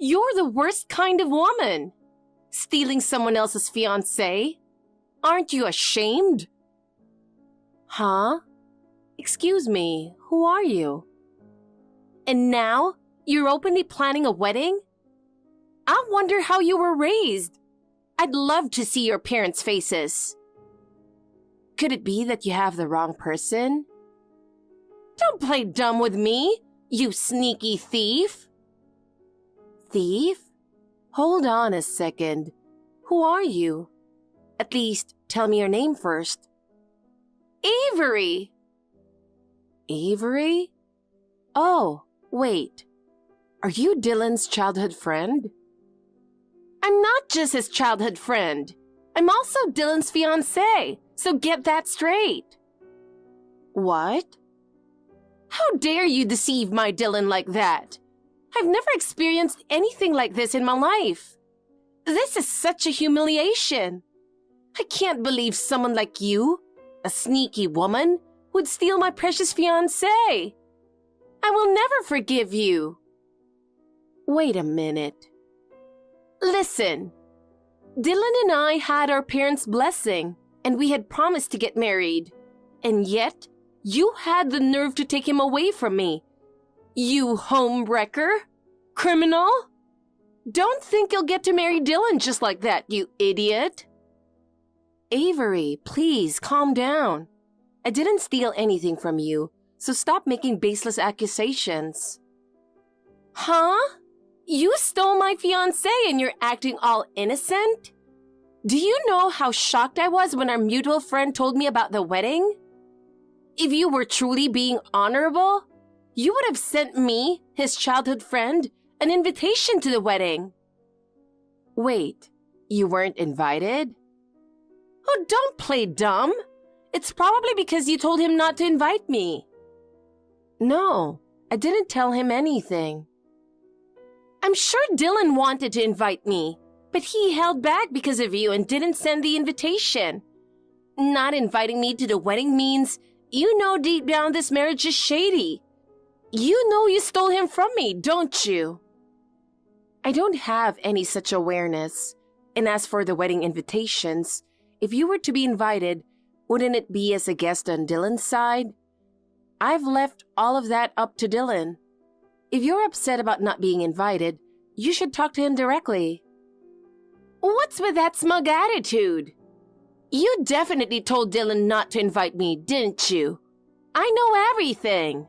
You're the worst kind of woman. Stealing someone else's fiancé? Aren't you ashamed? Huh? Excuse me, who are you? And now, you're openly planning a wedding? I wonder how you were raised. I'd love to see your parents' faces. Could it be that you have the wrong person? Don't play dumb with me, you sneaky thief. Thief? Hold on a second. Who are you? At least, tell me your name first. Avery! Avery? Oh, wait. Are you Dylan's childhood friend? I'm not just his childhood friend. I'm also Dylan's fiancé, so get that straight. What? How dare you deceive my Dylan like that? I've never experienced anything like this in my life. This is such a humiliation. I can't believe someone like you, a sneaky woman, would steal my precious fiancé. I will never forgive you. Wait a minute. Listen, Dylan and I had our parents' blessing, and we had promised to get married. And yet, you had the nerve to take him away from me. You homewrecker? Criminal? Don't think you'll get to marry Dylan just like that, you idiot. Avery, please calm down. I didn't steal anything from you, so stop making baseless accusations. Huh? You stole my fiancé and you're acting all innocent? Do you know how shocked I was when our mutual friend told me about the wedding? If you were truly being honorable, you would have sent me, his childhood friend, an invitation to the wedding. Wait, you weren't invited? Oh, don't play dumb. It's probably because you told him not to invite me. No, I didn't tell him anything. I'm sure Dylan wanted to invite me, but he held back because of you and didn't send the invitation. Not inviting me to the wedding means you know deep down this marriage is shady. You know you stole him from me, don't you? I don't have any such awareness. And as for the wedding invitations, if you were to be invited, wouldn't it be as a guest on Dylan's side? I've left all of that up to Dylan. If you're upset about not being invited, you should talk to him directly. What's with that smug attitude? You definitely told Dylan not to invite me, didn't you? I know everything.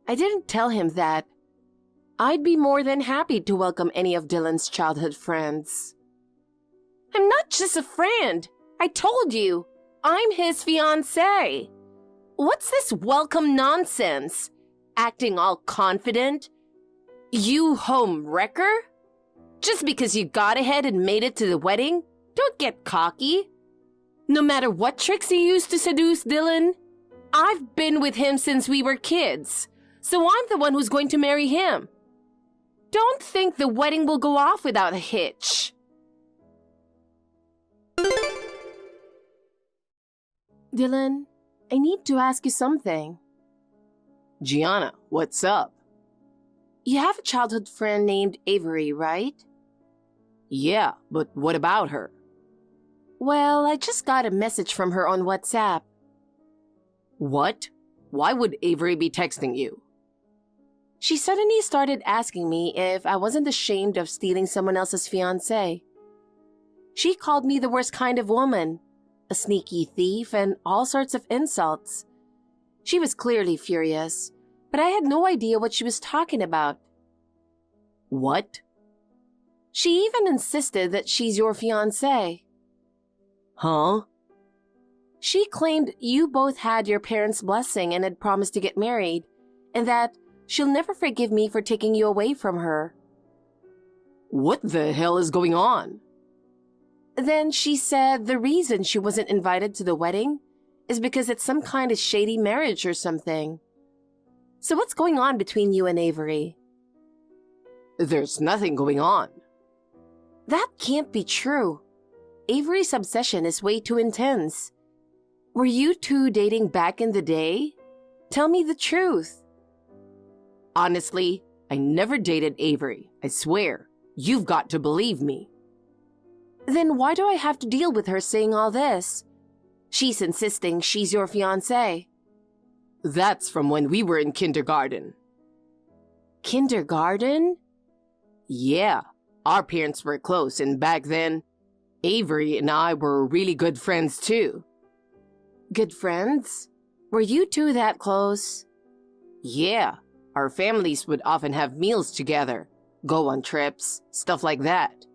I didn't tell him that. I'd be more than happy to welcome any of Dylan's childhood friends. I'm not just a friend. I told you, I'm his fiancé. What's this welcome nonsense? Acting all confident? You home wrecker? Just because you got ahead and made it to the wedding, don't get cocky. No matter what tricks you used to seduce Dylan, I've been with him since we were kids, so I'm the one who's going to marry him. Don't think the wedding will go off without a hitch. Dylan, I need to ask you something. Gianna, what's up? You have a childhood friend named Avery, right? Yeah, but what about her? Well, I just got a message from her on WhatsApp. What? Why would Avery be texting you? She suddenly started asking me if I wasn't ashamed of stealing someone else's fiancé. She called me the worst kind of woman, a sneaky thief, and all sorts of insults. She was clearly furious, but I had no idea what she was talking about. What? She even insisted that she's your fiancé. Huh? She claimed you both had your parents' blessing and had promised to get married, and that she'll never forgive me for taking you away from her. What the hell is going on? Then she said the reason she wasn't invited to the wedding is because it's some kind of shady marriage or something. So what's going on between you and Avery? There's nothing going on. That can't be true. Avery's obsession is way too intense. Were you two dating back in the day? Tell me the truth. Honestly, I never dated Avery, I swear. You've got to believe me. Then why do I have to deal with her saying all this? She's insisting she's your fiancé. That's from when we were in kindergarten. Kindergarten? Yeah, our parents were close, and back then, Avery and I were really good friends too. Good friends? Were you two that close? Yeah, our families would often have meals together, go on trips, stuff like that.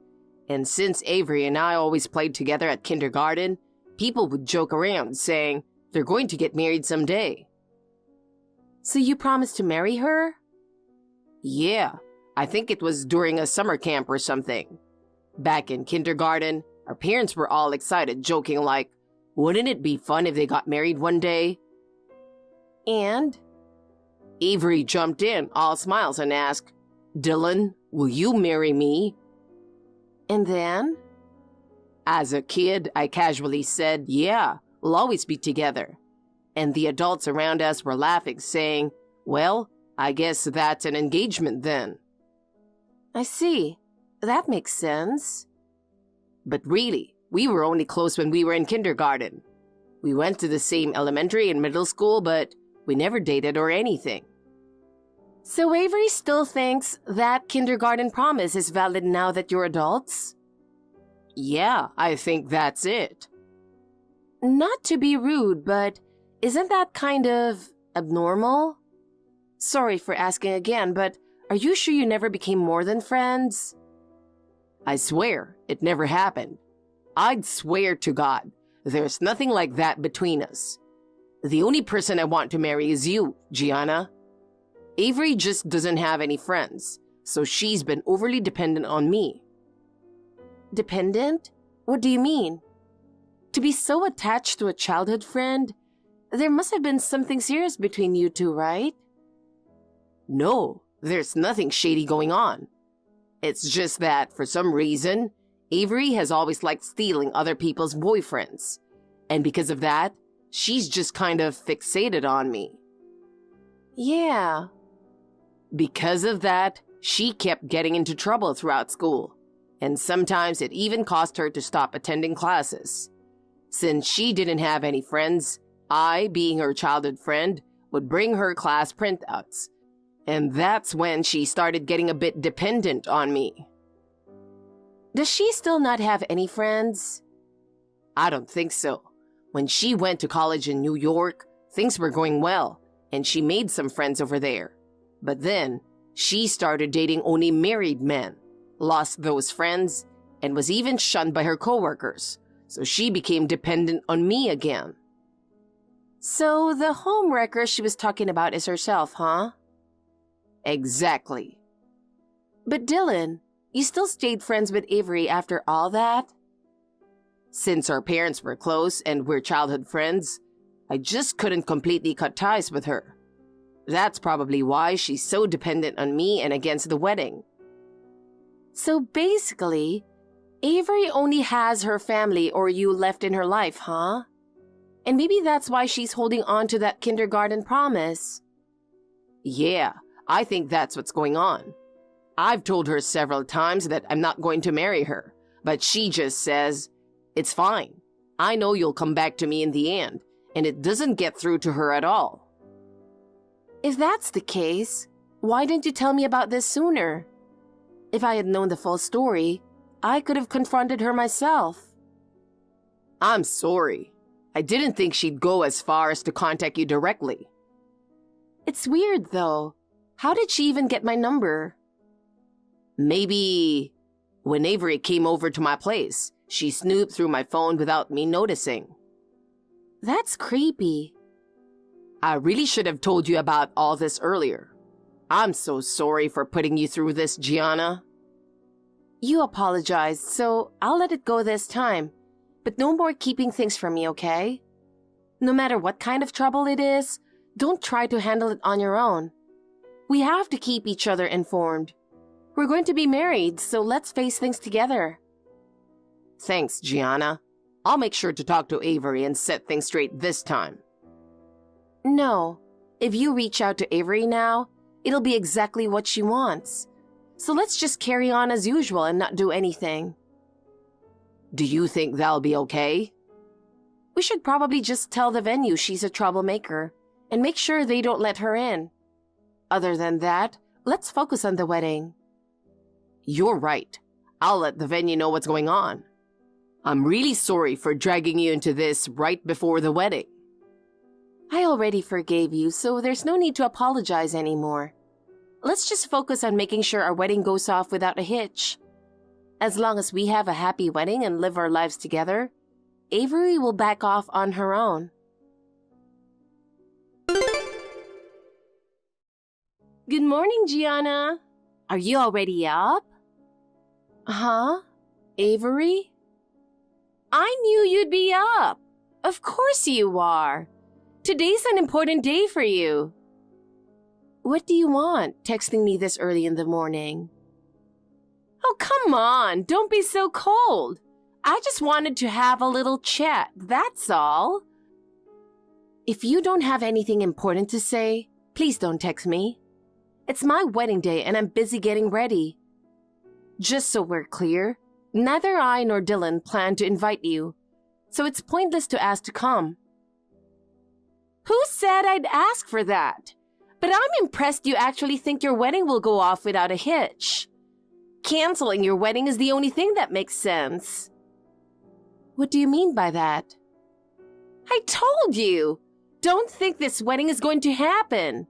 And since Avery and I always played together at kindergarten, people would joke around saying they're going to get married someday. So you promised to marry her? Yeah, I think it was during a summer camp or something. Back in kindergarten, our parents were all excited, joking like, wouldn't it be fun if they got married one day? And? Avery jumped in, all smiles, and asked, Dylan, will you marry me? And then? As a kid, I casually said, yeah, we'll always be together. And the adults around us were laughing, saying, well, I guess that's an engagement then. I see. That makes sense. But really, we were only close when we were in kindergarten. We went to the same elementary and middle school, but we never dated or anything. So Avery still thinks that kindergarten promise is valid now that you're adults? Yeah, I think that's it. Not to be rude, but isn't that kind of abnormal? Sorry for asking again, but are you sure you never became more than friends? I swear, it never happened. I'd swear to God, there's nothing like that between us. The only person I want to marry is you, Gianna. Avery just doesn't have any friends, so she's been overly dependent on me. Dependent? What do you mean? To be so attached to a childhood friend, there must have been something serious between you two, right? No, there's nothing shady going on. It's just that, for some reason, Avery has always liked stealing other people's boyfriends. And because of that, she's just kind of fixated on me. Yeah. Because of that, she kept getting into trouble throughout school. And sometimes it even caused her to stop attending classes. Since she didn't have any friends, I, being her childhood friend, would bring her class printouts. And that's when she started getting a bit dependent on me. Does she still not have any friends? I don't think so. When she went to college in New York, things were going well, and she made some friends over there. But then, she started dating only married men, lost those friends, and was even shunned by her coworkers, so she became dependent on me again. So the homewrecker she was talking about is herself, huh? Exactly. But Dylan, you still stayed friends with Avery after all that? Since our parents were close and we're childhood friends, I just couldn't completely cut ties with her. That's probably why she's so dependent on me and against the wedding. So basically, Avery only has her family or you left in her life, huh? And maybe that's why she's holding on to that kindergarten promise. Yeah, I think that's what's going on. I've told her several times that I'm not going to marry her, but she just says, it's fine. I know you'll come back to me in the end, and it doesn't get through to her at all. If that's the case, why didn't you tell me about this sooner? If I had known the full story, I could have confronted her myself. I'm sorry. I didn't think she'd go as far as to contact you directly. It's weird, though. How did she even get my number? Maybe when Avery came over to my place, she snooped through my phone without me noticing. That's creepy. I really should have told you about all this earlier. I'm so sorry for putting you through this, Gianna. You apologized, so I'll let it go this time. But no more keeping things from me, okay? No matter what kind of trouble it is, don't try to handle it on your own. We have to keep each other informed. We're going to be married, so let's face things together. Thanks, Gianna. I'll make sure to talk to Avery and set things straight this time. No. If you reach out to Avery now, it'll be exactly what she wants. So let's just carry on as usual and not do anything. Do you think that'll be okay? We should probably just tell the venue she's a troublemaker and make sure they don't let her in. Other than that, let's focus on the wedding. You're right. I'll let the venue know what's going on. I'm really sorry for dragging you into this right before the wedding. I already forgave you, so there's no need to apologize anymore. Let's just focus on making sure our wedding goes off without a hitch. As long as we have a happy wedding and live our lives together, Avery will back off on her own. Good morning, Gianna. Are you already up? Huh? Avery? I knew you'd be up. Of course you are. Today's an important day for you. What do you want, texting me this early in the morning? Oh, come on. Don't be so cold. I just wanted to have a little chat, that's all. If you don't have anything important to say, please don't text me. It's my wedding day and I'm busy getting ready. Just so we're clear, neither I nor Dylan plan to invite you, so it's pointless to ask to come. Who said I'd ask for that? But I'm impressed you actually think your wedding will go off without a hitch. Canceling your wedding is the only thing that makes sense. What do you mean by that? I told you! Don't think this wedding is going to happen.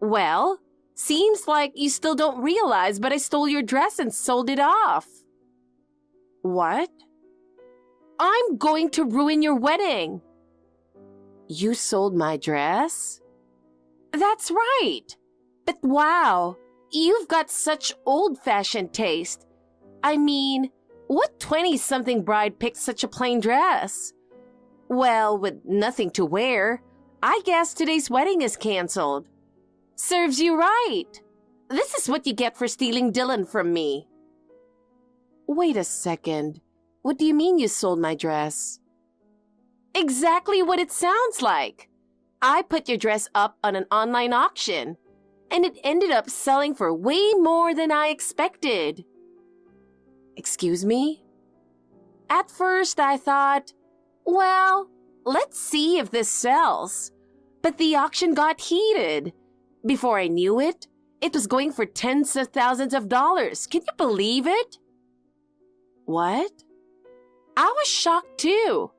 Well, seems like you still don't realize, but I stole your dress and sold it off. What? I'm going to ruin your wedding. You sold my dress? That's right. But wow, you've got such old-fashioned taste. I mean, what 20-something bride picked such a plain dress? Well, with nothing to wear, I guess today's wedding is canceled. Serves you right. This is what you get for stealing Dylan from me. Wait a second. What do you mean you sold my dress? Exactly what it sounds like. I put your dress up on an online auction, and it ended up selling for way more than I expected. Excuse me? At first I thought, well, let's see if this sells. But the auction got heated. Before I knew it, it was going for tens of thousands of dollars. Can you believe it? What? I was shocked too.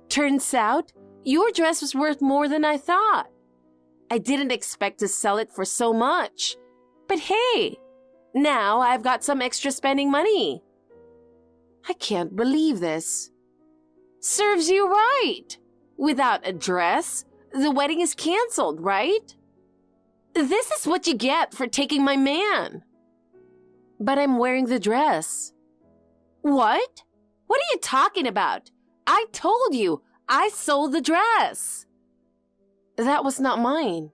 Turns out, your dress was worth more than I thought. I didn't expect to sell it for so much. But hey, now I've got some extra spending money. I can't believe this. Serves you right. Without a dress, the wedding is canceled, right? This is what you get for taking my man. But I'm wearing the dress. What? What are you talking about? I told you, I sold the dress. That was not mine.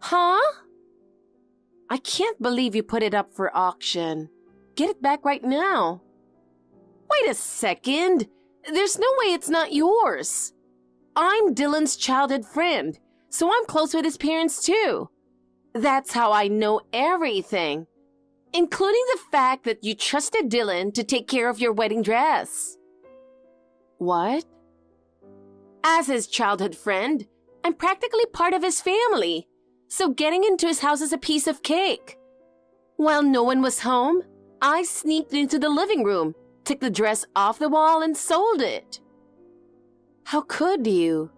Huh? I can't believe you put it up for auction. Get it back right now. Wait a second. There's no way it's not yours. I'm Dylan's childhood friend, so I'm close with his parents too. That's how I know everything, including the fact that you trusted Dylan to take care of your wedding dress. What? As his childhood friend, I'm practically part of his family, so getting into his house is a piece of cake. While no one was home, I sneaked into the living room, took the dress off the wall, and sold it. How could you?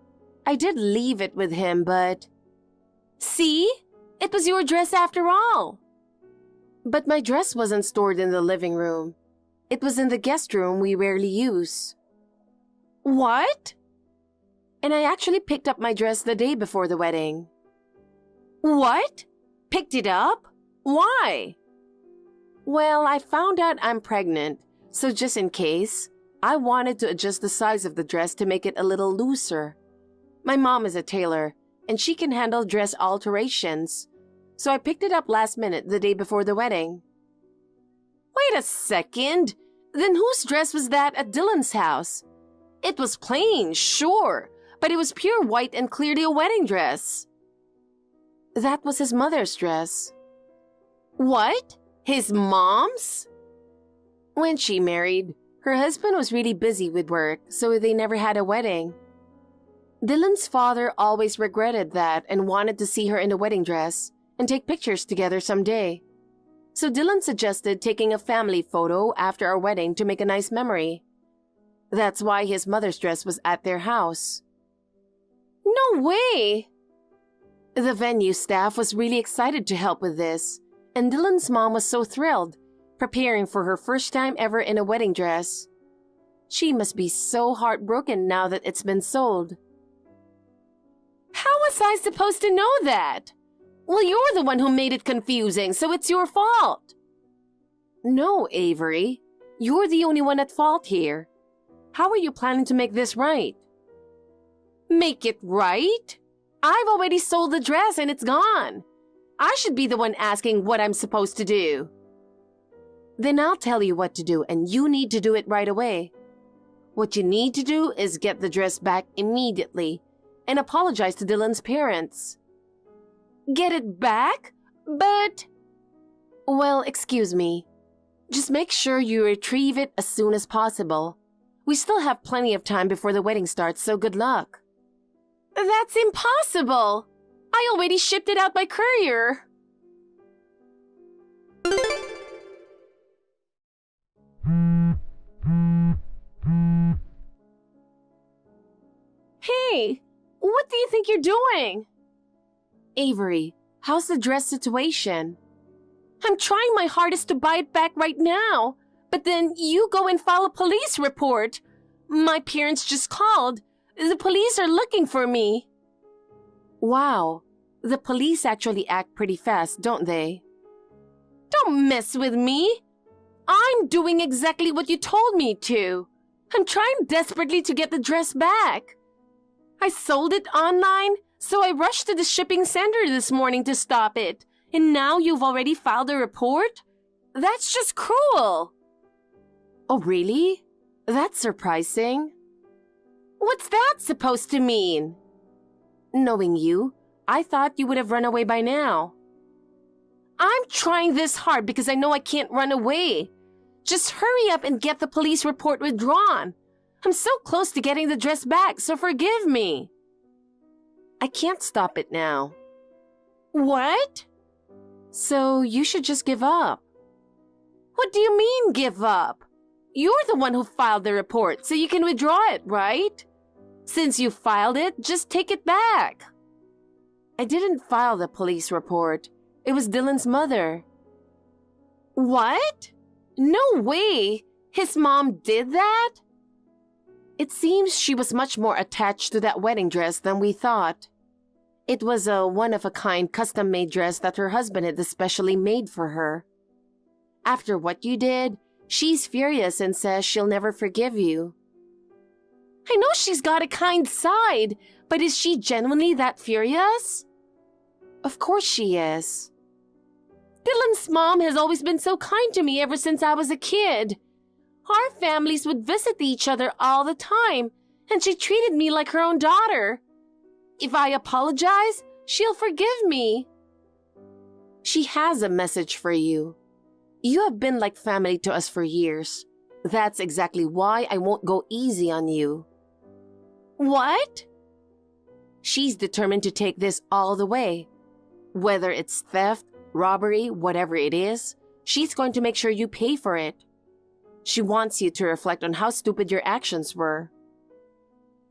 I did leave it with him, but... See? It was your dress after all. But my dress wasn't stored in the living room. It was in the guest room we rarely use. What? And I actually picked up my dress the day before the wedding. What? Picked it up? Why? Well, I found out I'm pregnant, so just in case, I wanted to adjust the size of the dress to make it a little looser. My mom is a tailor, and she can handle dress alterations, so I picked it up last minute the day before the wedding. Wait a second! Then whose dress was that at Dylan's house? It was plain, sure, but it was pure white and clearly a wedding dress. That was his mother's dress. What? His mom's? When she married, her husband was really busy with work, so they never had a wedding. Dylan's father always regretted that and wanted to see her in the wedding dress and take pictures together someday. So Dylan suggested taking a family photo after our wedding to make a nice memory. That's why his mother's dress was at their house. No way! The venue staff was really excited to help with this, and Dylan's mom was so thrilled, preparing for her first time ever in a wedding dress. She must be so heartbroken now that it's been sold. How was I supposed to know that? Well, you're the one who made it confusing, so it's your fault. No, Avery. You're the only one at fault here. How are you planning to make this right? Make it right? I've already sold the dress and it's gone. I should be the one asking what I'm supposed to do. Then I'll tell you what to do, and you need to do it right away. What you need to do is get the dress back immediately and apologize to Dylan's parents. Get it back? But... Well, excuse me. Just make sure you retrieve it as soon as possible. We still have plenty of time before the wedding starts, so good luck. That's impossible! I already shipped it out by courier. Hey! What do you think you're doing? Avery, how's the dress situation? I'm trying my hardest to buy it back right now, but then you go and file a police report. My parents just called. The police are looking for me. Wow, the police actually act pretty fast, don't they? Don't mess with me. I'm doing exactly what you told me to. I'm trying desperately to get the dress back. I sold it online, so I rushed to the shipping center this morning to stop it. And now you've already filed a report? That's just cruel. Oh, really? That's surprising. What's that supposed to mean? Knowing you, I thought you would have run away by now. I'm trying this hard because I know I can't run away. Just hurry up and get the police report withdrawn. I'm so close to getting the dress back, so forgive me. I can't stop it now. What? So you should just give up. What do you mean, give up? You're the one who filed the report, so you can withdraw it, right? Since you filed it, just take it back. I didn't file the police report. It was Dylan's mother. What? No way! His mom did that? It seems she was much more attached to that wedding dress than we thought. It was a one-of-a-kind custom-made dress that her husband had especially made for her. After what you did, she's furious and says she'll never forgive you. I know she's got a kind side, but is she genuinely that furious? Of course she is. Dylan's mom has always been so kind to me ever since I was a kid. Our families would visit each other all the time, and she treated me like her own daughter. If I apologize, she'll forgive me. She has a message for you. You have been like family to us for years. That's exactly why I won't go easy on you. What? She's determined to take this all the way. Whether it's theft, robbery, whatever it is, she's going to make sure you pay for it. She wants you to reflect on how stupid your actions were.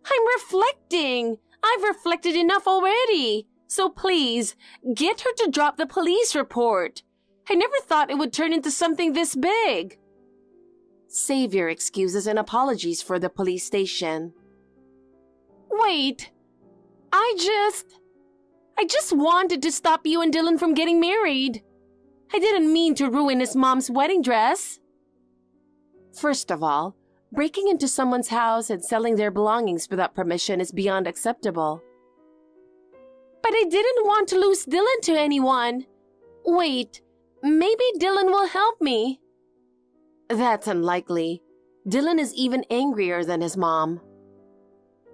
I'm reflecting! I've reflected enough already! So please, get her to drop the police report. I never thought it would turn into something this big. Save your excuses and apologies for the police station. Wait, I just wanted to stop you and Dylan from getting married. I didn't mean to ruin his mom's wedding dress. First of all, breaking into someone's house and selling their belongings without permission is beyond acceptable. But I didn't want to lose Dylan to anyone. Wait, maybe Dylan will help me. That's unlikely. Dylan is even angrier than his mom.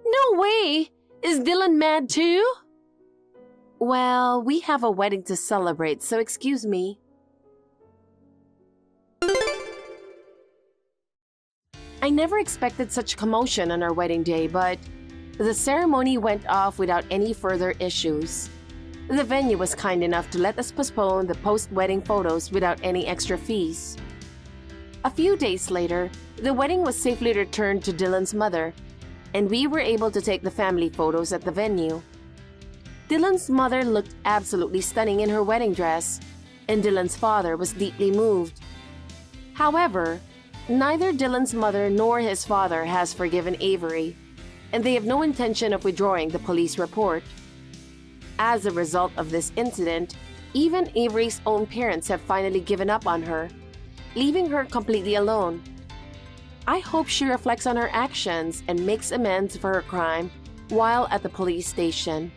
No way! Is Dylan mad too? Well, we have a wedding to celebrate, so excuse me. I never expected such commotion on our wedding day, but the ceremony went off without any further issues. The venue was kind enough to let us postpone the post-wedding photos without any extra fees. A few days later, the wedding was safely returned to Dylan's mother, and we were able to take the family photos at the venue. Dylan's mother looked absolutely stunning in her wedding dress, and Dylan's father was deeply moved. However, neither Dylan's mother nor his father has forgiven Avery, and they have no intention of withdrawing the police report. As a result of this incident, even Avery's own parents have finally given up on her, leaving her completely alone. I hope she reflects on her actions and makes amends for her crime while at the police station.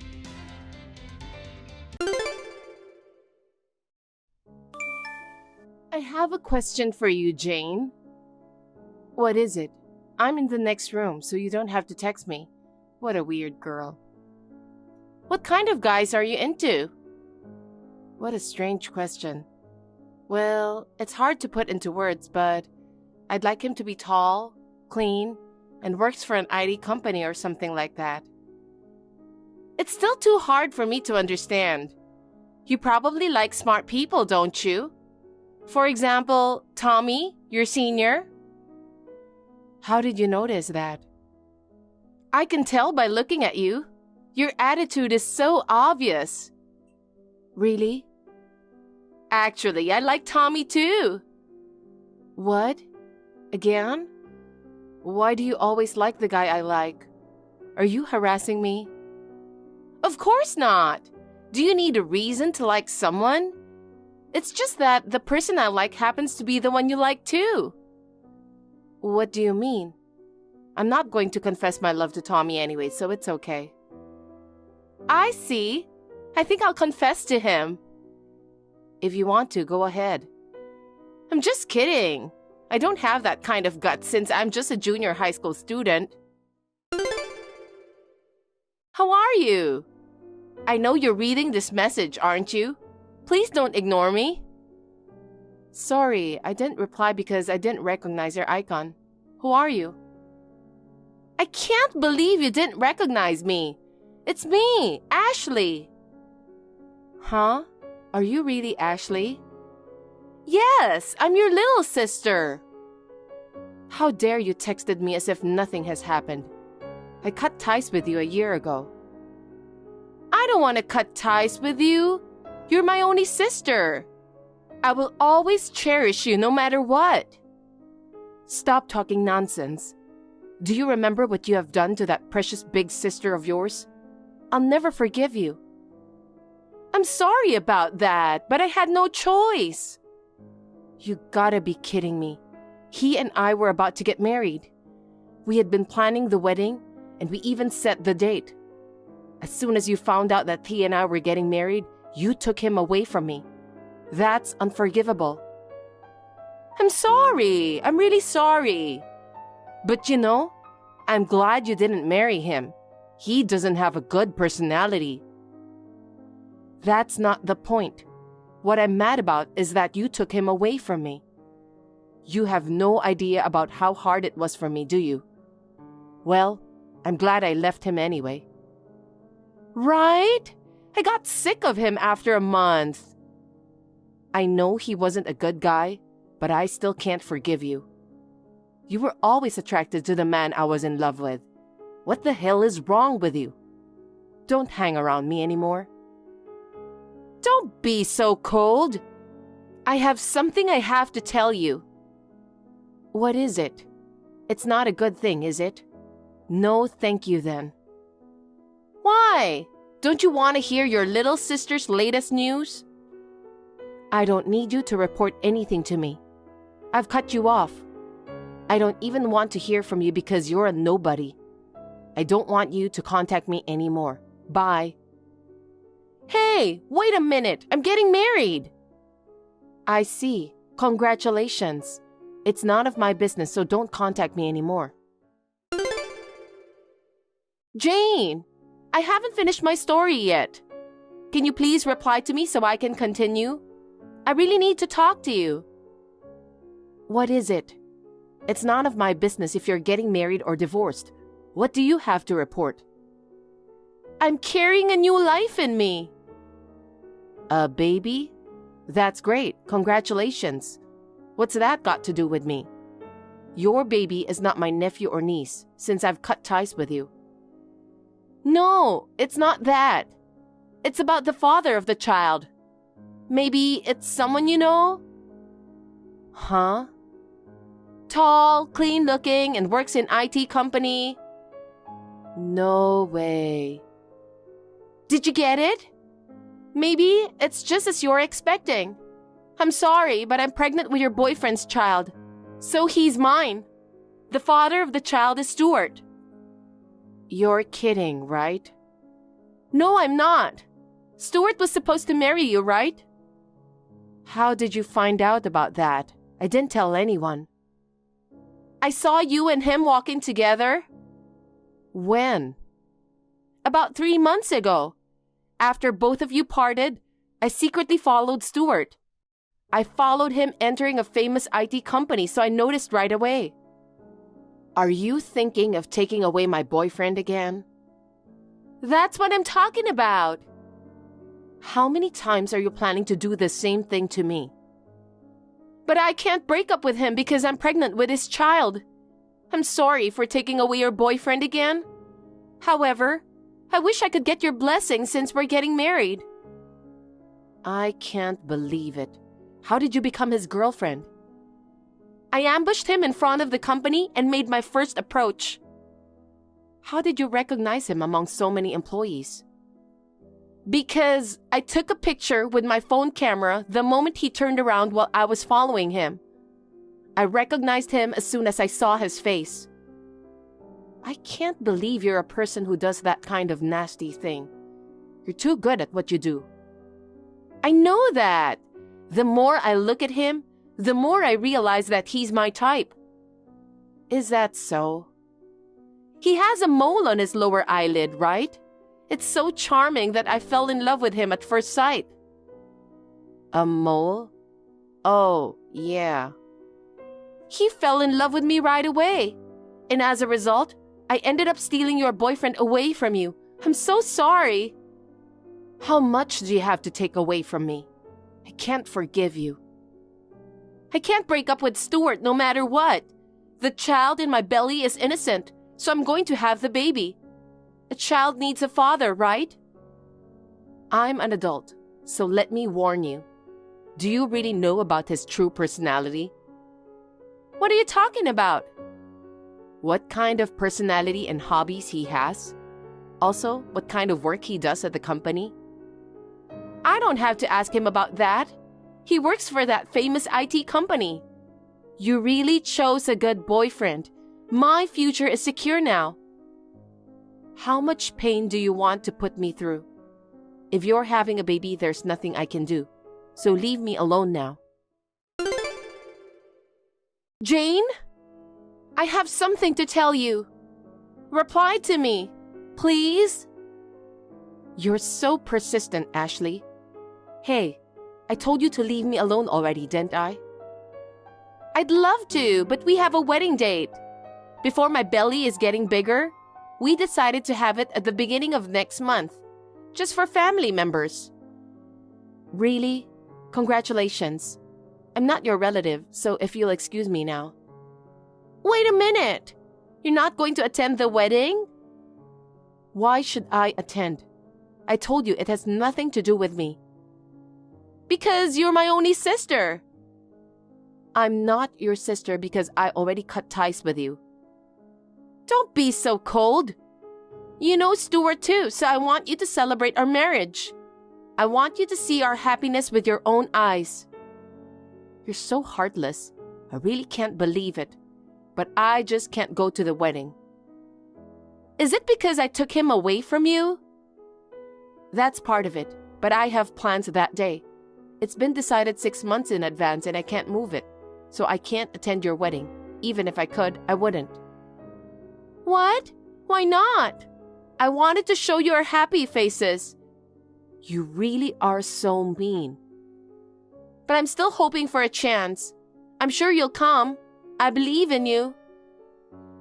I have a question for you, Jane. What is it? I'm in the next room, so you don't have to text me. What a weird girl. What kind of guys are you into? What a strange question. Well, it's hard to put into words, but I'd like him to be tall, clean, and works for an IT company or something like that. It's still too hard for me to understand. You probably like smart people, don't you? For example, Tommy, your senior? How did you notice that? I can tell by looking at you. Your attitude is so obvious. Really? Actually, I like Tommy too. What? Again? Why do you always like the guy I like? Are you harassing me? Of course not. Do you need a reason to like someone? It's just that the person I like happens to be the one you like too. What do you mean? I'm not going to confess my love to Tommy anyway, so it's okay. I see. I think I'll confess to him. If you want to, go ahead. I'm just kidding. I don't have that kind of guts since I'm just a junior high school student. How are you? I know you're reading this message, aren't you? Please don't ignore me. Sorry, I didn't reply because I didn't recognize your icon. Who are you? I can't believe you didn't recognize me. It's me, Ashley. Huh? Are you really Ashley? Yes, I'm your little sister. How dare you texted me as if nothing has happened. I cut ties with you a year ago. I don't want to cut ties with you. You're my only sister. I will always cherish you no matter what. Stop talking nonsense. Do you remember what you have done to that precious big sister of yours? I'll never forgive you. I'm sorry about that, but I had no choice. You gotta be kidding me. He and I were about to get married. We had been planning the wedding, and we even set the date. As soon as you found out that he and I were getting married, you took him away from me. That's unforgivable. I'm sorry. I'm really sorry. But you know, I'm glad you didn't marry him. He doesn't have a good personality. That's not the point. What I'm mad about is that you took him away from me. You have no idea about how hard it was for me, do you? Well, I'm glad I left him anyway. Right? I got sick of him after a month. I know he wasn't a good guy, but I still can't forgive you. You were always attracted to the man I was in love with. What the hell is wrong with you? Don't hang around me anymore. Don't be so cold. I have something I have to tell you. What is it? It's not a good thing, is it? No, thank you then. Why? Don't you want to hear your little sister's latest news? I don't need you to report anything to me. I've cut you off. I don't even want to hear from you because you're a nobody. I don't want you to contact me anymore. Bye. Hey, wait a minute. I'm getting married. I see. Congratulations. It's none of my business, so don't contact me anymore. Jane, I haven't finished my story yet. can you please reply to me so I can continue? I really need to talk to you. What is it? It's none of my business if you're getting married or divorced. What do you have to report? I'm carrying a new life in me. A baby? That's great. Congratulations. What's that got to do with me? Your baby is not my nephew or niece, since I've cut ties with you. No, it's not that. It's about the father of the child. Maybe it's someone you know? Huh? Tall, clean-looking, and works in IT company. No way. Did you get it? Maybe it's just as you're expecting. I'm sorry, but I'm pregnant with your boyfriend's child. So he's mine. The father of the child is Stuart. You're kidding, right? No, I'm not. Stuart was supposed to marry you, right? How did you find out about that? I didn't tell anyone. I saw you and him walking together. When? About 3 months ago. After both of you parted, I secretly followed Stuart. I followed him entering a famous IT company, so I noticed right away. Are you thinking of taking away my boyfriend again? That's what I'm talking about. How many times are you planning to do the same thing to me? But I can't break up with him because I'm pregnant with his child. I'm sorry for taking away your boyfriend again. However, I wish I could get your blessing since we're getting married. I can't believe it. How did you become his girlfriend? I ambushed him in front of the company and made my first approach. How did you recognize him among so many employees? Because I took a picture with my phone camera the moment he turned around while I was following him. I recognized him as soon as I saw his face. I can't believe you're a person who does that kind of nasty thing. You're too good at what you do. I know that. The more I look at him, the more I realize that he's my type. Is that so? He has a mole on his lower eyelid, right? It's so charming that I fell in love with him at first sight. A mole? Oh, yeah. He fell in love with me right away. And as a result, I ended up stealing your boyfriend away from you. I'm so sorry. How much do you have to take away from me? I can't forgive you. I can't break up with Stuart no matter what. The child in my belly is innocent, so I'm going to have the baby. A child needs a father, right? I'm an adult, so let me warn you. Do you really know about his true personality? What are you talking about? What kind of personality and hobbies he has? Also, what kind of work he does at the company? I don't have to ask him about that. He works for that famous IT company. You really chose a good boyfriend. My future is secure now. How much pain do you want to put me through? If you're having a baby, there's nothing I can do. So leave me alone now. Jane? I have something to tell you. Reply to me, please. You're so persistent, Ashley. Hey, I told you to leave me alone already, didn't I? I'd love to, but we have a wedding date. Before my belly is getting bigger, we decided to have it at the beginning of next month, just for family members. Really? Congratulations. I'm not your relative, so if you'll excuse me now. Wait a minute! You're not going to attend the wedding? Why should I attend? I told you it has nothing to do with me. Because you're my only sister. I'm not your sister because I already cut ties with you. Don't be so cold. You know Stuart too, so I want you to celebrate our marriage. I want you to see our happiness with your own eyes. You're so heartless. I really can't believe it. But I just can't go to the wedding. Is it because I took him away from you? That's part of it, but I have plans that day. It's been decided 6 months in advance and I can't move it, so I can't attend your wedding. Even if I could, I wouldn't. What? Why not? I wanted to show you our happy faces. You really are so mean. But I'm still hoping for a chance. I'm sure you'll come. I believe in you.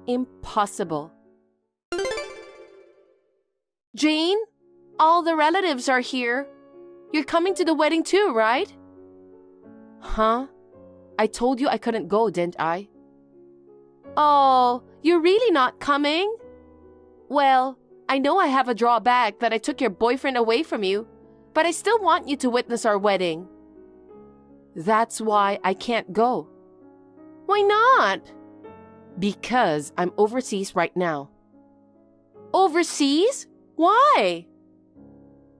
Impossible. Jane, all the relatives are here. You're coming to the wedding too, right? Huh? I told you I couldn't go, didn't I? Oh, you're really not coming? Well, I know I have a drawback that I took your boyfriend away from you, but I still want you to witness our wedding. That's why I can't go. Why not? Because I'm overseas right now. Overseas? Why?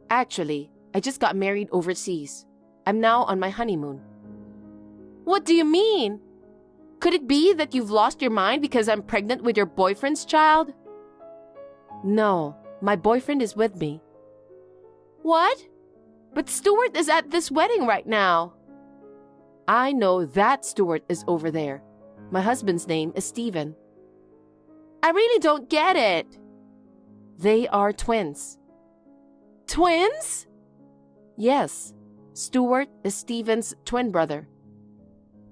Actually, I just got married overseas. I'm now on my honeymoon. What do you mean? Could it be that you've lost your mind because I'm pregnant with your boyfriend's child? No, my boyfriend is with me. What? But Stuart is at this wedding right now. I know that Stuart is over there. My husband's name is Stephen. I really don't get it. They are twins. Twins? Yes, Stuart is Stephen's twin brother.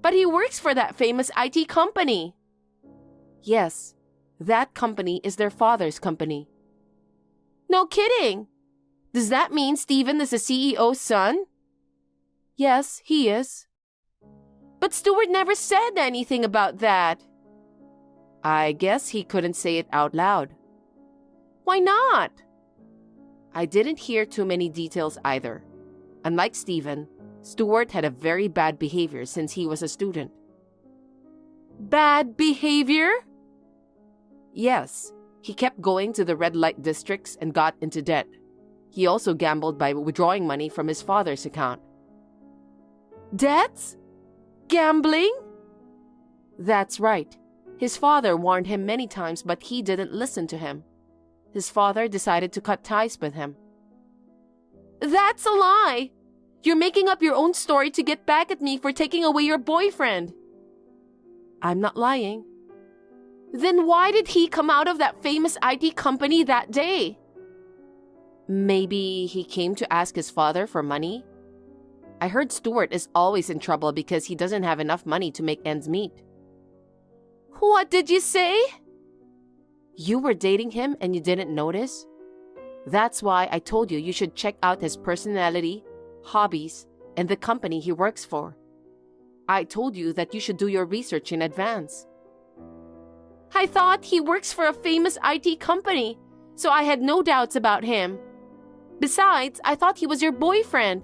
But he works for that famous IT company. Yes, that company is their father's company. No kidding. Does that mean Stephen is the CEO's son? Yes, he is. But Stuart never said anything about that. I guess he couldn't say it out loud. Why not? I didn't hear too many details either. Unlike Stephen, Stuart had a very bad behavior since he was a student. Bad behavior? Yes, he kept going to the red light districts and got into debt. He also gambled by withdrawing money from his father's account. Debts? Gambling? That's right. His father warned him many times, but he didn't listen to him. His father decided to cut ties with him. That's a lie! You're making up your own story to get back at me for taking away your boyfriend. I'm not lying. Then why did he come out of that famous IT company that day? Maybe he came to ask his father for money? I heard Stuart is always in trouble because he doesn't have enough money to make ends meet. What did you say? You were dating him and you didn't notice? That's why I told you should check out his personality, hobbies, and the company he works for. I told you that you should do your research in advance. I thought he works for a famous IT company, so I had no doubts about him. Besides, I thought he was your boyfriend.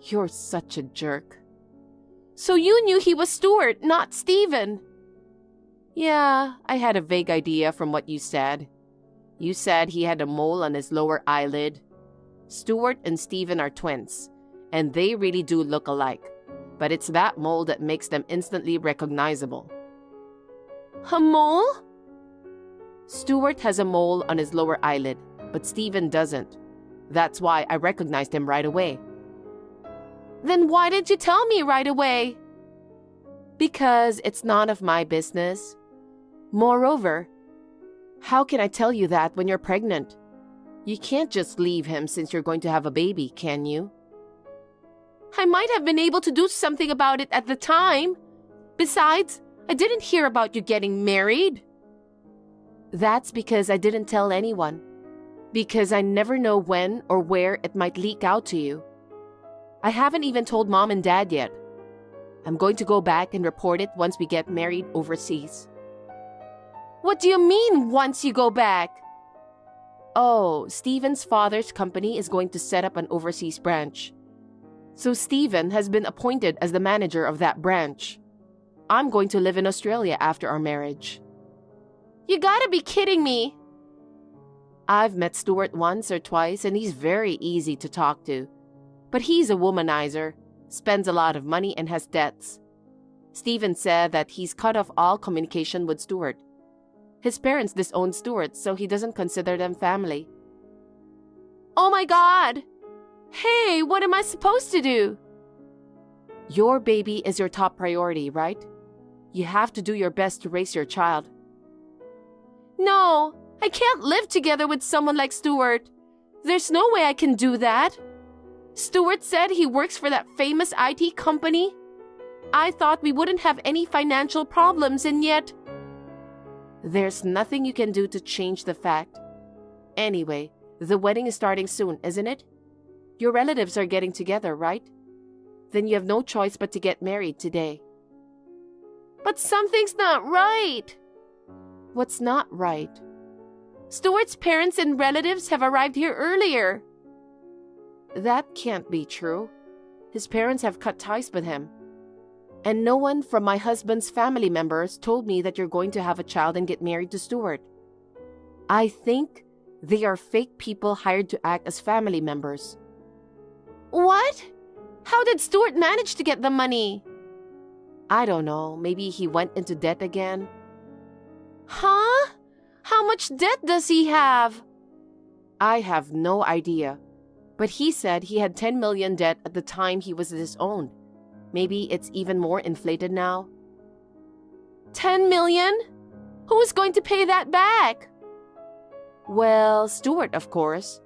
You're such a jerk. So you knew he was Stuart, not Stephen. Yeah, I had a vague idea from what you said. You said he had a mole on his lower eyelid. Stuart and Stephen are twins, and they really do look alike. But it's that mole that makes them instantly recognizable. A mole? Stuart has a mole on his lower eyelid, but Stephen doesn't. That's why I recognized him right away. Then why did you tell me right away? Because it's none of my business. Moreover, how can I tell you that when you're pregnant? You can't just leave him since you're going to have a baby, can you? I might have been able to do something about it at the time. Besides, I didn't hear about you getting married. That's because I didn't tell anyone. Because I never know when or where it might leak out to you. I haven't even told Mom and Dad yet. I'm going to go back and report it once we get married overseas. What do you mean, once you go back? Oh, Stephen's father's company is going to set up an overseas branch. So Stephen has been appointed as the manager of that branch. I'm going to live in Australia after our marriage. You gotta be kidding me. I've met Stuart once or twice and he's very easy to talk to. But he's a womanizer, spends a lot of money and has debts. Stephen said that he's cut off all communication with Stuart. His parents disown Stuart, so he doesn't consider them family. Oh my God! Hey, what am I supposed to do? Your baby is your top priority, right? You have to do your best to raise your child. No, I can't live together with someone like Stuart. There's no way I can do that. Stuart said he works for that famous IT company. I thought we wouldn't have any financial problems, and yet... There's nothing you can do to change the fact. Anyway, the wedding is starting soon, isn't it? Your relatives are getting together, right? Then you have no choice but to get married today. But something's not right. What's not right? Stuart's parents and relatives have arrived here earlier. That can't be true. His parents have cut ties with him. And no one from my husband's family members told me that you're going to have a child and get married to Stuart. I think they are fake people hired to act as family members. What? How did Stuart manage to get the money? I don't know. Maybe he went into debt again. Huh? How much debt does he have? I have no idea. But he said he had 10 million debt at the time he was disowned. Maybe it's even more inflated now. 10 million? Who's going to pay that back? Well, Stuart, of course.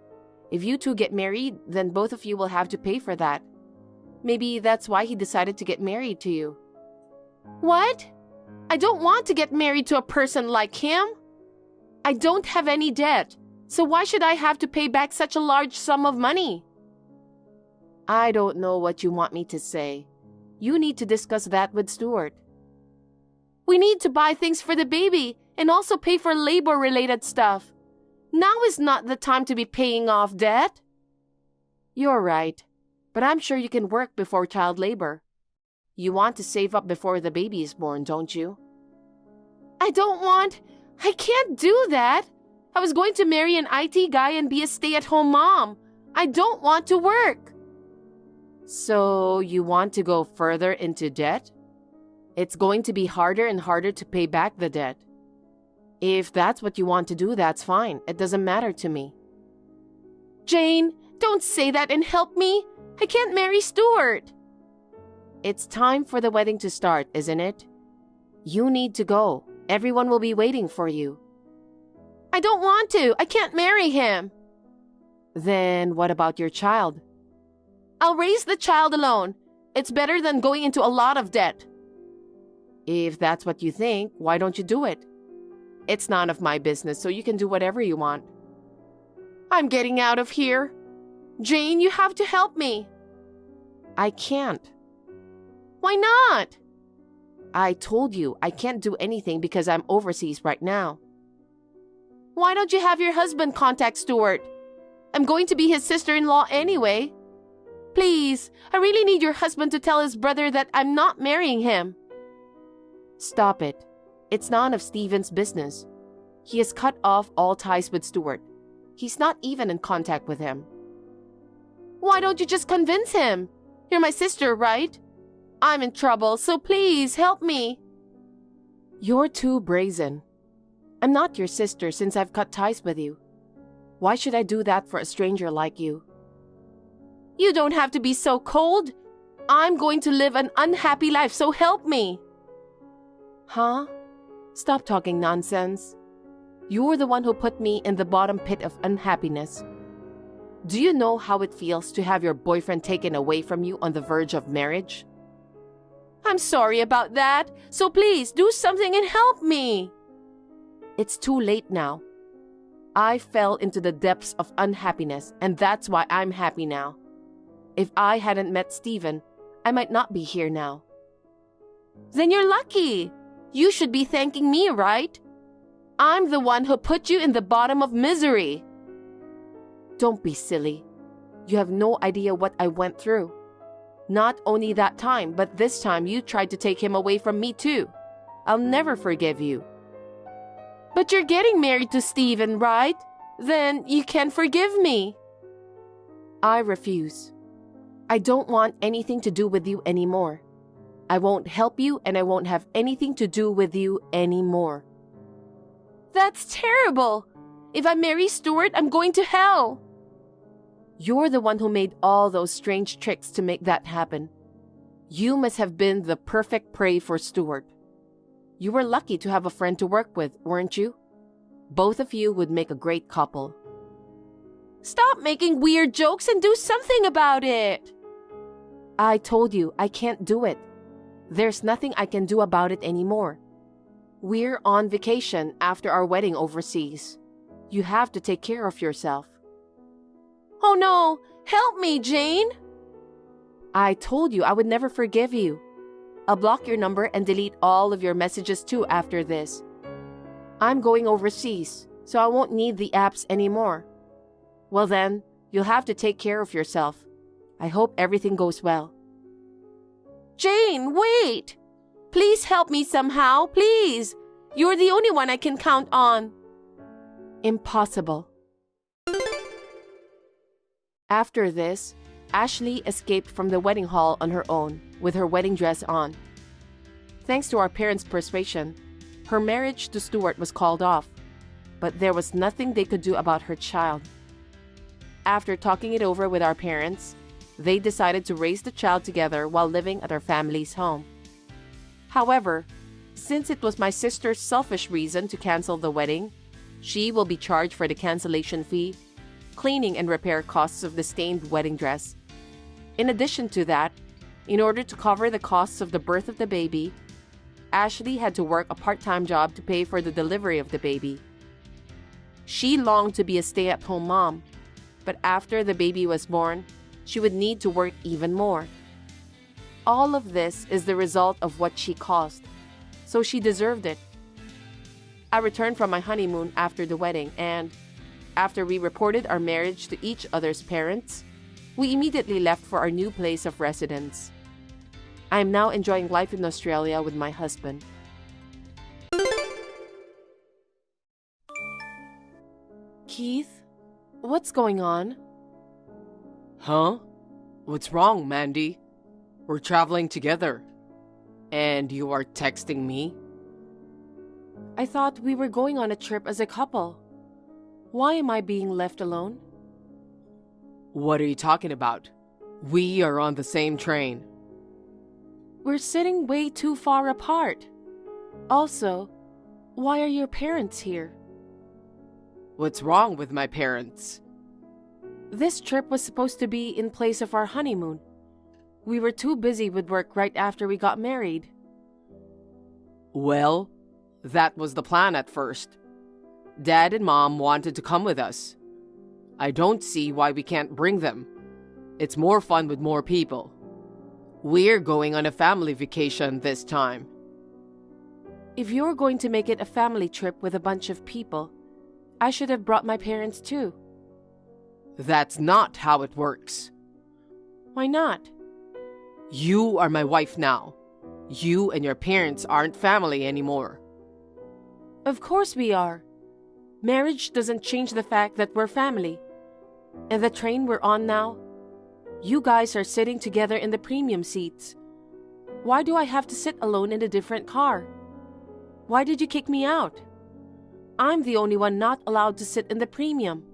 If you two get married, then both of you will have to pay for that. Maybe that's why he decided to get married to you. What? I don't want to get married to a person like him. I don't have any debt, so why should I have to pay back such a large sum of money? I don't know what you want me to say. You need to discuss that with Stuart. We need to buy things for the baby and also pay for labor-related stuff. Now is not the time to be paying off debt. You're right, but I'm sure you can work before child labor. You want to save up before the baby is born, don't you? I can't do that. I was going to marry an IT guy and be a stay-at-home mom. I don't want to work. So you want to go further into debt? It's going to be harder and harder to pay back the debt. If that's what you want to do, that's fine. It doesn't matter to me. Jane, don't say that and help me. I can't marry Stuart. It's time for the wedding to start, isn't it? You need to go. Everyone will be waiting for you. I don't want to. I can't marry him. Then what about your child? I'll raise the child alone. It's better than going into a lot of debt. If that's what you think, why don't you do it? It's none of my business, so you can do whatever you want. I'm getting out of here. Jane, you have to help me. I can't. Why not? I told you I can't do anything because I'm overseas right now. Why don't you have your husband contact Stuart? I'm going to be his sister-in-law anyway. Please, I really need your husband to tell his brother that I'm not marrying him. Stop it. It's none of Stephen's business. He has cut off all ties with Stuart. He's not even in contact with him. Why don't you just convince him? You're my sister, right? I'm in trouble, so please help me. You're too brazen. I'm not your sister since I've cut ties with you. Why should I do that for a stranger like you? You don't have to be so cold. I'm going to live an unhappy life, so help me. Huh? Stop talking nonsense. You're the one who put me in the bottom pit of unhappiness. Do you know how it feels to have your boyfriend taken away from you on the verge of marriage? I'm sorry about that, so please do something and help me. It's too late now. I fell into the depths of unhappiness, and that's why I'm happy now. If I hadn't met Stephen, I might not be here now. Then you're lucky. You should be thanking me, right? I'm the one who put you in the bottom of misery. Don't be silly. You have no idea what I went through. Not only that time, but this time you tried to take him away from me too. I'll never forgive you. But you're getting married to Stephen, right? Then you can forgive me. I refuse. I don't want anything to do with you anymore. I won't help you and I won't have anything to do with you anymore. That's terrible. If I marry Stuart, I'm going to hell. You're the one who made all those strange tricks to make that happen. You must have been the perfect prey for Stuart. You were lucky to have a friend to work with, weren't you? Both of you would make a great couple. Stop making weird jokes and do something about it. I told you I can't do it. There's nothing I can do about it anymore. We're on vacation after our wedding overseas. You have to take care of yourself. Oh no, help me, Jane. I told you I would never forgive you. I'll block your number and delete all of your messages too after this. I'm going overseas, so I won't need the apps anymore. Well then, you'll have to take care of yourself. I hope everything goes well. Jane, wait! Please help me somehow, please! You're the only one I can count on. Impossible. After this, Ashley escaped from the wedding hall on her own, with her wedding dress on. Thanks to our parents' persuasion, her marriage to Stuart was called off, but there was nothing they could do about her child. After talking it over with our parents, they decided to raise the child together while living at our family's home. However, since it was my sister's selfish reason to cancel the wedding, she will be charged for the cancellation fee, cleaning and repair costs of the stained wedding dress. In addition to that, in order to cover the costs of the birth of the baby, Ashley had to work a part-time job to pay for the delivery of the baby. She longed to be a stay-at-home mom, but after the baby was born, she would need to work even more. All of this is the result of what she caused, so she deserved it. I returned from my honeymoon after the wedding, and after we reported our marriage to each other's parents, we immediately left for our new place of residence. I am now enjoying life in Australia with my husband. Keith, what's going on? Huh? What's wrong, Mandy? We're traveling together. And you are texting me? I thought we were going on a trip as a couple. Why am I being left alone? What are you talking about? We are on the same train. We're sitting way too far apart. Also, why are your parents here? What's wrong with my parents? This trip was supposed to be in place of our honeymoon. We were too busy with work right after we got married. Well, that was the plan at first. Dad and Mom wanted to come with us. I don't see why we can't bring them. It's more fun with more people. We're going on a family vacation this time. If you're going to make it a family trip with a bunch of people, I should have brought my parents too. That's not how it works. Why not? You are my wife now. You and your parents aren't family anymore. Of course we are. Marriage doesn't change the fact that we're family. And the train we're on now, you guys are sitting together in the premium seats. Why do I have to sit alone in a different car? Why did you kick me out? I'm the only one not allowed to sit in the premium.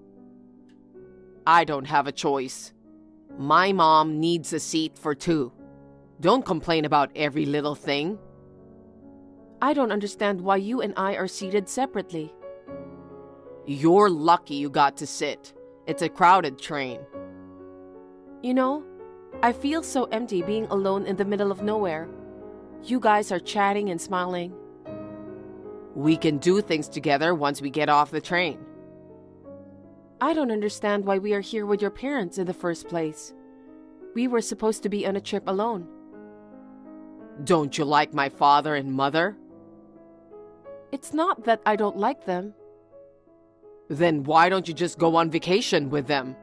I don't have a choice. My mom needs a seat for two. Don't complain about every little thing. I don't understand why you and I are seated separately. You're lucky you got to sit. It's a crowded train. You know, I feel so empty being alone in the middle of nowhere. You guys are chatting and smiling. We can do things together once we get off the train. I don't understand why we are here with your parents in the first place. We were supposed to be on a trip alone. Don't you like my father and mother? It's not that I don't like them. Then why don't you just go on vacation with them?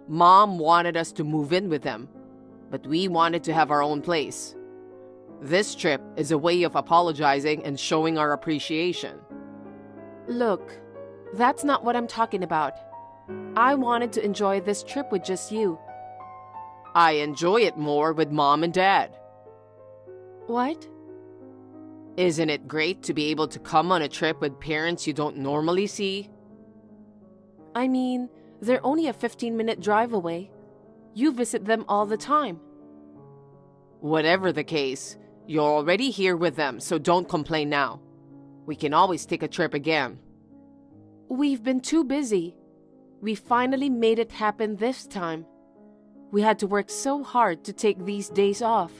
Mom wanted us to move in with them, but we wanted to have our own place. This trip is a way of apologizing and showing our appreciation. Look, that's not what I'm talking about. I wanted to enjoy this trip with just you. I enjoy it more with Mom and Dad. What? Isn't it great to be able to come on a trip with parents you don't normally see? I mean, they're only a 15-minute drive away. You visit them all the time. Whatever the case, you're already here with them, so don't complain now. We can always take a trip again. We've been too busy. we finally made it happen this time. We had to work so hard to take these days off.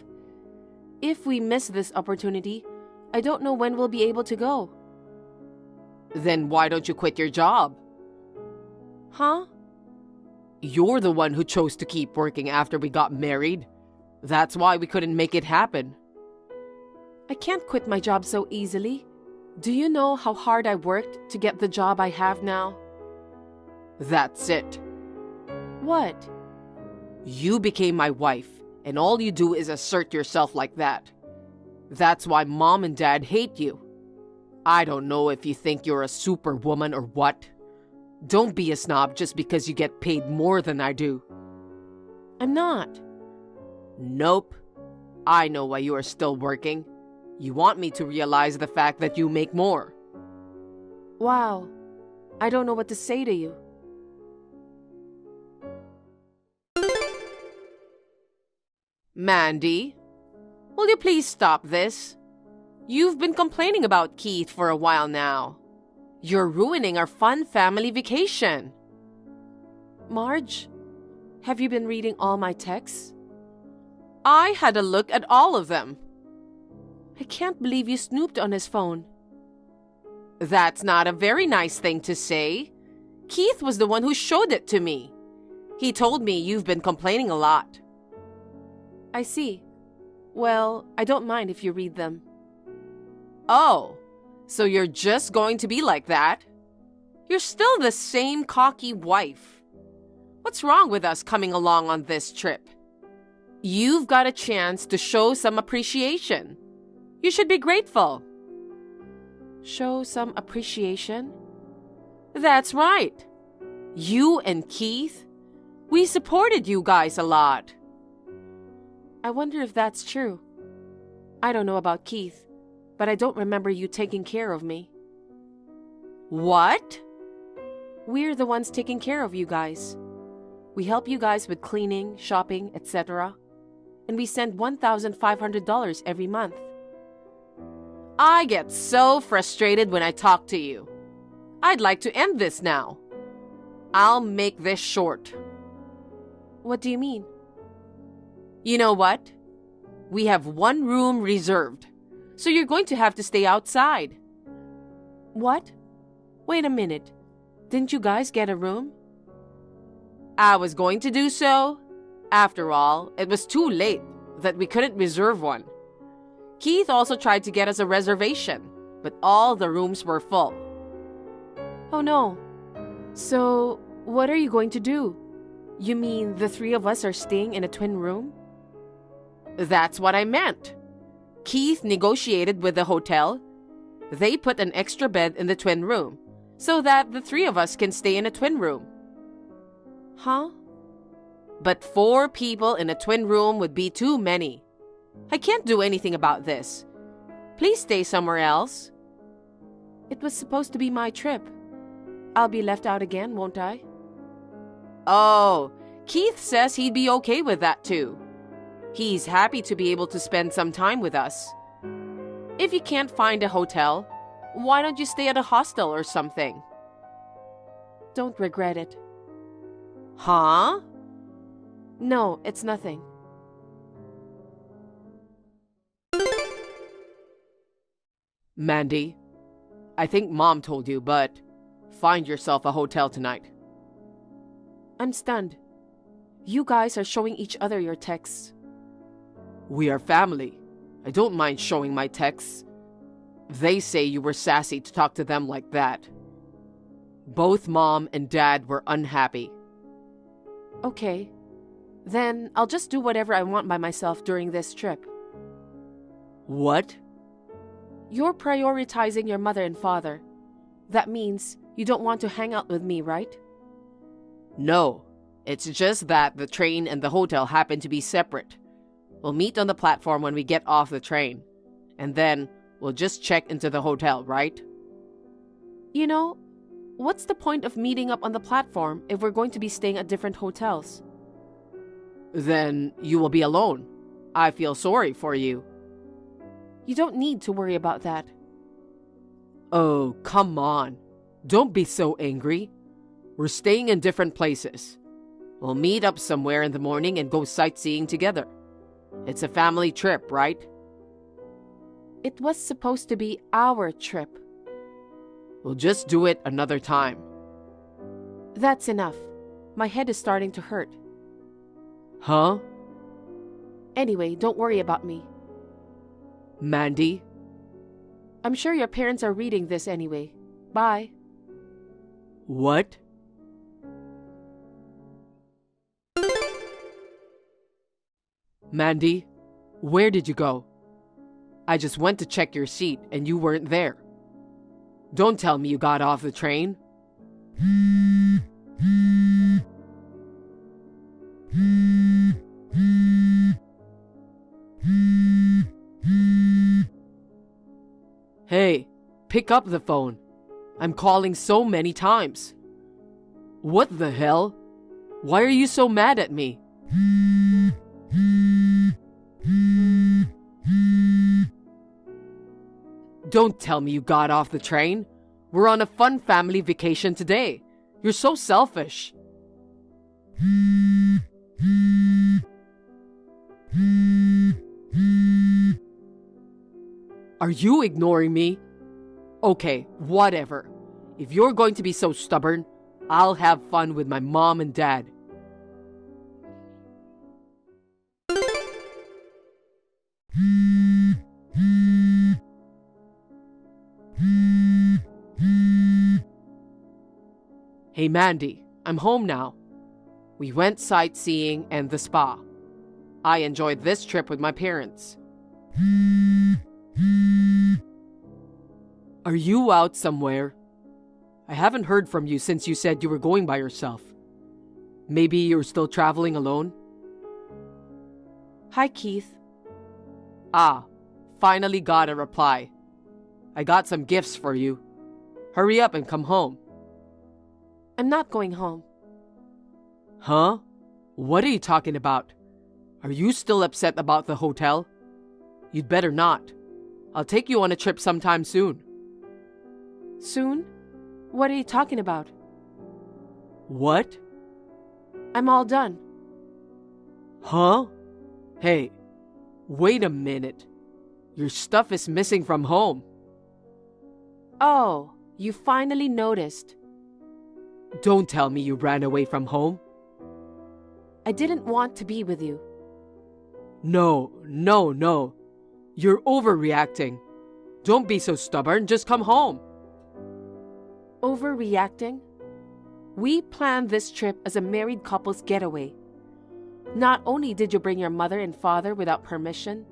If we miss this opportunity, I don't know when we'll be able to go. Then why don't you quit your job? Huh? You're the one who chose to keep working after we got married. That's why we couldn't make it happen. I can't quit my job so easily. Do you know how hard I worked to get the job I have now? That's it. What? You became my wife, and all you do is assert yourself like that. That's why Mom and Dad hate you. I don't know if you think you're a superwoman or what. Don't be a snob just because you get paid more than I do. I'm not. Nope. I know why you are still working. You want me to realize the fact that you make more. Wow. I don't know what to say to you. Mandy, will you please stop this? You've been complaining about Keith for a while now. You're ruining our fun family vacation. Marge, have you been reading all my texts? I had a look at all of them. I can't believe you snooped on his phone. That's not a very nice thing to say. Keith was the one who showed it to me. He told me you've been complaining a lot. I see. Well, I don't mind if you read them. Oh, so you're just going to be like that? You're still the same cocky wife. What's wrong with us coming along on this trip? You've got a chance to show some appreciation. You should be grateful. Show some appreciation? That's right. You and Keith, we supported you guys a lot. I wonder if that's true. I don't know about Keith, but I don't remember you taking care of me. What? We're the ones taking care of you guys. We help you guys with cleaning, shopping, etc. And we send $1,500 every month. I get so frustrated when I talk to you. I'd like to end this now. I'll make this short. What do you mean? You know what? We have one room reserved, so you're going to have to stay outside. What? Wait a minute. Didn't you guys get a room? I was going to do so. After all, it was too late that we couldn't reserve one. Keith also tried to get us a reservation, but all the rooms were full. Oh no. So, what are you going to do? You mean the three of us are staying in a twin room? That's what I meant. Keith negotiated with the hotel. They put an extra bed in the twin room so that the three of us can stay in a twin room. Huh? But 4 people in a twin room would be too many. I can't do anything about this. Please stay somewhere else. It was supposed to be my trip. I'll be left out again, won't I? Oh, Keith says he'd be okay with that too. He's happy to be able to spend some time with us. If you can't find a hotel, why don't you stay at a hostel or something? Don't regret it. Huh? No, it's nothing. Mandy, I think Mom told you, but find yourself a hotel tonight. I'm stunned. You guys are showing each other your texts. We are family. I don't mind showing my texts. They say you were sassy to talk to them like that. Both Mom and Dad were unhappy. Okay. Then I'll just do whatever I want by myself during this trip. What? You're prioritizing your mother and father. That means you don't want to hang out with me, right? No. It's just that the train and the hotel happen to be separate. We'll meet on the platform when we get off the train. And then we'll just check into the hotel, right? You know, what's the point of meeting up on the platform if we're going to be staying at different hotels? Then you will be alone. I feel sorry for you. You don't need to worry about that. Oh, come on. Don't be so angry. We're staying in different places. We'll meet up somewhere in the morning and go sightseeing together. It's a family trip, right? It was supposed to be our trip. We'll just do it another time. That's enough. My head is starting to hurt. Huh? Anyway, don't worry about me. Mandy? I'm sure your parents are reading this anyway. Bye. What? Mandy, where did you go? I just went to check your seat and you weren't there. Don't tell me you got off the train. Hey, pick up the phone. I'm calling so many times. What the hell? Why are you so mad at me? Don't tell me you got off the train. We're on a fun family vacation today. You're so selfish. Are you ignoring me? Okay, whatever. If you're going to be so stubborn, I'll have fun with my mom and dad. Hey Mandy, I'm home now. We went sightseeing and the spa. I enjoyed this trip with my parents. Are you out somewhere? I haven't heard from you since you said you were going by yourself. Maybe you're still traveling alone? Hi, Keith. Ah, finally got a reply. I got some gifts for you. Hurry up and come home. I'm not going home. Huh? What are you talking about? Are you still upset about the hotel? You'd better not. I'll take you on a trip sometime soon. Soon? What are you talking about? What? I'm all done. Huh? Hey, wait a minute. Your stuff is missing from home. Oh, you finally noticed. Don't tell me you ran away from home. I didn't want to be with you. No. You're overreacting. Don't be so stubborn, just come home. Overreacting? We planned this trip as a married couple's getaway. Not only did you bring your mother and father without permission,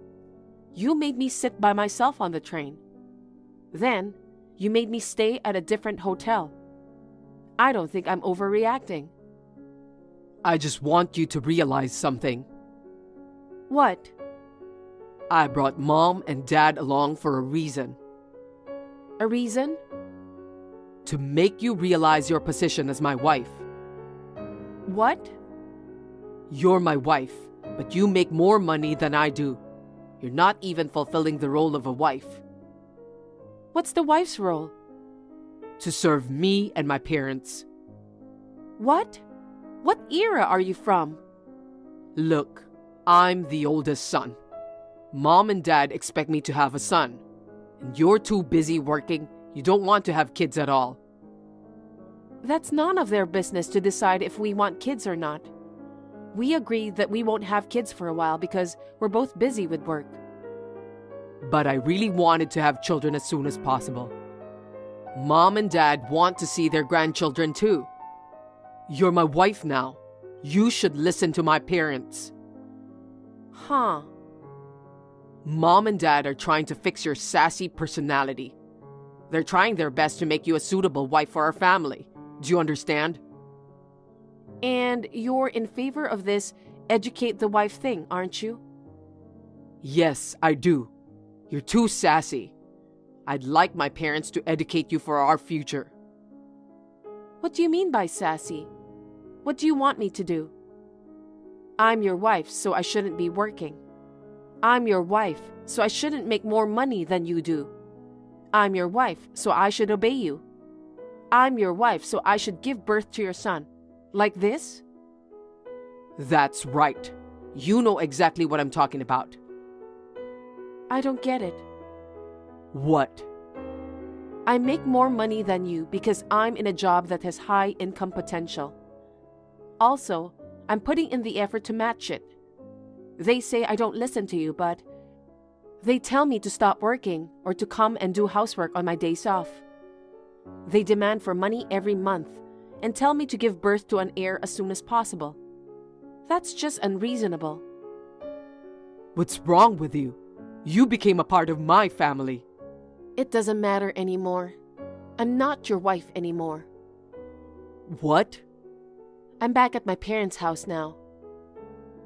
you made me sit by myself on the train. Then, you made me stay at a different hotel. I don't think I'm overreacting. I just want you to realize something. What? I brought mom and dad along for a reason. A reason? To make you realize your position as my wife. What? You're my wife, but you make more money than I do. You're not even fulfilling the role of a wife. What's the wife's role? To serve me and my parents. What? What era are you from? Look, I'm the oldest son. Mom and dad expect me to have a son. And you're too busy working, you don't want to have kids at all. That's none of their business to decide if we want kids or not. We agreed that we won't have kids for a while because we're both busy with work. But I really wanted to have children as soon as possible. Mom and dad want to see their grandchildren too. You're my wife now. You should listen to my parents. Huh. Mom and dad are trying to fix your sassy personality. They're trying their best to make you a suitable wife for our family. Do you understand? And you're in favor of this educate the wife thing, aren't you? Yes, I do. You're too sassy. I'd like my parents to educate you for our future. What do you mean by sassy? What do you want me to do? I'm your wife, so I shouldn't be working. I'm your wife, so I shouldn't make more money than you do. I'm your wife, so I should obey you. I'm your wife, so I should give birth to your son. Like this? That's right. You know exactly what I'm talking about. I don't get it. What? I make more money than you because I'm in a job that has high income potential. Also, I'm putting in the effort to match it. They say I don't listen to you, but they tell me to stop working or to come and do housework on my days off. They demand for money every month and tell me to give birth to an heir as soon as possible. That's just unreasonable. What's wrong with you? You became a part of my family. It doesn't matter anymore. I'm not your wife anymore. What? I'm back at my parents' house now.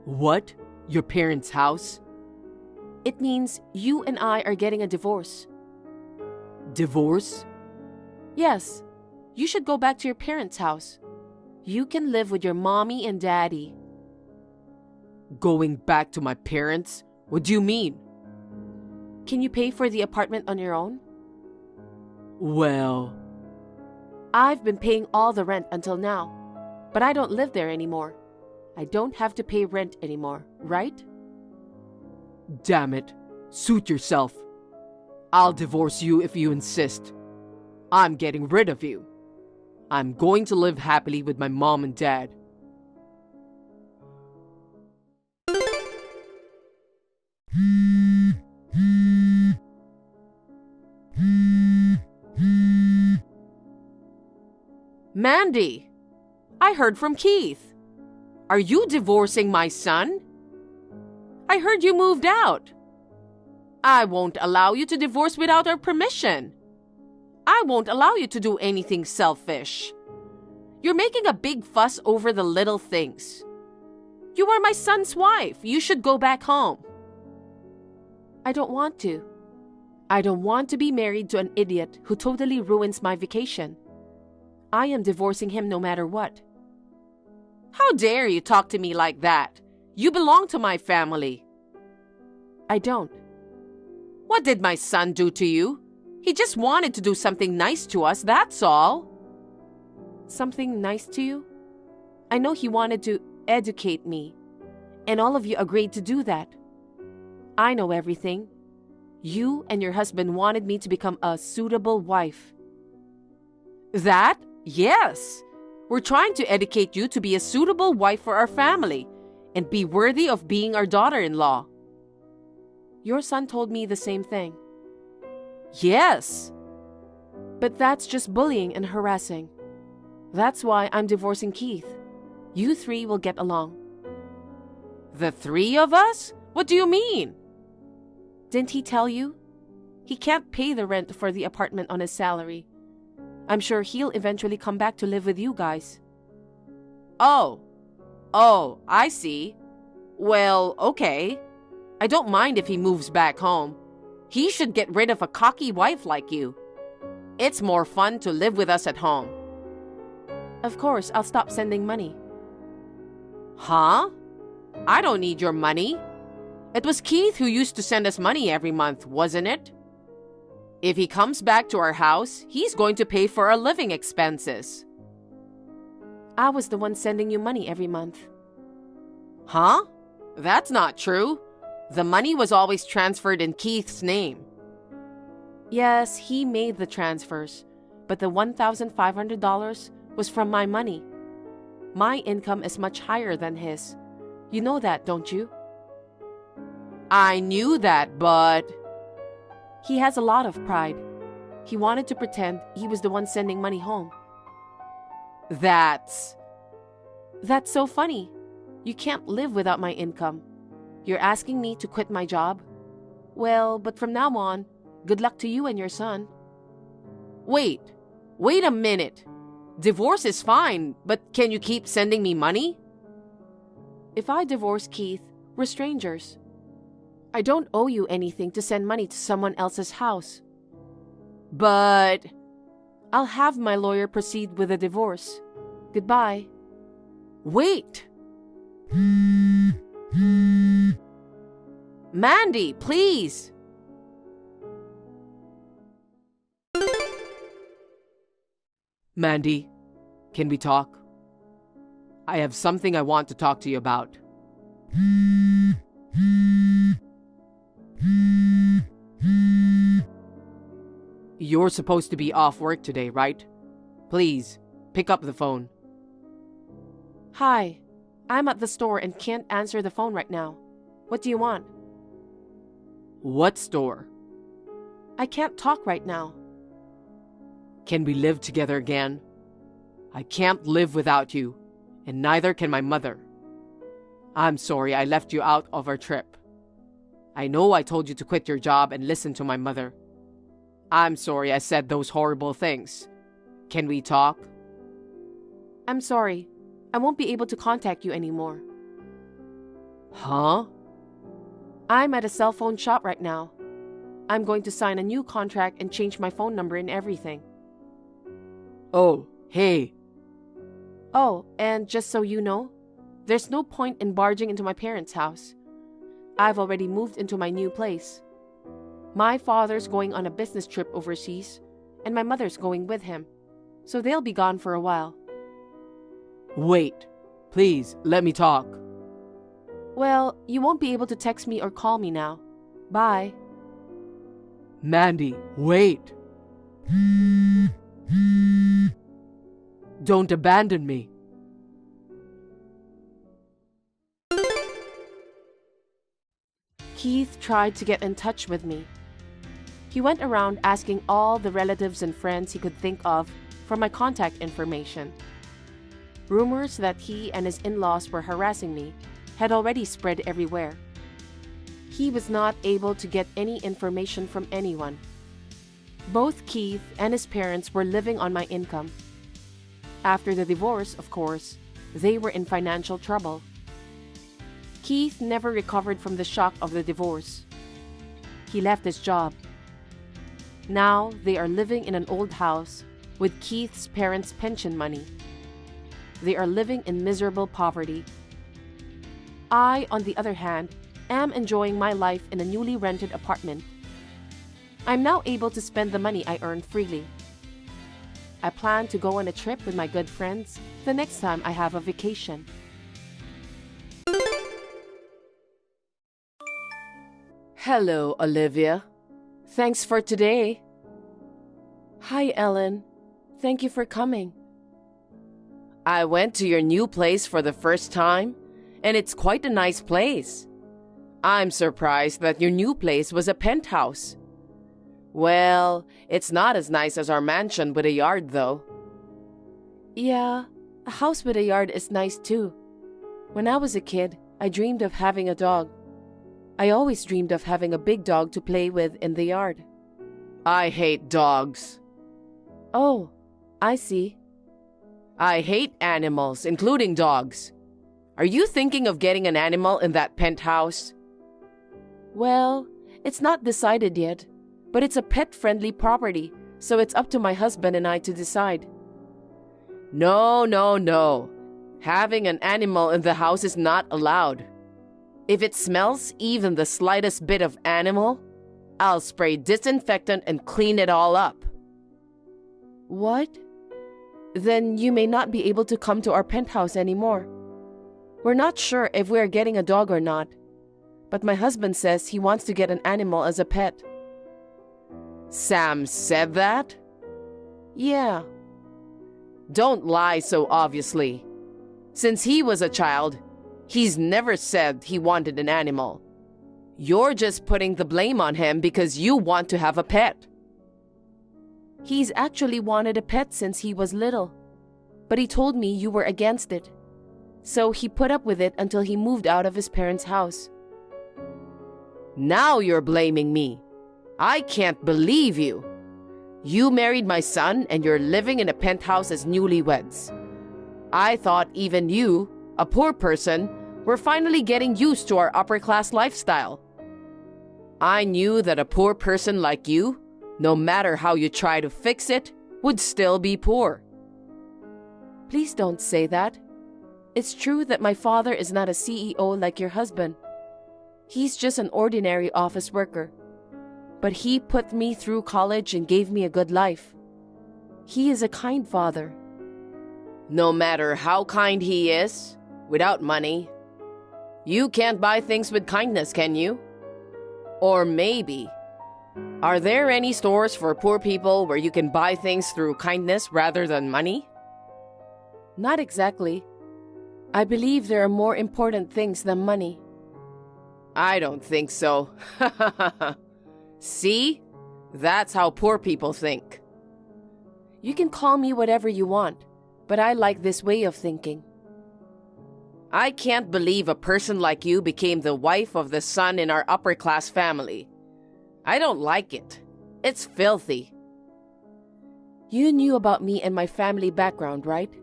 What? Your parents' house? It means you and I are getting a divorce. Divorce? Yes. You should go back to your parents' house. You can live with your mommy and daddy. Going back to my parents? What do you mean? Can you pay for the apartment on your own? Well, I've been paying all the rent until now, but I don't live there anymore. I don't have to pay rent anymore, right? damn it. Suit yourself. I'll divorce you if you insist. I'm getting rid of you. I'm going to live happily with my mom and dad. Mandy, I heard from Keith. Are you divorcing my son? I heard you moved out. I won't allow you to divorce without our permission. I won't allow you to do anything selfish. You're making a big fuss over the little things. You are my son's wife. You should go back home. I don't want to. I don't want to be married to an idiot who totally ruins my vacation. I am divorcing him no matter what. How dare you talk to me like that? You belong to my family. I don't. What did my son do to you? He just wanted to do something nice to us, that's all. Something nice to you? I know he wanted to educate me, and all of you agreed to do that. I know everything. You and your husband wanted me to become a suitable wife. That? Yes. We're trying to educate you to be a suitable wife for our family and be worthy of being our daughter-in-law. Your son told me the same thing. Yes. But that's just bullying and harassing. That's why I'm divorcing Keith. You three will get along. The three of us? What do you mean? Didn't he tell you? He can't pay the rent for the apartment on his salary. I'm sure he'll eventually come back to live with you guys. Oh, I see. Well, okay. I don't mind if he moves back home. He should get rid of a cocky wife like you. It's more fun to live with us at home. Of course, I'll stop sending money. Huh? I don't need your money. It was Keith who used to send us money every month, wasn't it? If he comes back to our house, he's going to pay for our living expenses. I was the one sending you money every month. Huh? That's not true. The money was always transferred in Keith's name. Yes, he made the transfers, but the $1,500 was from my money. My income is much higher than his. You know that, don't you? I knew that, but... He has a lot of pride. He wanted to pretend he was the one sending money home. That's so funny. You can't live without my income. You're asking me to quit my job? Well, but from now on, good luck to you and your son. Wait a minute. Divorce is fine, but can you keep sending me money? If I divorce Keith, we're strangers. I don't owe you anything to send money to someone else's house. But... I'll have my lawyer proceed with the divorce. Goodbye. Wait! Mandy, please! Mandy, can we talk? I have something I want to talk to you about. You're supposed to be off work today, right? Please, pick up the phone. Hi, I'm at the store and can't answer the phone right now. What do you want? What store? I can't talk right now. Can we live together again? I can't live without you, and neither can my mother. I'm sorry I left you out of our trip. I know I told you to quit your job and listen to my mother. I'm sorry I said those horrible things. Can we talk? I'm sorry. I won't be able to contact you anymore. Huh? I'm at a cell phone shop right now. I'm going to sign a new contract and change my phone number and everything. Oh, hey. Oh, and just so you know, there's no point in barging into my parents' house. I've already moved into my new place. My father's going on a business trip overseas, and my mother's going with him, so they'll be gone for a while. Wait, please, let me talk. Well, you won't be able to text me or call me now. Bye. Mandy, wait. Don't abandon me. Keith tried to get in touch with me. He went around asking all the relatives and friends he could think of for my contact information. Rumors that he and his in-laws were harassing me had already spread everywhere. He was not able to get any information from anyone. Both Keith and his parents were living on my income. After the divorce, of course, they were in financial trouble. Keith never recovered from the shock of the divorce. He left his job. Now they are living in an old house with Keith's parents' pension money. They are living in miserable poverty. I, on the other hand, am enjoying my life in a newly rented apartment. I'm now able to spend the money I earn freely. I plan to go on a trip with my good friends the next time I have a vacation. Hello, Olivia. Thanks for today. Hi, Ellen. Thank you for coming. I went to your new place for the first time, and it's quite a nice place. I'm surprised that your new place was a penthouse. Well, it's not as nice as our mansion with a yard, though. Yeah, a house with a yard is nice too. When I was a kid, I dreamed of having a dog. I always dreamed of having a big dog to play with in the yard. I hate dogs. Oh, I see. I hate animals, including dogs. Are you thinking of getting an animal in that penthouse? Well, it's not decided yet, but it's a pet-friendly property, so it's up to my husband and I to decide. No. Having an animal in the house is not allowed. If it smells even the slightest bit of animal, I'll spray disinfectant and clean it all up. What? Then you may not be able to come to our penthouse anymore. We're not sure if we're getting a dog or not, but my husband says he wants to get an animal as a pet. Sam said that? Yeah. Don't lie so obviously. Since he was a child, he's never said he wanted an animal. You're just putting the blame on him because you want to have a pet. He's actually wanted a pet since he was little, but he told me you were against it. So he put up with it until he moved out of his parents' house. Now you're blaming me. I can't believe you. You married my son and you're living in a penthouse as newlyweds. I thought even you, a poor person, were finally getting used to our upper-class lifestyle. I knew that a poor person like you, no matter how you try to fix it, would still be poor. Please don't say that. It's true that my father is not a CEO like your husband. He's just an ordinary office worker. But he put me through college and gave me a good life. He is a kind father. No matter how kind he is, without money, you can't buy things with kindness, can you? Or maybe, are there any stores for poor people where you can buy things through kindness rather than money? Not exactly. I believe there are more important things than money. I don't think so. See? That's how poor people think. You can call me whatever you want, but I like this way of thinking. I can't believe a person like you became the wife of the son in our upper-class family. I don't like it. It's filthy. You knew about me and my family background, right?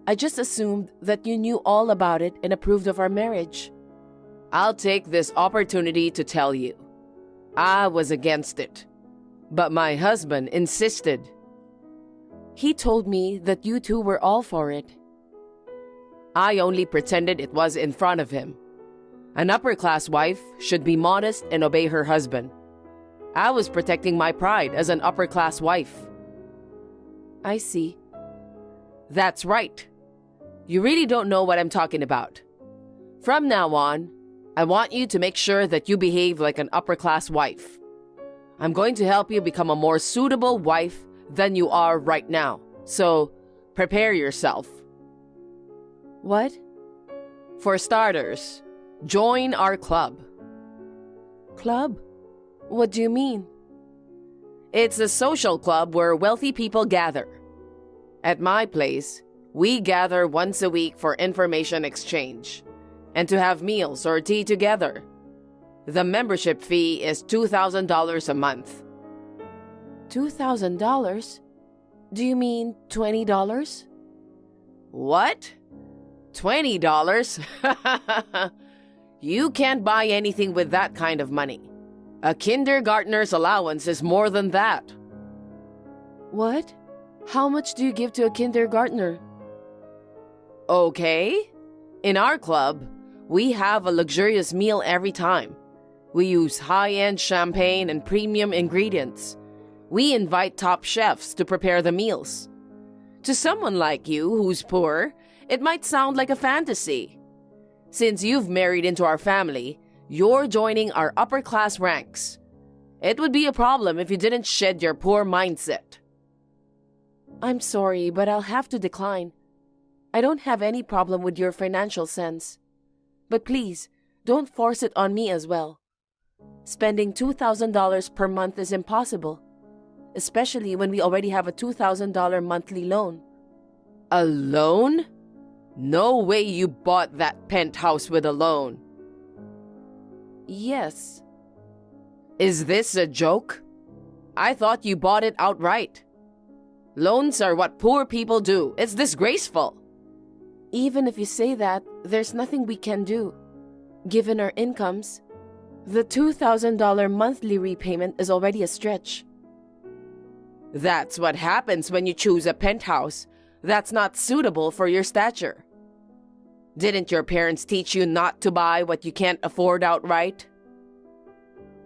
I just assumed that you knew all about it and approved of our marriage. I'll take this opportunity to tell you. I was against it. But my husband insisted. He told me that you two were all for it. I only pretended it was in front of him. An upper-class wife should be modest and obey her husband. I was protecting my pride as an upper-class wife. I see. That's right. You really don't know what I'm talking about. From now on, I want you to make sure that you behave like an upper-class wife. I'm going to help you become a more suitable wife than you are right now. So, prepare yourself. What? For starters, join our club. Club? What do you mean? It's a social club where wealthy people gather. At my place, we gather once a week for information exchange and to have meals or tea together. The membership fee is $2,000 a month. $2,000? Do you mean $20? What? $20? You can't buy anything with that kind of money. A kindergartner's allowance is more than that. What? How much do you give to a kindergartner? Okay. In our club, we have a luxurious meal every time. We use high-end champagne and premium ingredients. We invite top chefs to prepare the meals. To someone like you who's poor, it might sound like a fantasy. Since you've married into our family, you're joining our upper-class ranks. It would be a problem if you didn't shed your poor mindset. I'm sorry, but I'll have to decline. I don't have any problem with your financial sense. But please, don't force it on me as well. Spending $2,000 per month is impossible, especially when we already have a $2,000 monthly loan. A loan? No way you bought that penthouse with a loan. Yes. Is this a joke? I thought you bought it outright. Loans are what poor people do. It's disgraceful. Even if you say that, there's nothing we can do. Given our incomes, the $2,000 monthly repayment is already a stretch. That's what happens when you choose a penthouse that's not suitable for your stature. Didn't your parents teach you not to buy what you can't afford outright?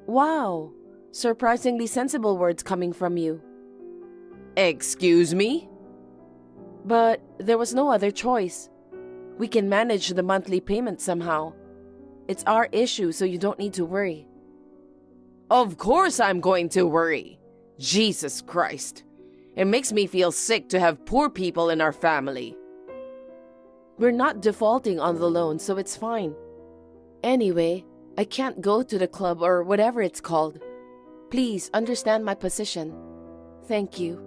Wow, surprisingly sensible words coming from you. Excuse me? But there was no other choice. We can manage the monthly payment somehow. It's our issue, so you don't need to worry. Of course I'm going to worry. Jesus Christ. It makes me feel sick to have poor people in our family. We're not defaulting on the loan, so it's fine. Anyway, I can't go to the club or whatever it's called. Please understand my position. Thank you.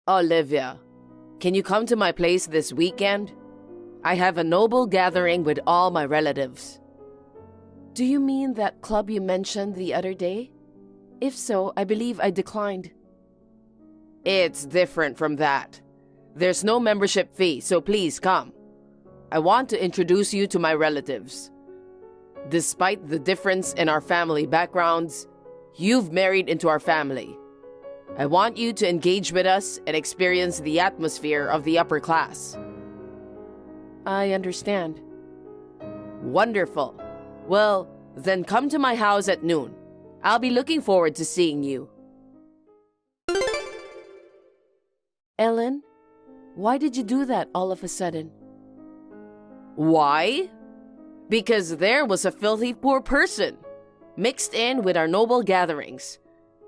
Olivia, can you come to my place this weekend? I have a noble gathering with all my relatives. Do you mean that club you mentioned the other day? If so, I believe I declined. It's different from that. There's no membership fee, so please come. I want to introduce you to my relatives. Despite the difference in our family backgrounds, you've married into our family. I want you to engage with us and experience the atmosphere of the upper class. I understand. Wonderful. Well, then come to my house at noon. I'll be looking forward to seeing you. Ellen, why did you do that all of a sudden? Why? Because there was a filthy poor person mixed in with our noble gatherings.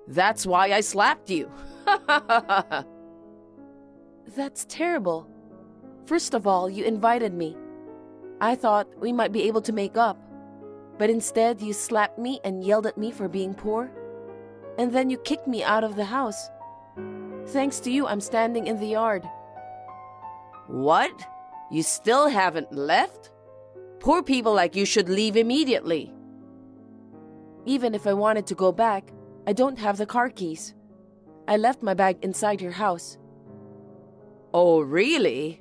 That's why I slapped you. That's terrible. First of all, you invited me. I thought we might be able to make up. But instead, you slapped me and yelled at me for being poor. And then you kicked me out of the house. Thanks to you, I'm standing in the yard. What? You still haven't left? Poor people like you should leave immediately. Even if I wanted to go back, I don't have the car keys. I left my bag inside your house. Oh, really?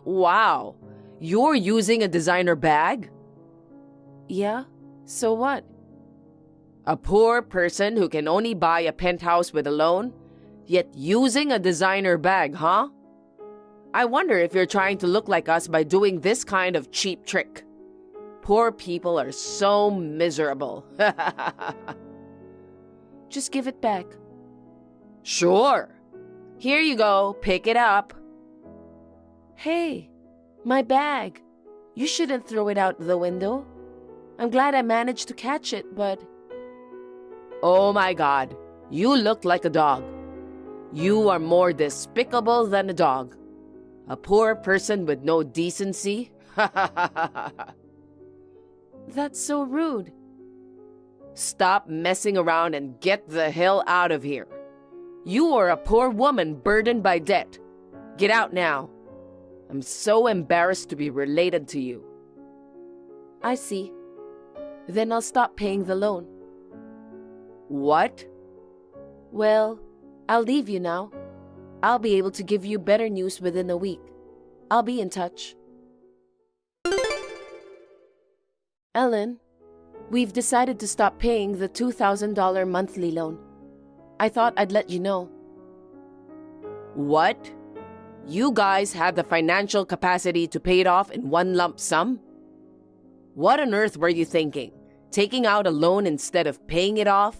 Wow. You're using a designer bag? Yeah? So what? A poor person who can only buy a penthouse with a loan, yet using a designer bag, huh? I wonder if you're trying to look like us by doing this kind of cheap trick. Poor people are so miserable. Just give it back. Sure. Here you go. Pick it up. Hey, my bag. You shouldn't throw it out the window. I'm glad I managed to catch it, but... Oh my God. You look like a dog. You are more despicable than a dog. A poor person with no decency? That's so rude. Stop messing around and get the hell out of here. You are a poor woman burdened by debt. Get out now. I'm so embarrassed to be related to you. I see. Then I'll stop paying the loan. What? Well, I'll leave you now. I'll be able to give you better news within a week. I'll be in touch. Ellen, we've decided to stop paying the $2,000 monthly loan. I thought I'd let you know. What? You guys have the financial capacity to pay it off in one lump sum? What on earth were you thinking? Taking out a loan instead of paying it off?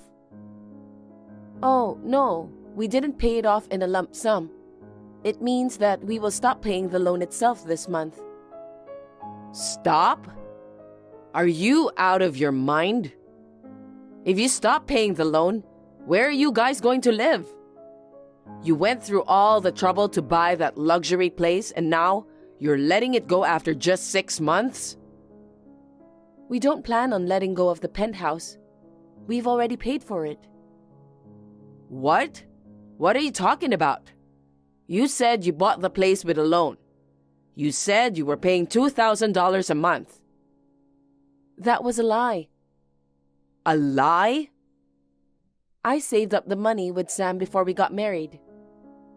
Oh, no. We didn't pay it off in a lump sum. It means that we will stop paying the loan itself this month. Stop? Are you out of your mind? If you stop paying the loan, where are you guys going to live? You went through all the trouble to buy that luxury place and now you're letting it go after just 6 months? We don't plan on letting go of the penthouse. We've already paid for it. What? What are you talking about? You said you bought the place with a loan. You said you were paying $2,000 a month. That was a lie. A lie? I saved up the money with Sam before we got married.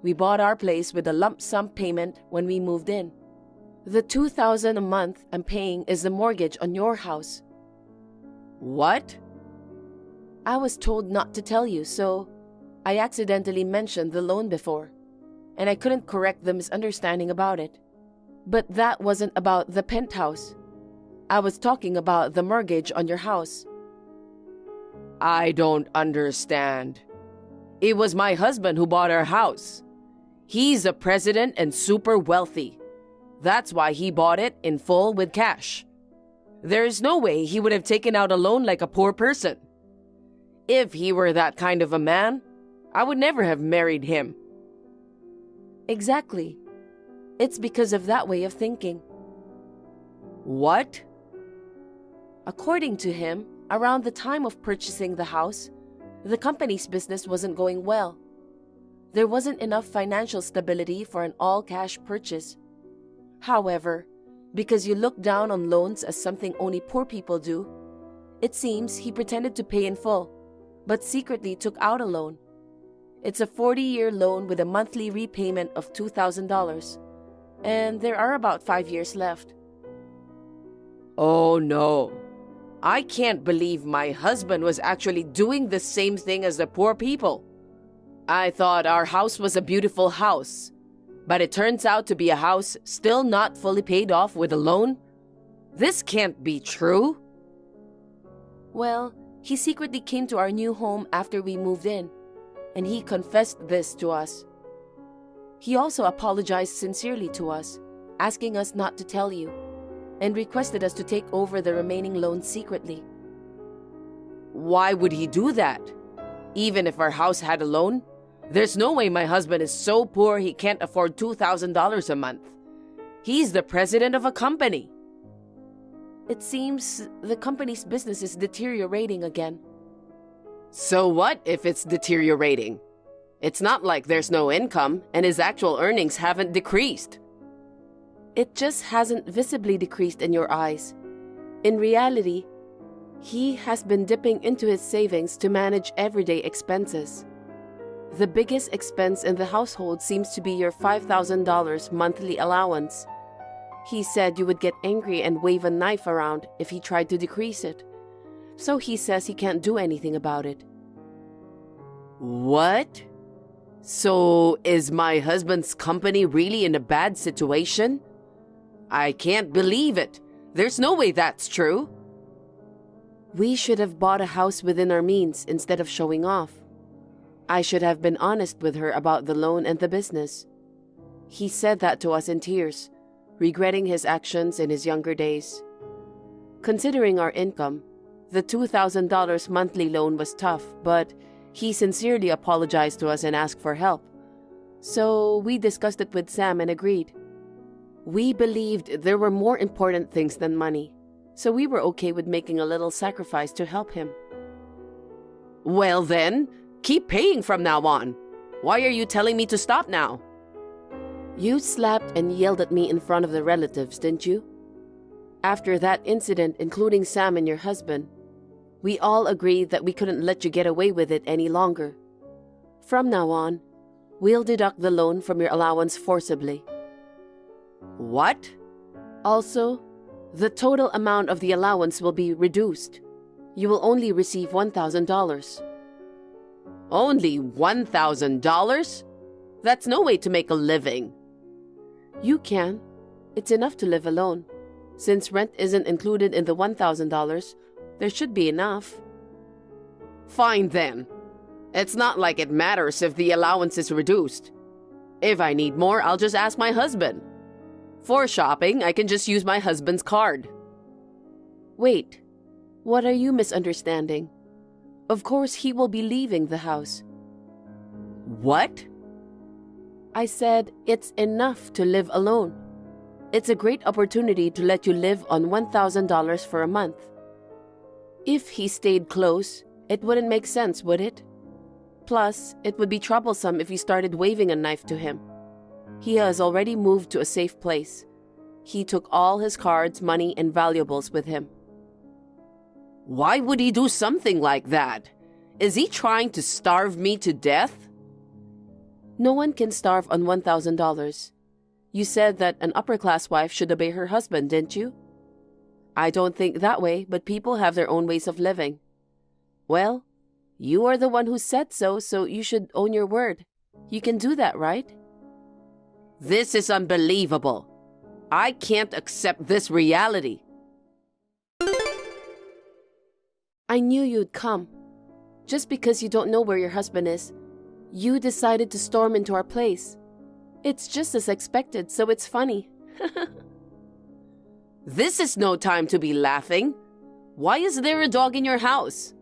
We bought our place with a lump sum payment when we moved in. The $2,000 a month I'm paying is the mortgage on your house. What? I was told not to tell you, so I accidentally mentioned the loan before, and I couldn't correct the misunderstanding about it. But that wasn't about the penthouse. I was talking about the mortgage on your house. I don't understand. It was my husband who bought our house. He's a president and super wealthy. That's why he bought it in full with cash. There's no way he would have taken out a loan like a poor person. If he were that kind of a man, I would never have married him. Exactly. It's because of that way of thinking. What? According to him, around the time of purchasing the house, the company's business wasn't going well. There wasn't enough financial stability for an all-cash purchase. However, because you look down on loans as something only poor people do, it seems he pretended to pay in full, but secretly took out a loan. It's a 40-year loan with a monthly repayment of $2,000, and there are about 5 years left. Oh no. I can't believe my husband was actually doing the same thing as the poor people. I thought our house was a beautiful house, but it turns out to be a house still not fully paid off with a loan? This can't be true. Well, he secretly came to our new home after we moved in, and he confessed this to us. He also apologized sincerely to us, asking us not to tell you, and requested us to take over the remaining loans secretly. Why would he do that? Even if our house had a loan? There's no way my husband is so poor he can't afford $2,000 a month. He's the president of a company. It seems the company's business is deteriorating again. So what if it's deteriorating? It's not like there's no income and his actual earnings haven't decreased. It just hasn't visibly decreased in your eyes. In reality, he has been dipping into his savings to manage everyday expenses. The biggest expense in the household seems to be your $5,000 monthly allowance. He said you would get angry and wave a knife around if he tried to decrease it. So he says he can't do anything about it. What? So is my husband's company really in a bad situation? I can't believe it. There's no way that's true. We should have bought a house within our means instead of showing off. I should have been honest with her about the loan and the business. He said that to us in tears, regretting his actions in his younger days. Considering our income, the $2,000 monthly loan was tough, but he sincerely apologized to us and asked for help. So we discussed it with Sam and agreed. We believed there were more important things than money, so we were okay with making a little sacrifice to help him. Well then, keep paying from now on. Why are you telling me to stop now? You slapped and yelled at me in front of the relatives, didn't you? After that incident, including Sam and your husband, we all agreed that we couldn't let you get away with it any longer. From now on, we'll deduct the loan from your allowance forcibly. What? Also, the total amount of the allowance will be reduced. You will only receive $1,000. Only $1,000? That's no way to make a living. You can. It's enough to live alone. Since rent isn't included in the $1,000, there should be enough. Fine then. It's not like it matters if the allowance is reduced. If I need more, I'll just ask my husband. For shopping, I can just use my husband's card. Wait, what are you misunderstanding? Of course he will be leaving the house. What? I said it's enough to live alone. It's a great opportunity to let you live on $1,000 for a month. If he stayed close, it wouldn't make sense, would it? Plus, it would be troublesome if you started waving a knife to him. He has already moved to a safe place. He took all his cards, money, and valuables with him. Why would he do something like that? Is he trying to starve me to death? No one can starve on $1,000. You said that an upper-class wife should obey her husband, didn't you? I don't think that way, but people have their own ways of living. Well, you are the one who said so, so you should own your word. You can do that, right? This is unbelievable. I can't accept this reality. I knew you'd come. Just because you don't know where your husband is, you decided to storm into our place. It's just as expected, so it's funny. This is no time to be laughing. Why is there a dog in your house?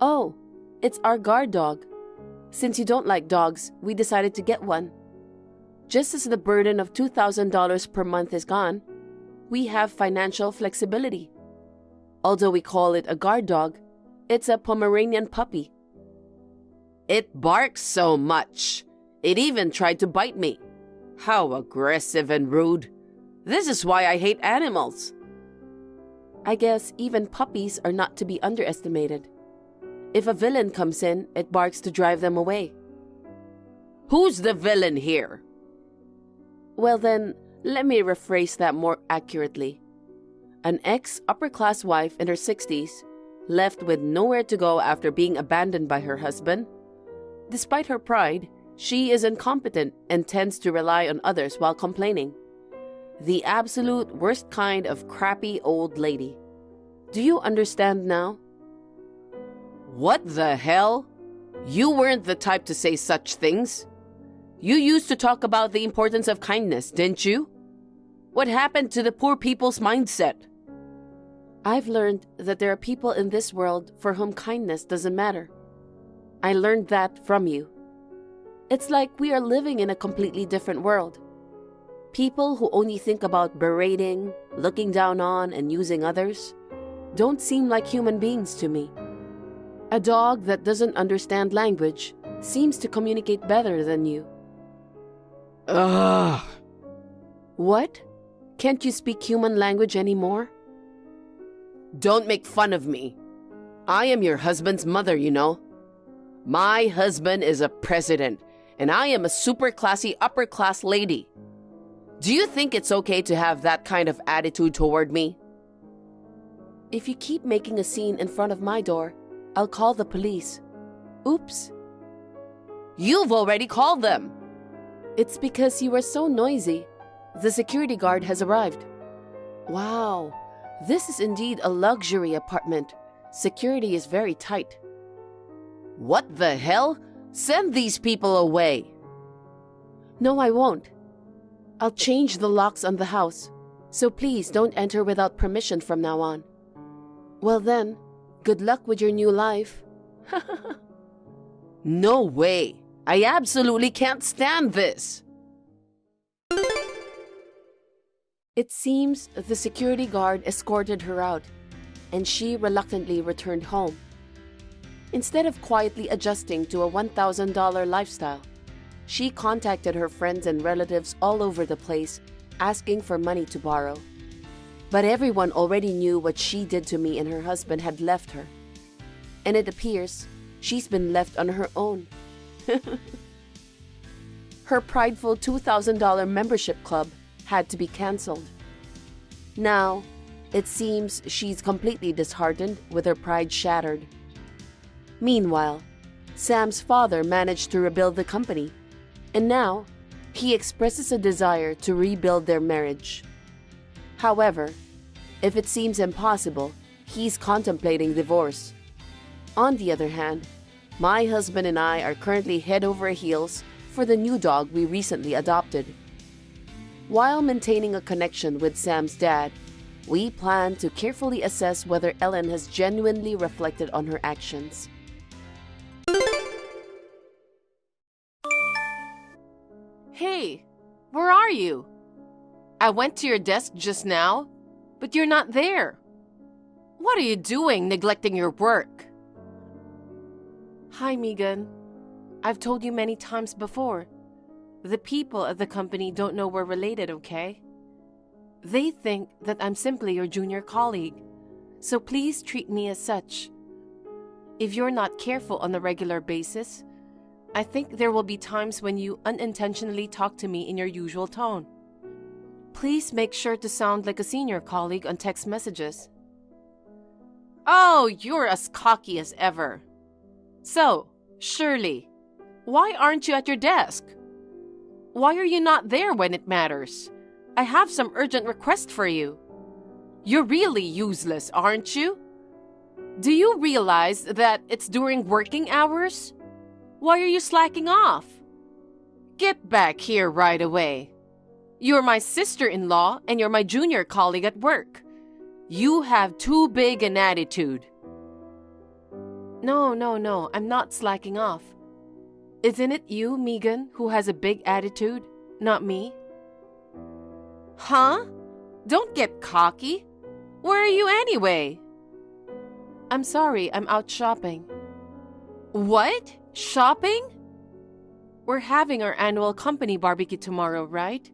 Oh, it's our guard dog. Since you don't like dogs, we decided to get one. Just as the burden of $2,000 per month is gone, we have financial flexibility. Although we call it a guard dog, it's a Pomeranian puppy. It barks so much. It even tried to bite me. How aggressive and rude. This is why I hate animals. I guess even puppies are not to be underestimated. If a villain comes in, it barks to drive them away. Who's the villain here? Well then, let me rephrase that more accurately. An ex-upper-class wife in her 60s, left with nowhere to go after being abandoned by her husband. Despite her pride, she is incompetent and tends to rely on others while complaining. The absolute worst kind of crappy old lady. Do you understand now? What the hell? You weren't the type to say such things. You used to talk about the importance of kindness, didn't you? What happened to the poor people's mindset? I've learned that there are people in this world for whom kindness doesn't matter. I learned that from you. It's like we are living in a completely different world. People who only think about berating, looking down on, and using others don't seem like human beings to me. A dog that doesn't understand language seems to communicate better than you. Ugh. What? Can't you speak human language anymore? Don't make fun of me. I am your husband's mother, you know. My husband is a president, and I am a super classy upper class lady. Do you think it's okay to have that kind of attitude toward me? If you keep making a scene in front of my door, I'll call the police. Oops. You've already called them. It's because you were so noisy. The security guard has arrived. Wow, this is indeed a luxury apartment. Security is very tight. What the hell? Send these people away. No, I won't. I'll change the locks on the house, so please don't enter without permission from now on. Well then, good luck with your new life. No way. I absolutely can't stand this. It seems the security guard escorted her out, and she reluctantly returned home. Instead of quietly adjusting to a $1,000 lifestyle, she contacted her friends and relatives all over the place, asking for money to borrow. But everyone already knew what she did to me and her husband had left her. And it appears she's been left on her own. Her prideful $2,000 membership club had to be canceled. Now, it seems she's completely disheartened with her pride shattered. Meanwhile, Sam's father managed to rebuild the company, and now he expresses a desire to rebuild their marriage. However, if it seems impossible, he's contemplating divorce. On the other hand, my husband and I are currently head over heels for the new dog we recently adopted. While maintaining a connection with Sam's dad, we plan to carefully assess whether Ellen has genuinely reflected on her actions. Hey, where are you? I went to your desk just now, but you're not there. What are you doing, neglecting your work? Hi, Megan. I've told you many times before. The people at the company don't know we're related, okay? They think that I'm simply your junior colleague, so please treat me as such. If you're not careful on a regular basis, I think there will be times when you unintentionally talk to me in your usual tone. Please make sure to sound like a senior colleague on text messages. Oh, you're as cocky as ever. So, Shirley, why aren't you at your desk? Why are you not there when it matters? I have some urgent request for you. You're really useless, aren't you? Do you realize that it's during working hours? Why are you slacking off? Get back here right away. You're my sister-in-law and you're my junior colleague at work. You have too big an attitude. No, I'm not slacking off. Isn't it you, Megan, who has a big attitude, not me? Huh? Don't get cocky. Where are you anyway? I'm sorry, I'm out shopping. What? Shopping? We're having our annual company barbecue tomorrow, right?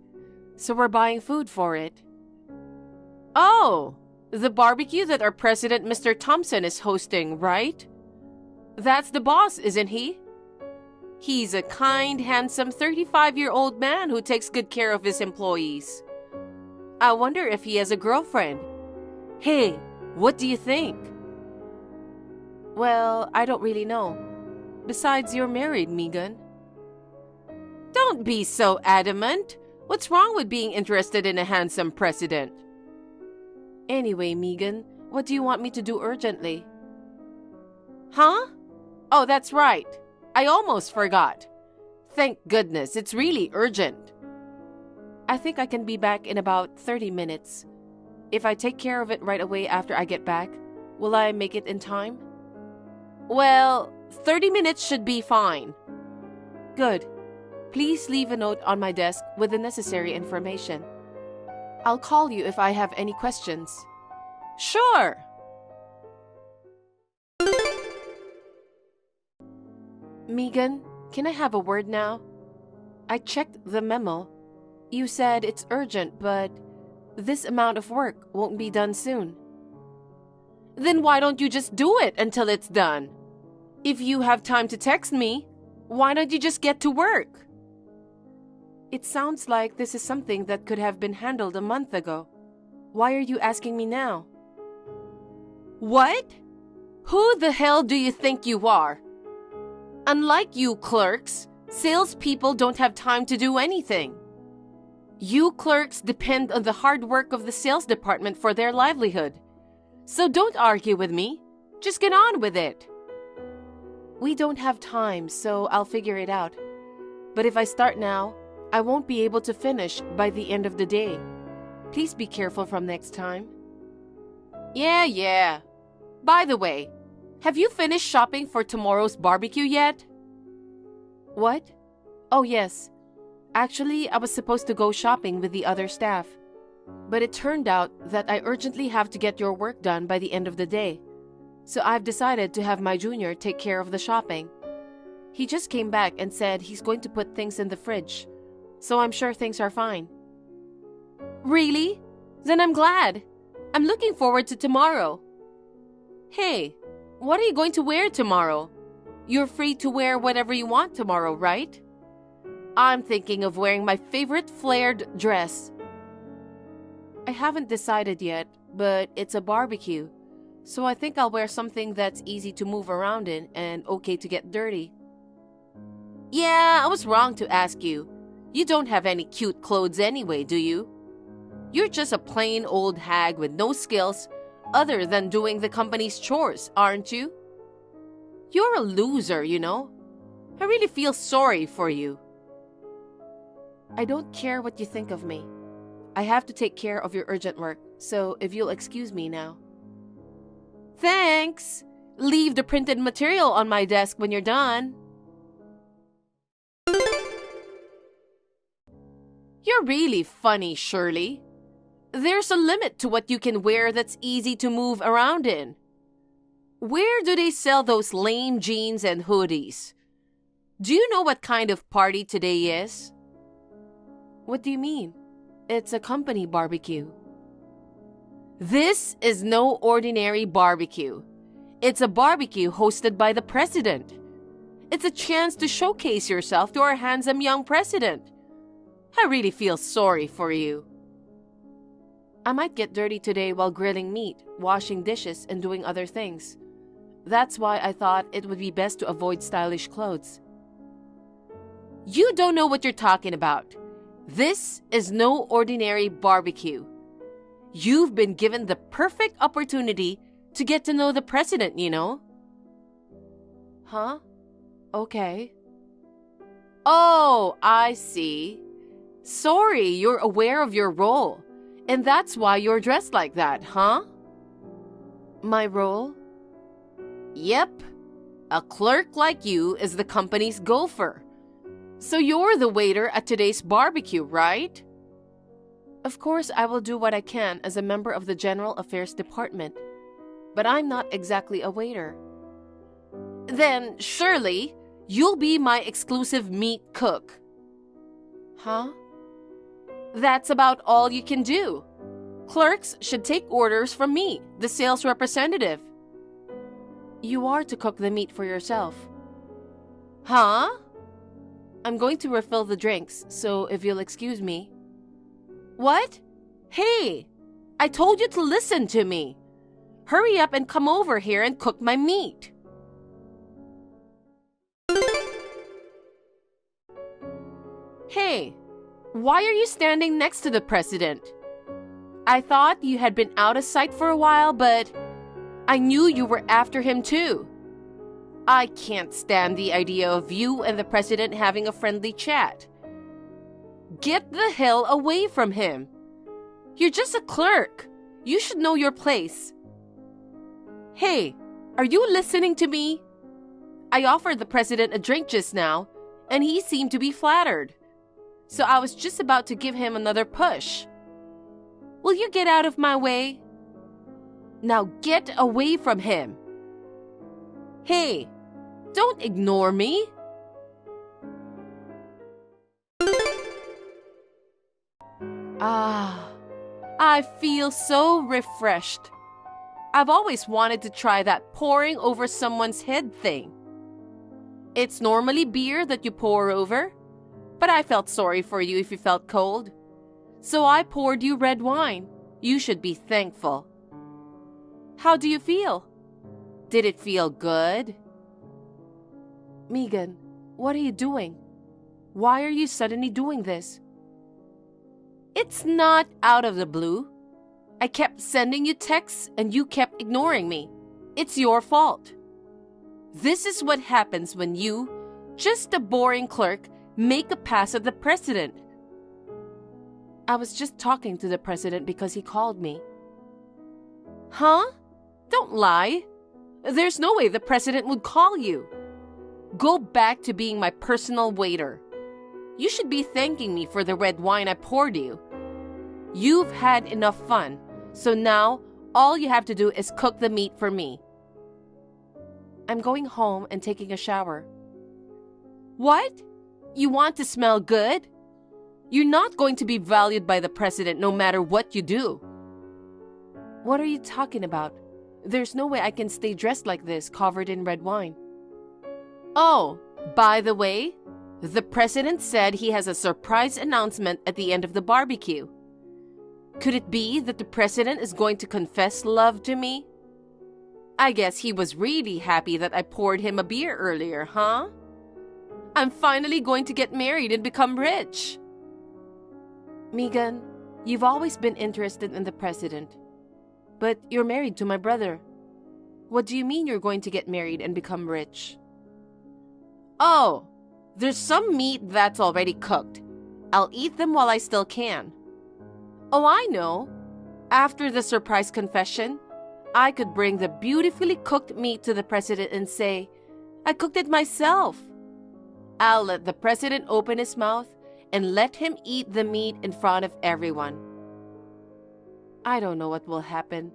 So we're buying food for it. Oh, the barbecue that our president, Mr. Thompson, is hosting, right? That's the boss, isn't he? He's a kind, handsome 35-year-old man who takes good care of his employees. I wonder if he has a girlfriend. Hey, what do you think? Well, I don't really know. Besides, you're married, Megan. Don't be so adamant. What's wrong with being interested in a handsome president? Anyway, Megan, what do you want me to do urgently? Huh? Oh, that's right. I almost forgot. Thank goodness, it's really urgent. I think I can be back in about 30 minutes. If I take care of it right away after I get back, will I make it in time? Well, 30 minutes should be fine. Good. Please leave a note on my desk with the necessary information. I'll call you if I have any questions. Sure! Megan, can I have a word now? I checked the memo. You said it's urgent, but this amount of work won't be done soon. Then why don't you just do it until it's done? If you have time to text me, why don't you just get to work? It sounds like this is something that could have been handled a month ago. Why are you asking me now? What? Who the hell do you think you are? Unlike you clerks, salespeople don't have time to do anything. You clerks depend on the hard work of the sales department for their livelihood. So don't argue with me. Just get on with it. We don't have time, so I'll figure it out. But if I start now, I won't be able to finish by the end of the day. Please be careful from next time. Yeah. By the way, have you finished shopping for tomorrow's barbecue yet? What? Oh, yes. Actually, I was supposed to go shopping with the other staff. But it turned out that I urgently have to get your work done by the end of the day. So I've decided to have my junior take care of the shopping. He just came back and said he's going to put things in the fridge. So I'm sure things are fine. Really? Then I'm glad. I'm looking forward to tomorrow. Hey, what are you going to wear tomorrow? You're free to wear whatever you want tomorrow, right? I'm thinking of wearing my favorite flared dress. I haven't decided yet, but it's a barbecue. So I think I'll wear something that's easy to move around in and okay to get dirty. Yeah, I was wrong to ask you. You don't have any cute clothes anyway, do you? You're just a plain old hag with no skills other than doing the company's chores, aren't you? You're a loser, you know. I really feel sorry for you. I don't care what you think of me. I have to take care of your urgent work, so if you'll excuse me now. Thanks! Leave the printed material on my desk when you're done. You're really funny, Shirley. There's a limit to what you can wear that's easy to move around in. Where do they sell those lame jeans and hoodies? Do you know what kind of party today is? What do you mean? It's a company barbecue. This is no ordinary barbecue. It's a barbecue hosted by the president. It's a chance to showcase yourself to our handsome young president. I really feel sorry for you. I might get dirty today while grilling meat, washing dishes, and doing other things. That's why I thought it would be best to avoid stylish clothes. You don't know what you're talking about. This is no ordinary barbecue. You've been given the perfect opportunity to get to know the president, you know? Huh? Okay. Oh, I see. Sorry, you're aware of your role. And that's why you're dressed like that, huh? My role? Yep. A clerk like you is the company's gopher. So you're the waiter at today's barbecue, right? Of course, I will do what I can as a member of the General Affairs Department. But I'm not exactly a waiter. Then, surely, you'll be my exclusive meat cook. Huh? That's about all you can do. Clerks should take orders from me, the sales representative. You are to cook the meat for yourself. Huh? I'm going to refill the drinks, so if you'll excuse me. What? Hey, I told you to listen to me. Hurry up and come over here and cook my meat. Hey, why are you standing next to the president? I thought you had been out of sight for a while, but I knew you were after him too. I can't stand the idea of you and the president having a friendly chat. Get the hell away from him. You're just a clerk. You should know your place. Hey, are you listening to me? I offered the president a drink just now, and he seemed to be flattered. So I was just about to give him another push. Will you get out of my way? Now get away from him. Hey, don't ignore me. I feel so refreshed. I've always wanted to try that pouring over someone's head thing. It's normally beer that you pour over, but I felt sorry for you if you felt cold. So I poured you red wine. You should be thankful. How do you feel? Did it feel good? Megan, what are you doing? Why are you suddenly doing this? It's not out of the blue. I kept sending you texts and you kept ignoring me. It's your fault. This is what happens when you, just a boring clerk, make a pass at the president. I was just talking to the president because he called me. Huh? Don't lie. There's no way the president would call you. Go back to being my personal waiter. You should be thanking me for the red wine I poured you. You've had enough fun, so now all you have to do is cook the meat for me. I'm going home and taking a shower. What? You want to smell good? You're not going to be valued by the president no matter what you do. What are you talking about? There's no way I can stay dressed like this, covered in red wine. Oh, by the way, the president said he has a surprise announcement at the end of the barbecue. Could it be that the president is going to confess love to me? I guess he was really happy that I poured him a beer earlier, huh? I'm finally going to get married and become rich. Megan, you've always been interested in the president. But you're married to my brother. What do you mean you're going to get married and become rich? Oh, there's some meat that's already cooked. I'll eat them while I still can. Oh, I know. After the surprise confession, I could bring the beautifully cooked meat to the president and say, I cooked it myself. I'll let the president open his mouth and let him eat the meat in front of everyone. I don't know what will happen.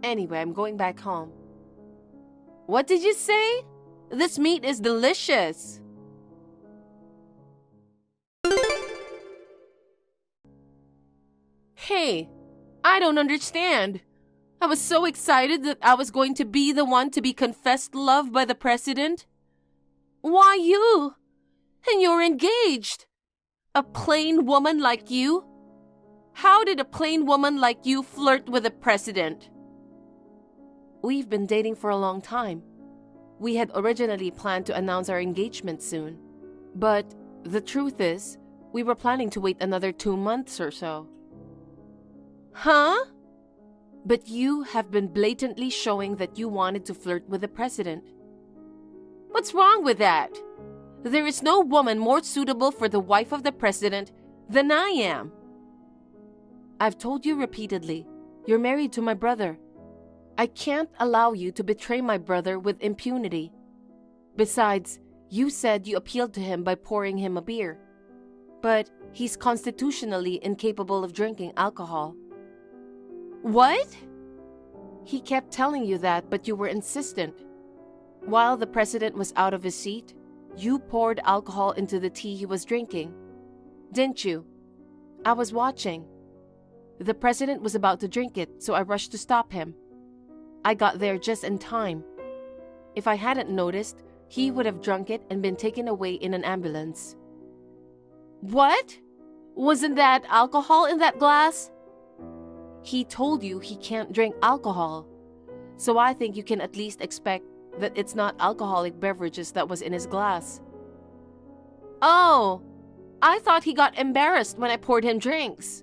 Anyway, I'm going back home. What did you say? This meat is delicious. Hey, I don't understand. I was so excited that I was going to be the one to be confessed love by the president. Why you? And you're engaged. A plain woman like you? How did a plain woman like you flirt with the president? We've been dating for a long time. We had originally planned to announce our engagement soon. But the truth is, we were planning to wait another 2 months or so. Huh? But you have been blatantly showing that you wanted to flirt with the president. What's wrong with that? There is no woman more suitable for the wife of the president than I am. I've told you repeatedly, you're married to my brother. I can't allow you to betray my brother with impunity. Besides, you said you appealed to him by pouring him a beer. But he's constitutionally incapable of drinking alcohol. What? He kept telling you that, but you were insistent. While the president was out of his seat, you poured alcohol into the tea he was drinking. Didn't you? I was watching. The president was about to drink it, so I rushed to stop him. I got there just in time. If I hadn't noticed, he would have drunk it and been taken away in an ambulance. What? Wasn't that alcohol in that glass? He told you he can't drink alcohol, so I think you can at least expect that it's not alcoholic beverages that was in his glass. Oh, I thought he got embarrassed when I poured him drinks.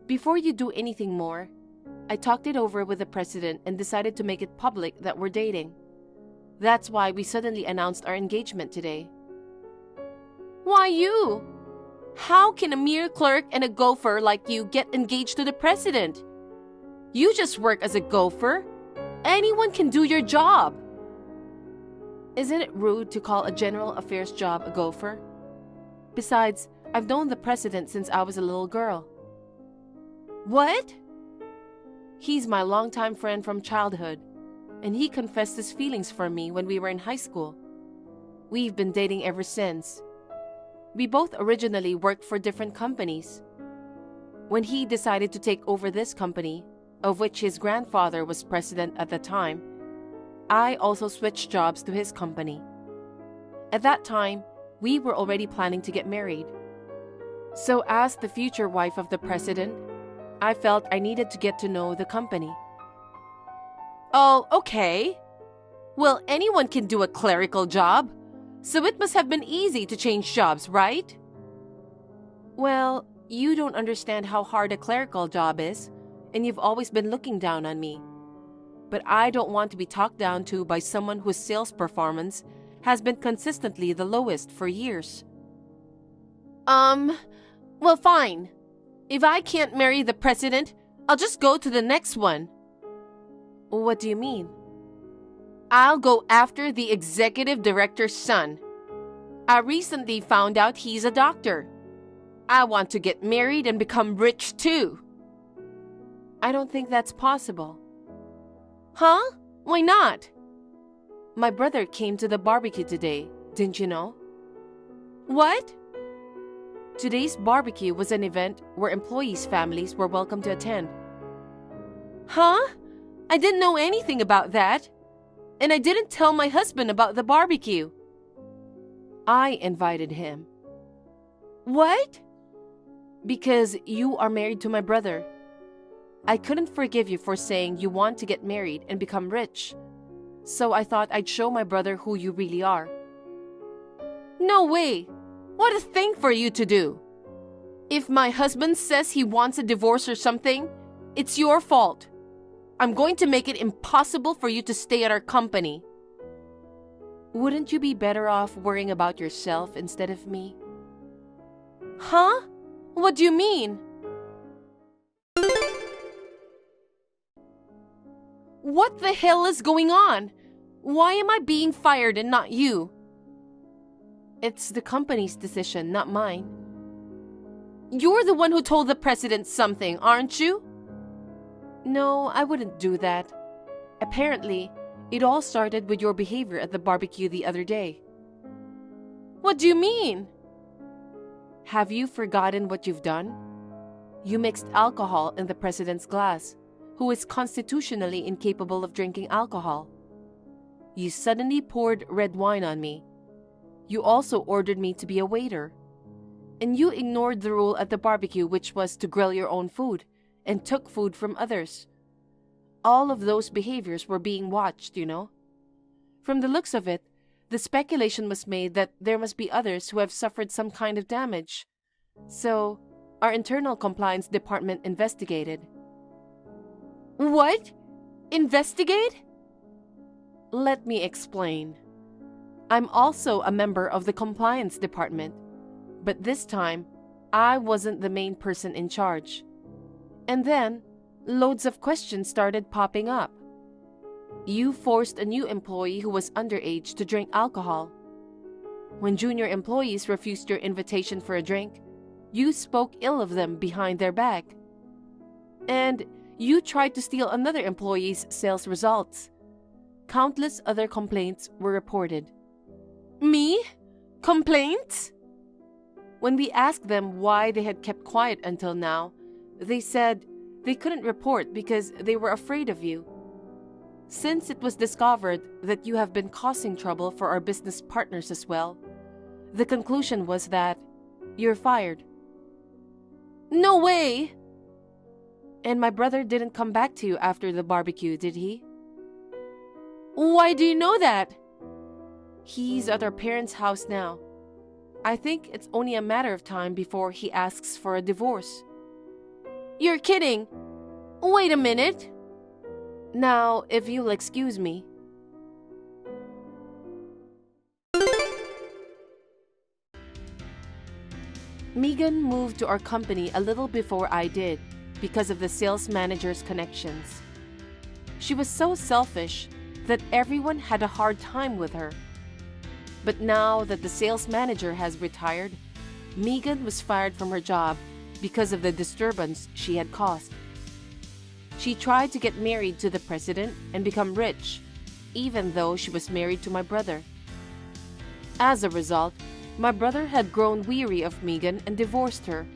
Before you do anything more, I talked it over with the president and decided to make it public that we're dating. That's why we suddenly announced our engagement today. Why you? How can a mere clerk and a gopher like you get engaged to the president? You just work as a gopher. Anyone can do your job. Isn't it rude to call a general affairs job a gopher? Besides, I've known the president since I was a little girl. What? He's my longtime friend from childhood, and he confessed his feelings for me when we were in high school. We've been dating ever since. We both originally worked for different companies. When he decided to take over this company, of which his grandfather was president at the time, I also switched jobs to his company. At that time, we were already planning to get married. So as the future wife of the president, I felt I needed to get to know the company. Oh, okay. Well, anyone can do a clerical job, so it must have been easy to change jobs, right? Well, you don't understand how hard a clerical job is, and you've always been looking down on me. But I don't want to be talked down to by someone whose sales performance has been consistently the lowest for years. Well, fine. If I can't marry the president, I'll just go to the next one. What do you mean? I'll go after the executive director's son. I recently found out he's a doctor. I want to get married and become rich too. I don't think that's possible. Huh? Why not? My brother came to the barbecue today, didn't you know? What? Today's barbecue was an event where employees' families were welcome to attend. Huh? I didn't know anything about that. And I didn't tell my husband about the barbecue. I invited him. What? Because you are married to my brother. I couldn't forgive you for saying you want to get married and become rich. So I thought I'd show my brother who you really are. No way! What a thing for you to do! If my husband says he wants a divorce or something, it's your fault. I'm going to make it impossible for you to stay at our company. Wouldn't you be better off worrying about yourself instead of me? Huh? What do you mean? What the hell is going on? Why am I being fired and not you? It's the company's decision, not mine. You're the one who told the president something, aren't you? No, I wouldn't do that. Apparently, it all started with your behavior at the barbecue the other day. What do you mean? Have you forgotten what you've done? You mixed alcohol in the president's glass, who is constitutionally incapable of drinking alcohol. You suddenly poured red wine on me. You also ordered me to be a waiter. And you ignored the rule at the barbecue, which was to grill your own food, and took food from others. All of those behaviors were being watched, you know. From the looks of it, the speculation was made that there must be others who have suffered some kind of damage. So, our internal compliance department investigated. What? Investigate? Let me explain. I'm also a member of the compliance department, but this time, I wasn't the main person in charge. And then, loads of questions started popping up. You forced a new employee who was underage to drink alcohol. When junior employees refused your invitation for a drink, you spoke ill of them behind their back. And you tried to steal another employee's sales results. Countless other complaints were reported. Me? Complaints? When we asked them why they had kept quiet until now, they said they couldn't report because they were afraid of you. Since it was discovered that you have been causing trouble for our business partners as well, the conclusion was that you're fired. No way! And my brother didn't come back to you after the barbecue, did he? Why do you know that? He's at our parents' house now. I think it's only a matter of time before he asks for a divorce. You're kidding! Wait a minute! Now, if you'll excuse me. Megan moved to our company a little before I did because of the sales manager's connections. She was so selfish that everyone had a hard time with her. But now that the sales manager has retired, Megan was fired from her job because of the disturbance she had caused. She tried to get married to the president and become rich, even though she was married to my brother. As a result, my brother had grown weary of Megan and divorced her.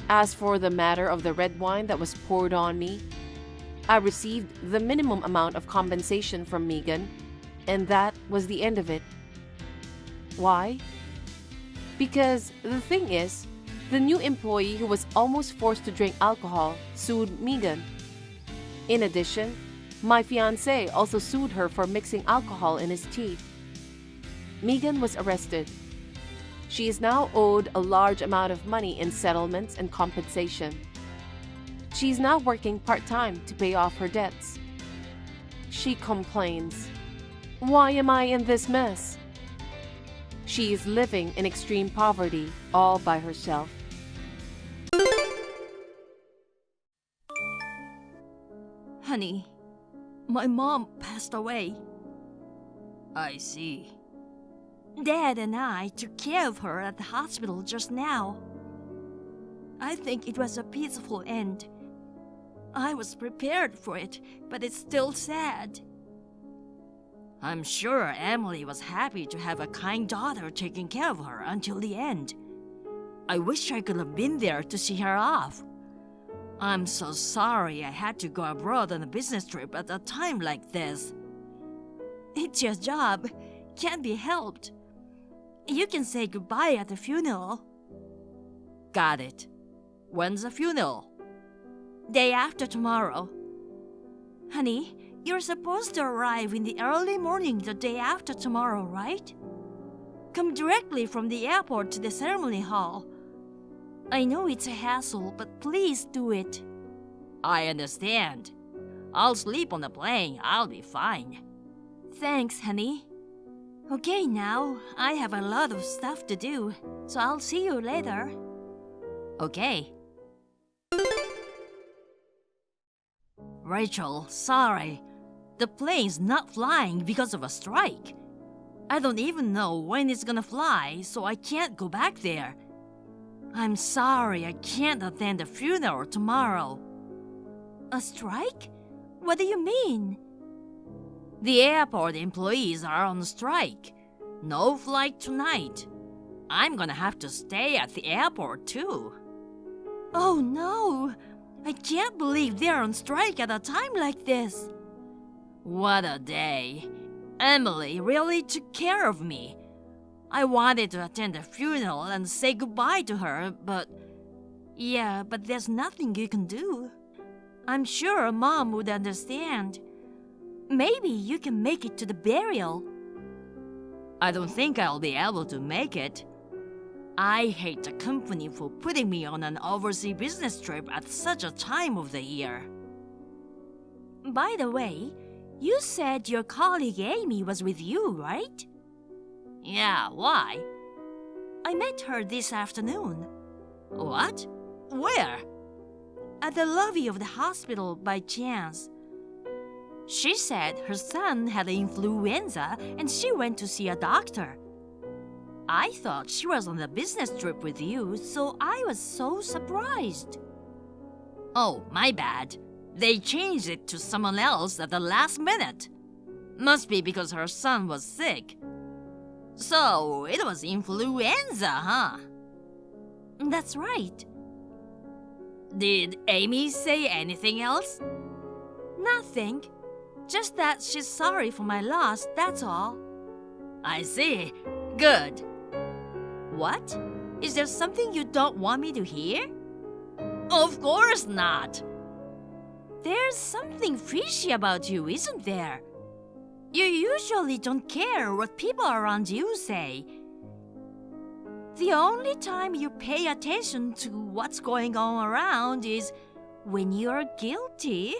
As for the matter of the red wine that was poured on me, I received the minimum amount of compensation from Megan, and that was the end of it. Why? Because the thing is, the new employee who was almost forced to drink alcohol sued Megan. In addition, my fiancé also sued her for mixing alcohol in his tea. Megan was arrested. She is now owed a large amount of money in settlements and compensation. She is now working part-time to pay off her debts. She complains, "Why am I in this mess?" She is living in extreme poverty all by herself. Honey, my mom passed away. I see. Dad and I took care of her at the hospital just now. I think it was a peaceful end. I was prepared for it, but it's still sad. I'm sure Emily was happy to have a kind daughter taking care of her until the end. I wish I could have been there to see her off. I'm so sorry I had to go abroad on a business trip at a time like this. It's your job. Can't be helped. You can say goodbye at the funeral. Got it. When's the funeral? Day after tomorrow. Honey, you're supposed to arrive in the early morning the day after tomorrow, right? Come directly from the airport to the ceremony hall. I know it's a hassle, but please do it. I understand. I'll sleep on the plane. I'll be fine. Thanks, honey. Okay, now, I have a lot of stuff to do, so I'll see you later. Okay. Rachel, sorry. The plane's not flying because of a strike. I don't even know when it's gonna fly, so I can't go back there. I'm sorry I can't attend the funeral tomorrow. A strike? What do you mean? The airport employees are on strike. No flight tonight. I'm gonna have to stay at the airport too. Oh no! I can't believe they're on strike at a time like this. What a day. Emily really took care of me. I wanted to attend the funeral and say goodbye to her, but... Yeah, but there's nothing you can do. I'm sure Mom would understand. Maybe you can make it to the burial. I don't think I'll be able to make it. I hate the company for putting me on an overseas business trip at such a time of the year. By the way, you said your colleague Amy was with you, right? Yeah, why? I met her this afternoon. What? Where? At the lobby of the hospital by chance. She said her son had influenza and she went to see a doctor. I thought she was on a business trip with you, so I was so surprised. Oh, my bad. They changed it to someone else at the last minute. Must be because her son was sick. So, it was influenza, huh? That's right. Did Amy say anything else? Nothing. Just that she's sorry for my loss, that's all. I see. Good. What? Is there something you don't want me to hear? Of course not. There's something fishy about you, isn't there? You usually don't care what people around you say. The only time you pay attention to what's going on around is when you're guilty.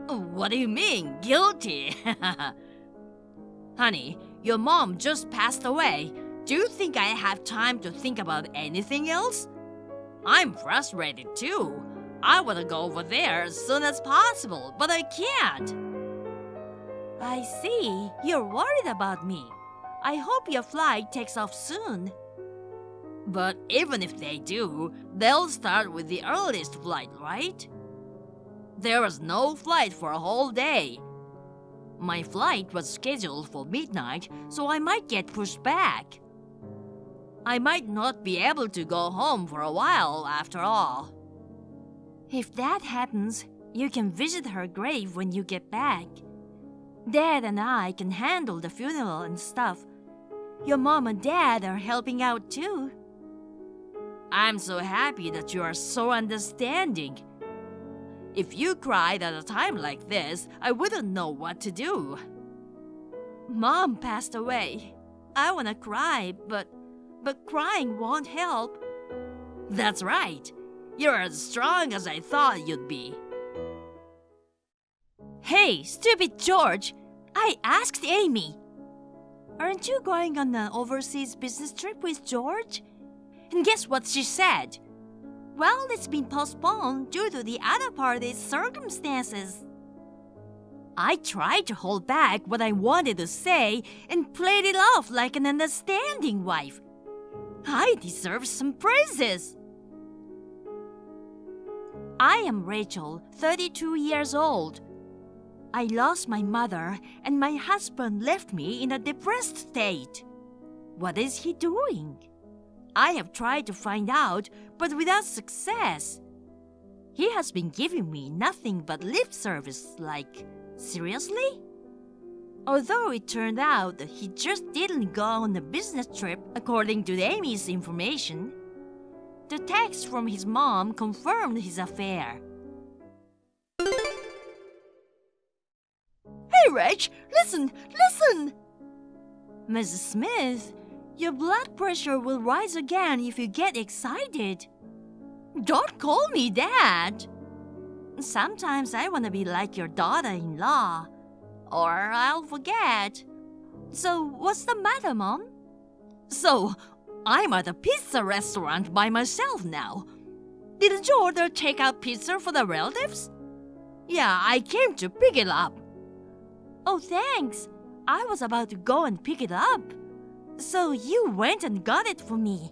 What do you mean, guilty? Honey, your mom just passed away. Do you think I have time to think about anything else? I'm frustrated too. I want to go over there as soon as possible, but I can't. I see. You're worried about me. I hope your flight takes off soon. But even if they do, they'll start with the earliest flight, right? There was no flight for a whole day. My flight was scheduled for midnight, so I might get pushed back. I might not be able to go home for a while after all. If that happens, you can visit her grave when you get back. Dad and I can handle the funeral and stuff. Your mom and dad are helping out too. I'm so happy that you are so understanding. If you cried at a time like this, I wouldn't know what to do. Mom passed away. I want to cry, but crying won't help. That's right. You're as strong as I thought you'd be. Hey, stupid George! I asked Amy. Aren't you going on an overseas business trip with George? And guess what she said? Well, it's been postponed due to the other party's circumstances. I tried to hold back what I wanted to say and played it off like an understanding wife. I deserve some praises. I am Rachel, 32 years old. I lost my mother and my husband left me in a depressed state. What is he doing? I have tried to find out, but without success. He has been giving me nothing but lip service, like, seriously? Although it turned out that he just didn't go on a business trip according to Amy's information, the text from his mom confirmed his affair. Hey, Rach, listen! Mrs. Smith, your blood pressure will rise again if you get excited. Don't call me that. Sometimes I want to be like your daughter-in-law. Or I'll forget. So, what's the matter, Mom? So, I'm at a pizza restaurant by myself now. Didn't you order takeout pizza for the relatives? Yeah, I came to pick it up. Oh, thanks. I was about to go and pick it up. So you went and got it for me.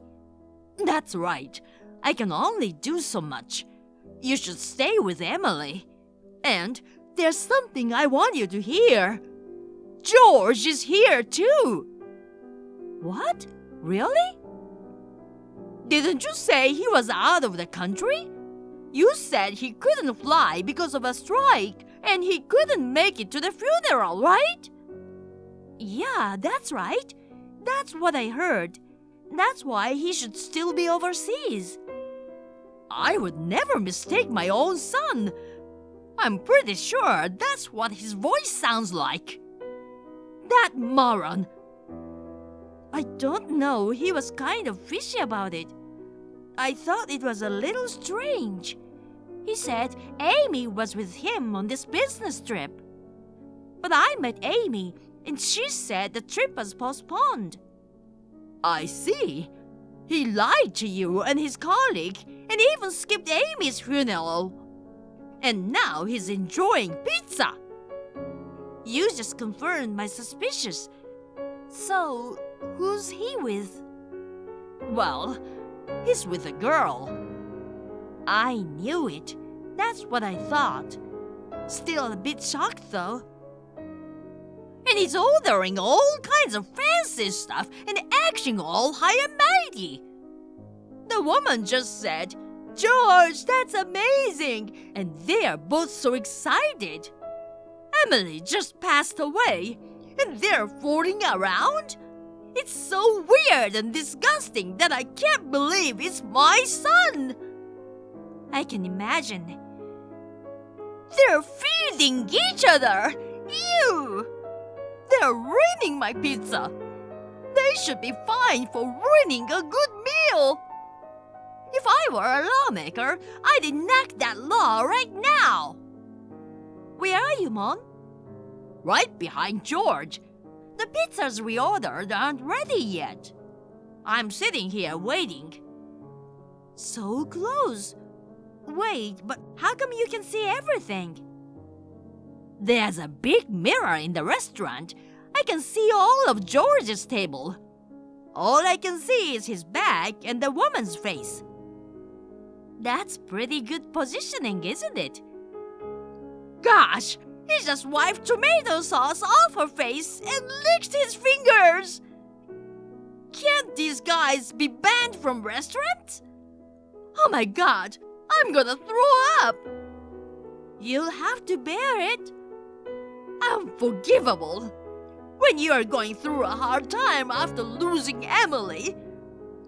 That's right. I can only do so much. You should stay with Emily. And there's something I want you to hear. George is here too. What? Really? Didn't you say he was out of the country? You said he couldn't fly because of a strike and he couldn't make it to the funeral, right? Yeah, that's right. That's what I heard. That's why he should still be overseas. I would never mistake my own son. I'm pretty sure that's what his voice sounds like. That moron. I don't know. He was kind of fishy about it. I thought it was a little strange. He said Amy was with him on this business trip. But I met Amy, and she said the trip was postponed. I see. He lied to you and his colleague and even skipped Amy's funeral. And now he's enjoying pizza. You just confirmed my suspicions. So, who's he with? Well, he's with a girl. I knew it. That's what I thought. Still a bit shocked though. And he's ordering all kinds of fancy stuff and acting all high and mighty. The woman just said, "George, that's amazing!" And they're both so excited. Emily just passed away, and they're fooling around? It's so weird and disgusting that I can't believe it's my son. I can imagine. They're feeding each other. Ew! They're ruining my pizza. They should be fined for ruining a good meal. If I were a lawmaker, I'd enact that law right now. Where are you, Mom? Right behind George. The pizzas we ordered aren't ready yet. I'm sitting here waiting. So close. Wait, but how come you can see everything? There's a big mirror in the restaurant. I can see all of George's table. All I can see is his back and the woman's face. That's pretty good positioning, isn't it? Gosh, he just wiped tomato sauce off her face and licked his fingers. Can't these guys be banned from restaurants? Oh my God, I'm gonna throw up. You'll have to bear it. Unforgivable. When you are going through a hard time after losing Emily.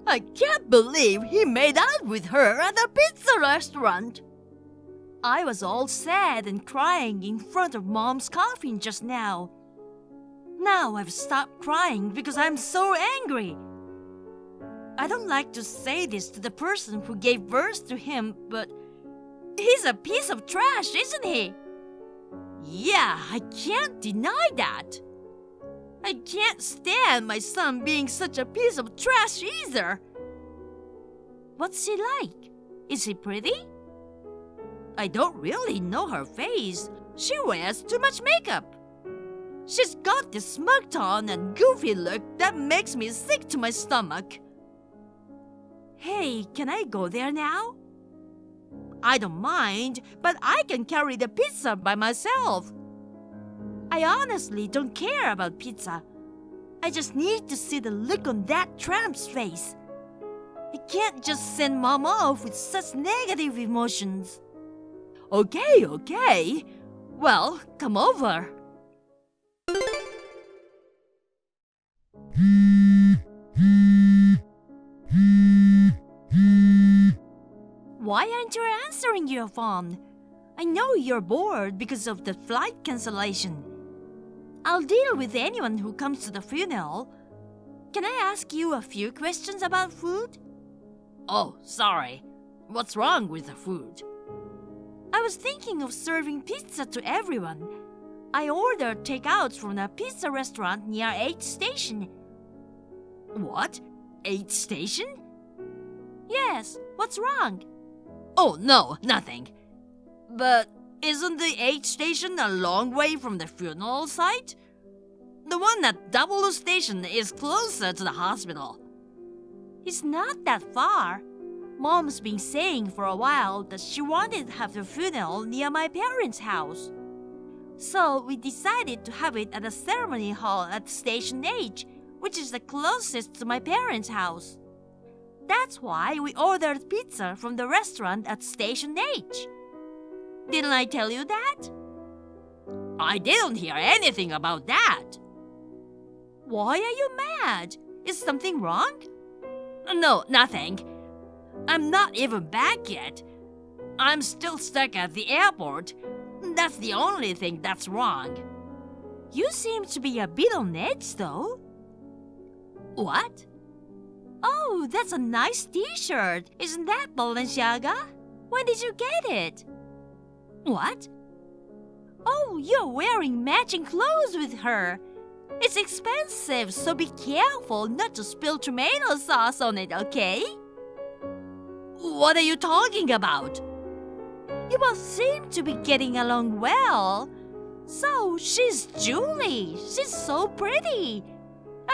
I can't believe he made out with her at the pizza restaurant. I was all sad and crying in front of Mom's coffin just now. Now I've stopped crying because I'm so angry. I don't like to say this to the person who gave birth to him, but he's a piece of trash, isn't he? Yeah, I can't deny that. I can't stand my son being such a piece of trash either. What's he like? Is he pretty? I don't really know her face. She wears too much makeup. She's got this smug tone and goofy look that makes me sick to my stomach. Hey, can I go there now? I don't mind, but I can carry the pizza by myself. I honestly don't care about pizza. I just need to see the look on that tramp's face. I can't just send Mom off with such negative emotions. Okay. Well, come over. Why aren't you answering your phone? I know you're bored because of the flight cancellation. I'll deal with anyone who comes to the funeral. Can I ask you a few questions about food? Oh, sorry. What's wrong with the food? I was thinking of serving pizza to everyone. I ordered takeouts from a pizza restaurant near 8th Station. What? 8th Station? Yes, what's wrong? Oh, no, nothing. But isn't the 8th Station a long way from the funeral site? The one at W Station is closer to the hospital. It's not that far. Mom's been saying for a while that she wanted to have the funeral near my parents' house. So we decided to have it at the ceremony hall at Station H, which is the closest to my parents' house. That's why we ordered pizza from the restaurant at Station H. Didn't I tell you that? I didn't hear anything about that. Why are you mad? Is something wrong? No, nothing. I'm not even back yet. I'm still stuck at the airport. That's the only thing that's wrong. You seem to be a bit on edge, though. What? Oh, that's a nice t-shirt. Isn't that Balenciaga? When did you get it? What? Oh, you're wearing matching clothes with her. It's expensive, so be careful not to spill tomato sauce on it, okay? What are you talking about? You both seem to be getting along well. So, she's Julie. She's so pretty.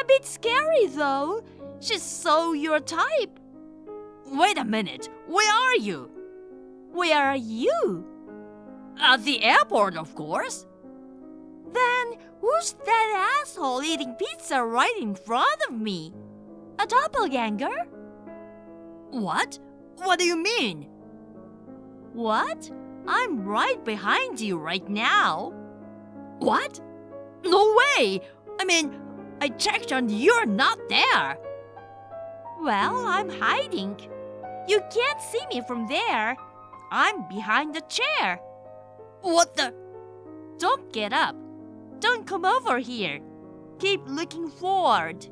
A bit scary, though. She's so your type. Wait a minute. Where are you? Where are you? At the airport, of course. Then, who's that asshole eating pizza right in front of me? A doppelganger? What? What do you mean? What? I'm right behind you right now. What? No way! I mean, I checked and you're not there. Well, I'm hiding. You can't see me from there. I'm behind the chair. What the? Don't get up. Don't come over here. Keep looking forward.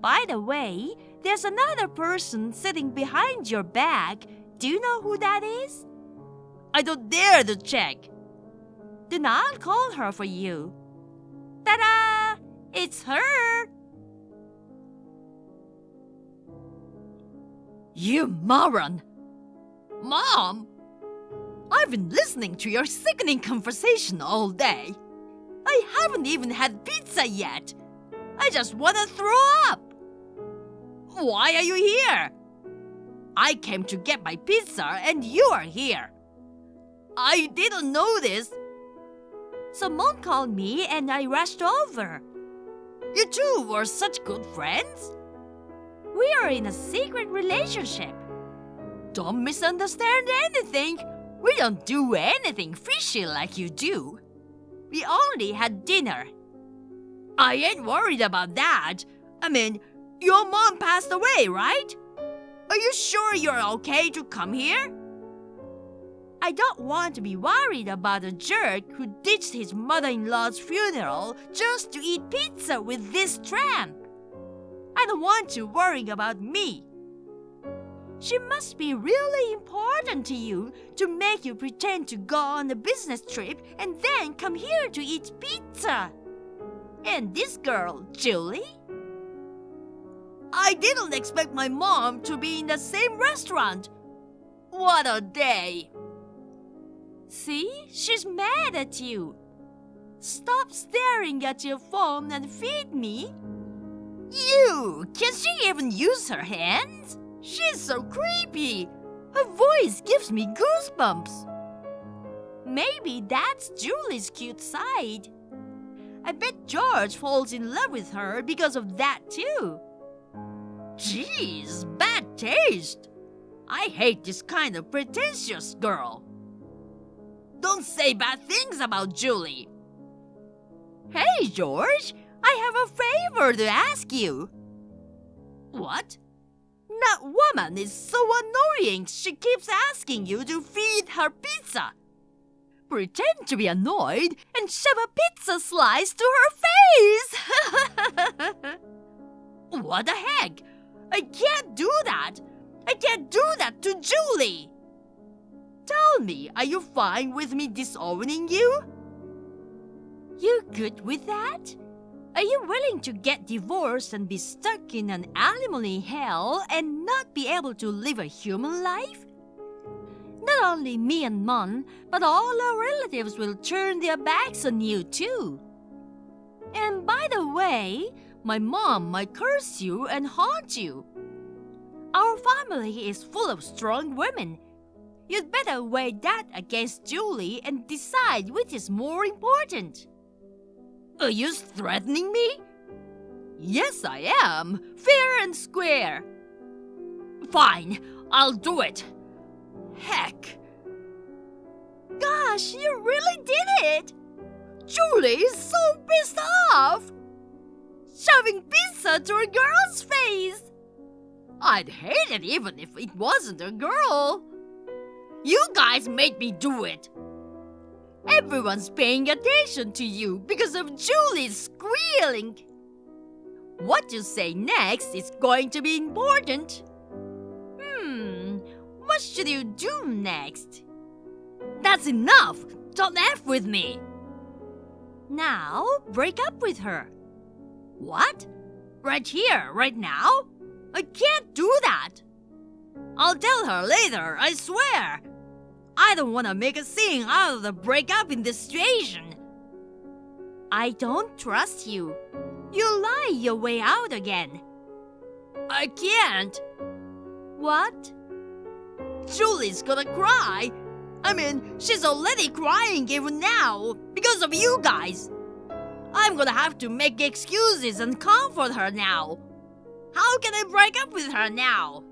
By the way, there's another person sitting behind your back. Do you know who that is? I don't dare to check. Then I'll call her for you. Ta-da! It's her! You moron! Mom! I've been listening to your sickening conversation all day. I haven't even had pizza yet. I just want to throw up. Why are you here? I came to get my pizza and you are here. I didn't know this. Someone called me and I rushed over. You two were such good friends. We are in a secret relationship. Don't misunderstand anything. We don't do anything fishy like you do. We only had dinner. I ain't worried about that. I mean, your mom passed away, right? Are you sure you're okay to come here? I don't want to be worried about a jerk who ditched his mother-in-law's funeral just to eat pizza with this tramp. I don't want you worrying about me. She must be really important to you to make you pretend to go on a business trip and then come here to eat pizza. And this girl, Julie? I didn't expect my mom to be in the same restaurant. What a day. See, she's mad at you. Stop staring at your phone and feed me. You! Can she even use her hands? She's so creepy. Her voice gives me goosebumps. Maybe that's Julie's cute side. I bet George falls in love with her because of that too. Jeez, bad taste. I hate this kind of pretentious girl. Don't say bad things about Julie. Hey, George, I have a favor to ask you. What? That woman is so annoying. She keeps asking you to feed her pizza. Pretend to be annoyed and shove a pizza slice to her face. What the heck? I can't do that. I can't do that to Julie. Tell me, are you fine with me disowning you? You good with that? Are you willing to get divorced and be stuck in an alimony hell and not be able to live a human life? Not only me and Mon, but all our relatives will turn their backs on you too. And by the way, my mom might curse you and haunt you. Our family is full of strong women. You'd better weigh that against Julie and decide which is more important. Are you threatening me? Yes, I am. Fair and square. Fine, I'll do it. Heck. Gosh, you really did it! Julie is so pissed off. Shoving pizza to a girl's face. I'd hate it even if it wasn't a girl. You guys made me do it. Everyone's paying attention to you because of Julie's squealing. What you say next is going to be important. What should you do next? That's enough. Don't F with me. Now, break up with her. What? Right here, right now? I can't do that. I'll tell her later, I swear. I don't want to make a scene out of the breakup in this situation. I don't trust you. You lie your way out again. I can't. What? Julie's gonna cry. I mean, she's already crying even now because of you guys. I'm gonna have to make excuses and comfort her now. How can I break up with her now?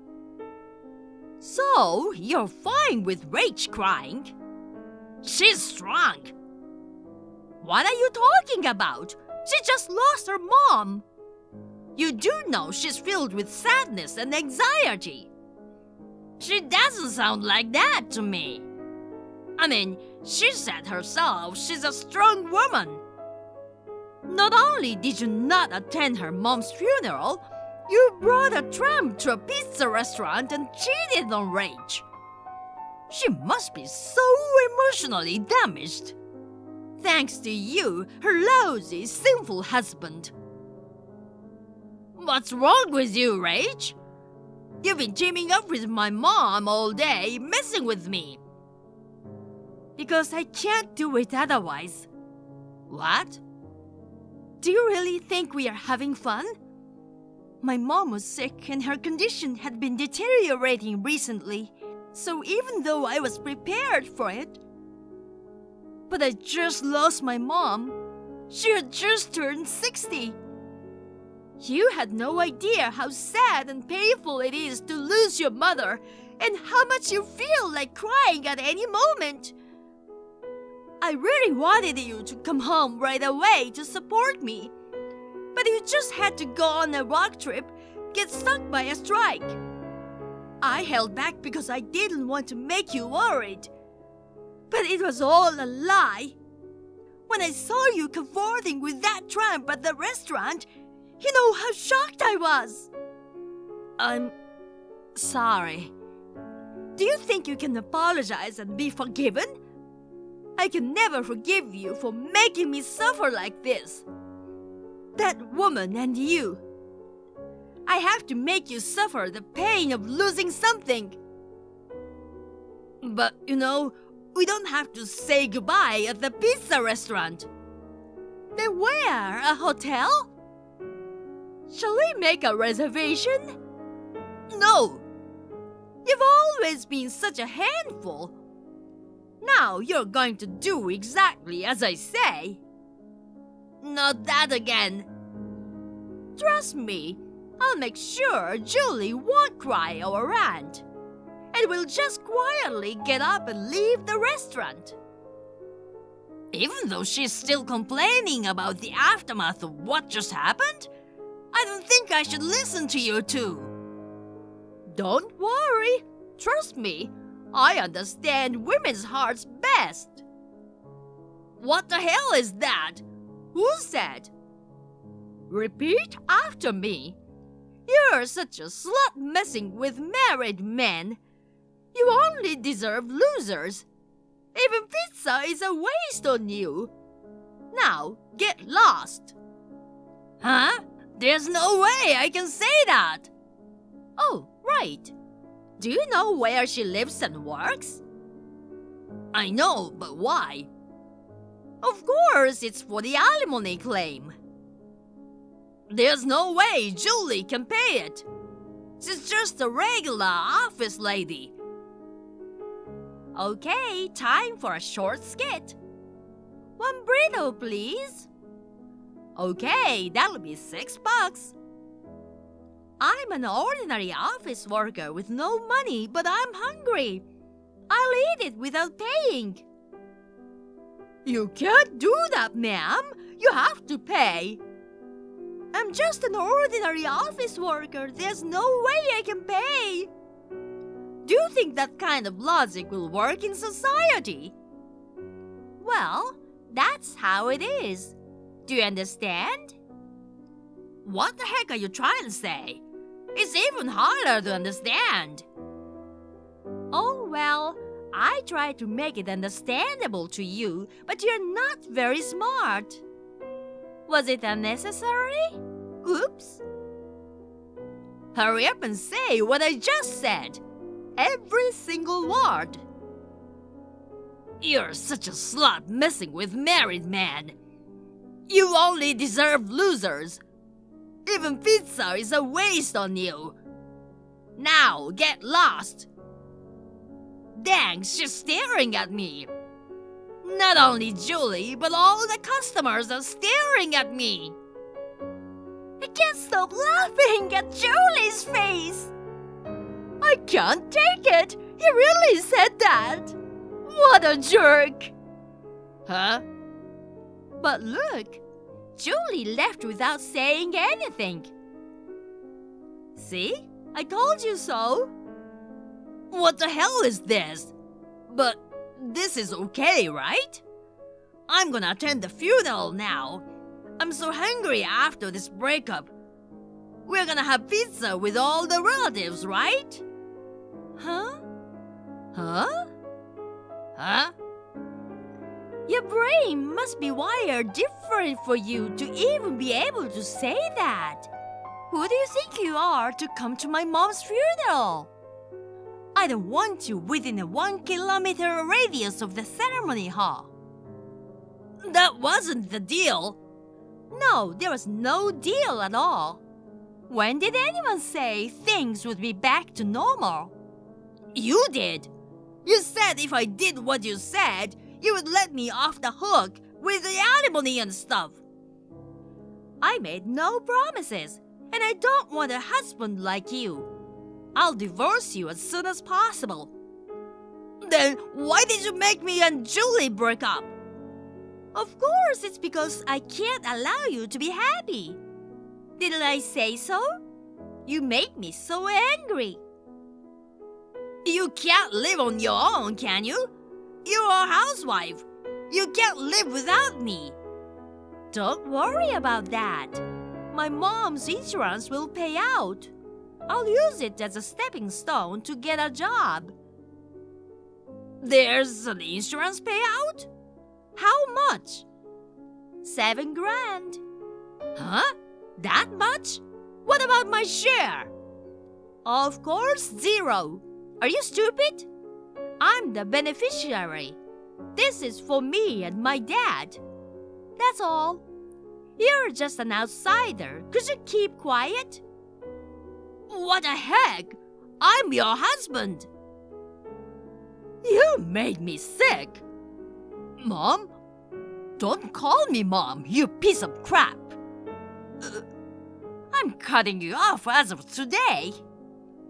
So, you're fine with Rach crying? She's strong. What are you talking about? She just lost her mom. You do know she's filled with sadness and anxiety. She doesn't sound like that to me. I mean, she said herself she's a strong woman. Not only did you not attend her mom's funeral, you brought a tramp to a pizza restaurant and cheated on Rach. She must be so emotionally damaged. Thanks to you, her lousy, sinful husband. What's wrong with you, Rach? You've been teaming up with my mom all day, messing with me. Because I can't do it otherwise. What? Do you really think we are having fun? My mom was sick and her condition had been deteriorating recently, so even though I was prepared for it, but I just lost my mom. She had just turned 60. You had no idea how sad and painful it is to lose your mother and how much you feel like crying at any moment. I really wanted you to come home right away to support me, but you just had to go on a rock trip, get stuck by a strike. I held back because I didn't want to make you worried. But it was all a lie. When I saw you cavorting with that tramp at the restaurant, you know how shocked I was. I'm sorry. Do you think you can apologize and be forgiven? I can never forgive you for making me suffer like this. That woman and you. I have to make you suffer the pain of losing something. But, we don't have to say goodbye at the pizza restaurant. Then where? A hotel? Shall we make a reservation? No. You've always been such a handful. Now you're going to do exactly as I say. Not that again. Trust me, I'll make sure Julie won't cry or rant. And we'll just quietly get up and leave the restaurant. Even though she's still complaining about the aftermath of what just happened, I don't think I should listen to you two. Don't worry. Trust me, I understand women's hearts best. What the hell is that? Who said? Repeat after me. You're such a slut messing with married men. You only deserve losers. Even pizza is a waste on you. Now, get lost. Huh? There's no way I can say that. Oh, right. Do you know where she lives and works? I know, but why? Of course, it's for the alimony claim. There's no way Julie can pay it. She's just a regular office lady. Okay, time for a short skit. One burrito, please. Okay, that'll be $6. I'm an ordinary office worker with no money, but I'm hungry. I'll eat it without paying. You can't do that, ma'am. You have to pay. I'm just an ordinary office worker. There's no way I can pay. Do you think that kind of logic will work in society? Well, that's how it is. Do you understand? What the heck are you trying to say? It's even harder to understand. Oh, well, I tried to make it understandable to you, but you're not very smart. Was it unnecessary? Oops. Hurry up and say what I just said. Every single word. You're such a slut messing with married men. You only deserve losers. Even pizza is a waste on you. Now get lost. Dang, she's staring at me. Not only Julie, but all the customers are staring at me. I can't stop laughing at Julie's face. I can't take it. He really said that. What a jerk. Huh? But look, Julie left without saying anything. See? I told you so. What the hell is this? But this is okay, right? I'm gonna attend the funeral now. I'm so hungry after this breakup. We're gonna have pizza with all the relatives, right? Huh? Huh? Huh? Your brain must be wired different for you to even be able to say that. Who do you think you are to come to my mom's funeral? I don't want you within a 1-kilometer radius of the ceremony hall. That wasn't the deal. No, there was no deal at all. When did anyone say things would be back to normal? You did. You said if I did what you said, you would let me off the hook with the alimony and stuff. I made no promises, and I don't want a husband like you. I'll divorce you as soon as possible. Then why did you make me and Julie break up? Of course, it's because I can't allow you to be happy. Didn't I say so? You make me so angry. You can't live on your own, can you? You're a housewife. You can't live without me. Don't worry about that. My mom's insurance will pay out. I'll use it as a stepping stone to get a job. There's an insurance payout? How much? 7 grand. Huh? That much? What about my share? Of course, 0. Are you stupid? I'm the beneficiary. This is for me and my dad. That's all. You're just an outsider. Could you keep quiet? What the heck? I'm your husband. You made me sick. Mom? Don't call me Mom, you piece of crap. I'm cutting you off as of today.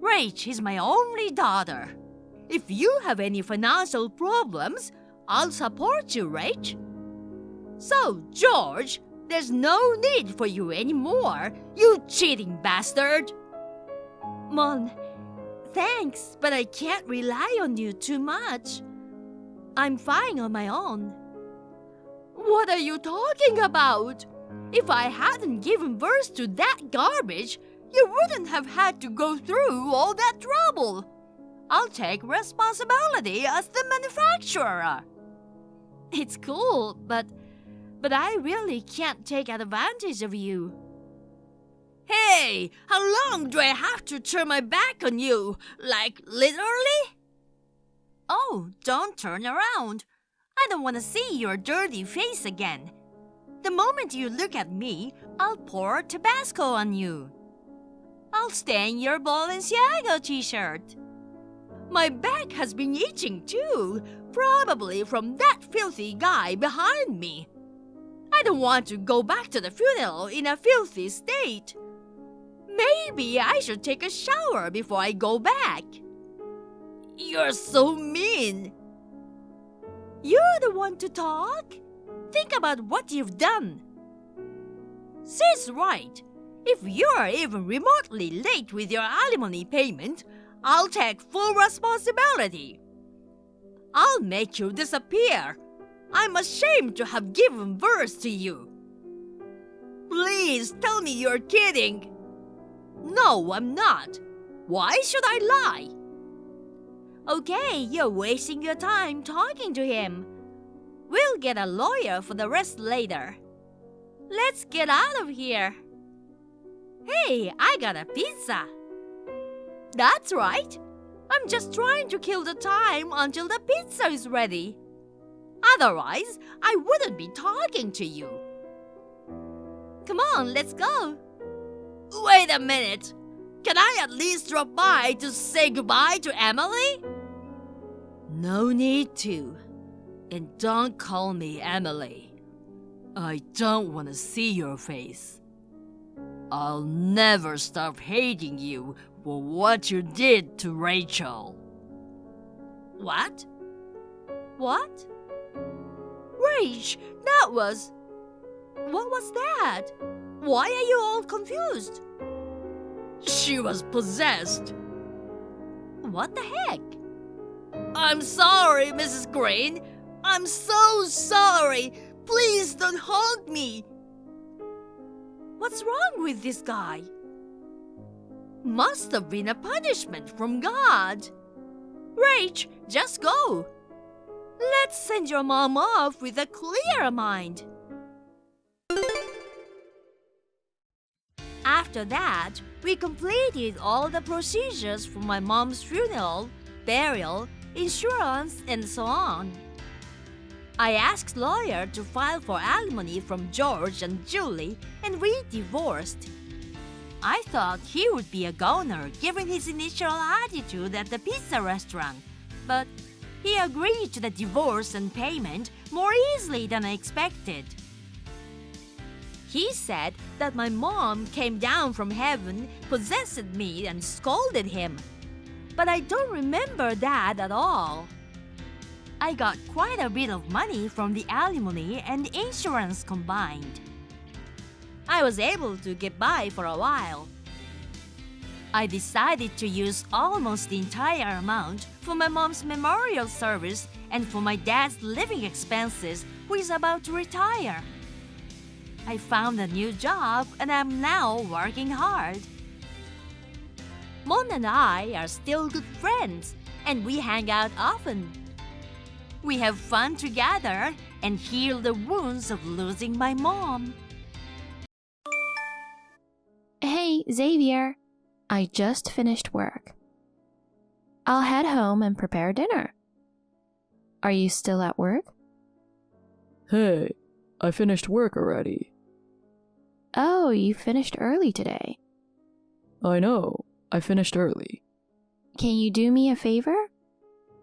Rach is my only daughter. If you have any financial problems, I'll support you, Rach. So, George, there's no need for you anymore, you cheating bastard. Mom, thanks, but I can't rely on you too much. I'm fine on my own. What are you talking about? If I hadn't given birth to that garbage, you wouldn't have had to go through all that trouble. I'll take responsibility as the manufacturer. It's cool, but I really can't take advantage of you. Hey, how long do I have to turn my back on you? Like, literally? Oh, don't turn around. I don't want to see your dirty face again. The moment you look at me, I'll pour Tabasco on you. I'll stain your Balenciaga t-shirt. My back has been itching too, probably from that filthy guy behind me. I don't want to go back to the funeral in a filthy state. Maybe I should take a shower before I go back. You're so mean. You're the one to talk. Think about what you've done. Sis right. If you're even remotely late with your alimony payment, I'll take full responsibility. I'll make you disappear. I'm ashamed to have given birth to you. Please tell me you're kidding. No, I'm not. Why should I lie? Okay, you're wasting your time talking to him. We'll get a lawyer for the rest later. Let's get out of here. Hey, I got a pizza. That's right. I'm just trying to kill the time until the pizza is ready. Otherwise, I wouldn't be talking to you. Come on, let's go. Wait a minute. Can I at least drop by to say goodbye to Emily? No need to. And don't call me Emily. I don't want to see your face. I'll never stop hating you for what you did to Rachel. What? What? Rach, that was... What was that? Why are you all confused? She was possessed. What the heck? I'm sorry, Mrs. Green. I'm so sorry. Please don't haunt me. What's wrong with this guy? Must have been a punishment from God. Rach, just go. Let's send your mom off with a clear mind. After After that, we completed all the procedures for my mom's funeral, burial, insurance, and so on. I asked lawyer to file for alimony from George and Julie, and we divorced. I thought he would be a goner given his initial attitude at the pizza restaurant, but he agreed to the divorce and payment more easily than I expected. He said that my mom came down from heaven, possessed me, and scolded him. But I don't remember that at all. I got quite a bit of money from the alimony and insurance combined. I was able to get by for a while. I decided to use almost the entire amount for my mom's memorial service and for my dad's living expenses, who is about to retire. I found a new job and I'm now working hard. Mon and I are still good friends and we hang out often. We have fun together and heal the wounds of losing my mom. Hey, Xavier. I just finished work. I'll head home and prepare dinner. Are you still at work? Hey, I finished work already. Oh, you finished early today. I know, I finished early. Can you do me a favor?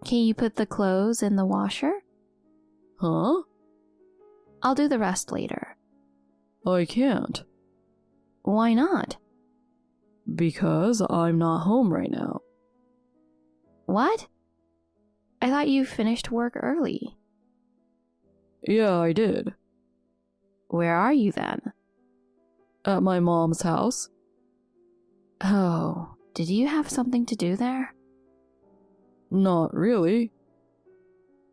Can you put the clothes in the washer? Huh? I'll do the rest later. I can't. Why not? Because I'm not home right now. What? I thought you finished work early. Yeah, I did. Where are you then? At my mom's house. Oh, did you have something to do there? Not really.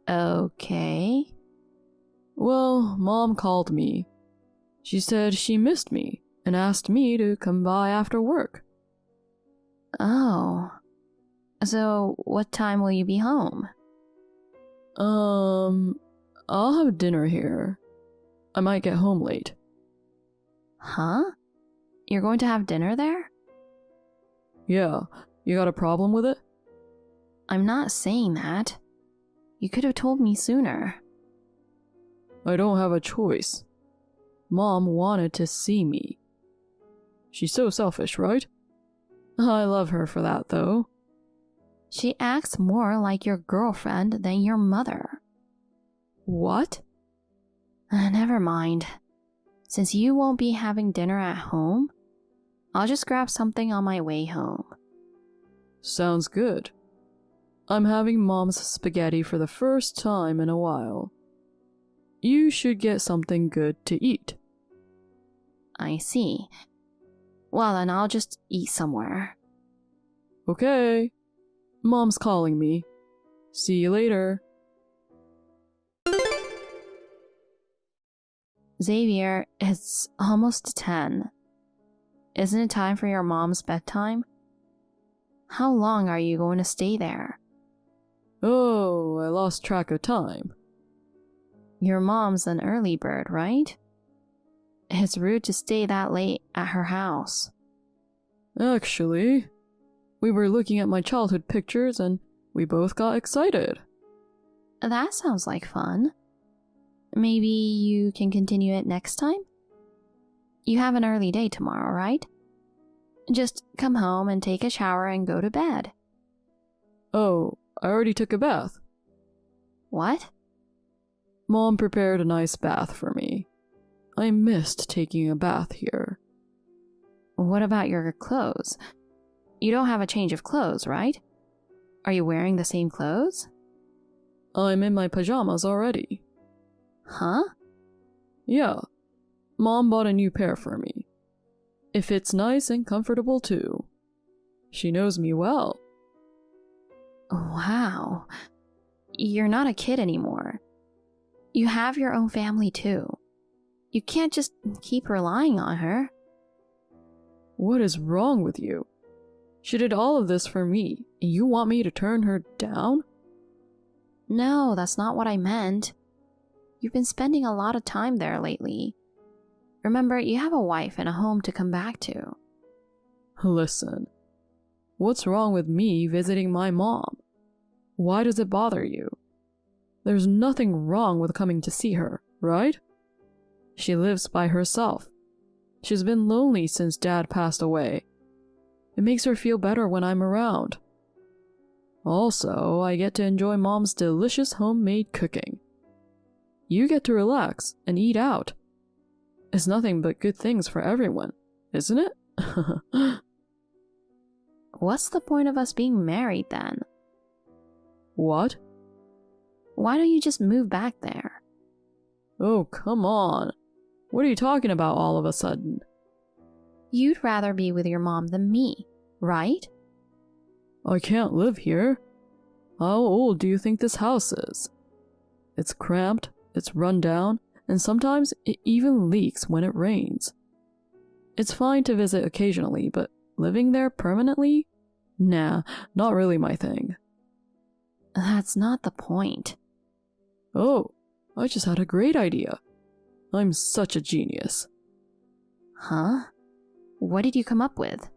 Okay. Well, Mom called me. She said she missed me and asked me to come by after work. Oh. So, what time will you be home? I'll have dinner here. I might get home late. Huh? You're going to have dinner there? Yeah, you got a problem with it? I'm not saying that. You could have told me sooner. I don't have a choice. Mom wanted to see me. She's so selfish, right? I love her for that, though. She acts more like your girlfriend than your mother. What? Never mind. Since you won't be having dinner at home, I'll just grab something on my way home. Sounds good. I'm having Mom's spaghetti for the first time in a while. You should get something good to eat. I see. Well, then I'll just eat somewhere. Okay. Mom's calling me. See you later. Xavier, it's almost 10. Isn't it time for your mom's bedtime? How long are you going to stay there? Oh, I lost track of time. Your mom's an early bird, right? It's rude to stay that late at her house. Actually, we were looking at my childhood pictures and we both got excited. That sounds like fun. Maybe you can continue it next time? You have an early day tomorrow, right? Just come home and take a shower and go to bed. Oh, I already took a bath. What? Mom prepared a nice bath for me. I missed taking a bath here. What about your clothes? You don't have a change of clothes, right? Are you wearing the same clothes? I'm in my pajamas already. Huh? Yeah. Mom bought a new pair for me. It fits nice and comfortable too. She knows me well. Wow. You're not a kid anymore. You have your own family too. You can't just keep relying on her. What is wrong with you? She did all of this for me, and you want me to turn her down? No, that's not what I meant. You've been spending a lot of time there lately. Remember, you have a wife and a home to come back to. Listen, what's wrong with me visiting my mom? Why does it bother you? There's nothing wrong with coming to see her, right? She lives by herself. She's been lonely since Dad passed away. It makes her feel better when I'm around. Also, I get to enjoy Mom's delicious homemade cooking. You get to relax and eat out. It's nothing but good things for everyone, isn't it? What's the point of us being married then? What? Why don't you just move back there? Oh, come on. What are you talking about all of a sudden? You'd rather be with your mom than me, right? I can't live here. How old do you think this house is? It's cramped, it's run down, and sometimes it even leaks when it rains. It's fine to visit occasionally, but living there permanently? Nah, not really my thing. That's not the point. Oh, I just had a great idea. I'm such a genius. Huh? What did you come up with?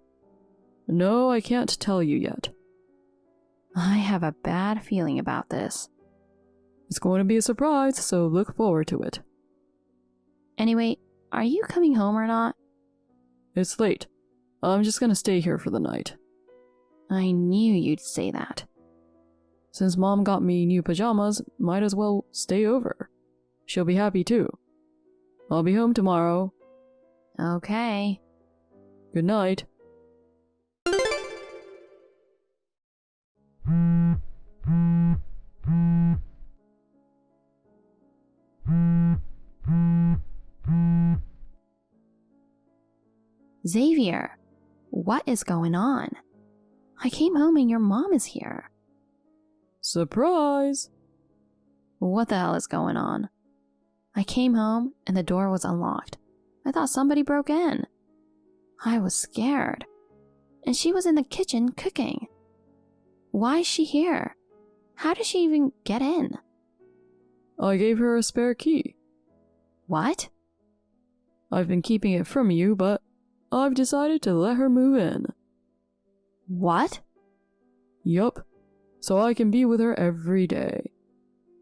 No, I can't tell you yet. I have a bad feeling about this. It's going to be a surprise, so look forward to it. Anyway, are you coming home or not? It's late. I'm just gonna stay here for the night. I knew you'd say that. Since Mom got me new pajamas, might as well stay over. She'll be happy too. I'll be home tomorrow. Okay. Good night. Xavier, what is going on? I came home and your mom is here. Surprise! What the hell is going on? I came home and the door was unlocked. I thought somebody broke in. I was scared. And she was in the kitchen cooking. Why is she here? How did she even get in? I gave her a spare key. What? I've been keeping it from you, but I've decided to let her move in. What? Yup. So I can be with her every day.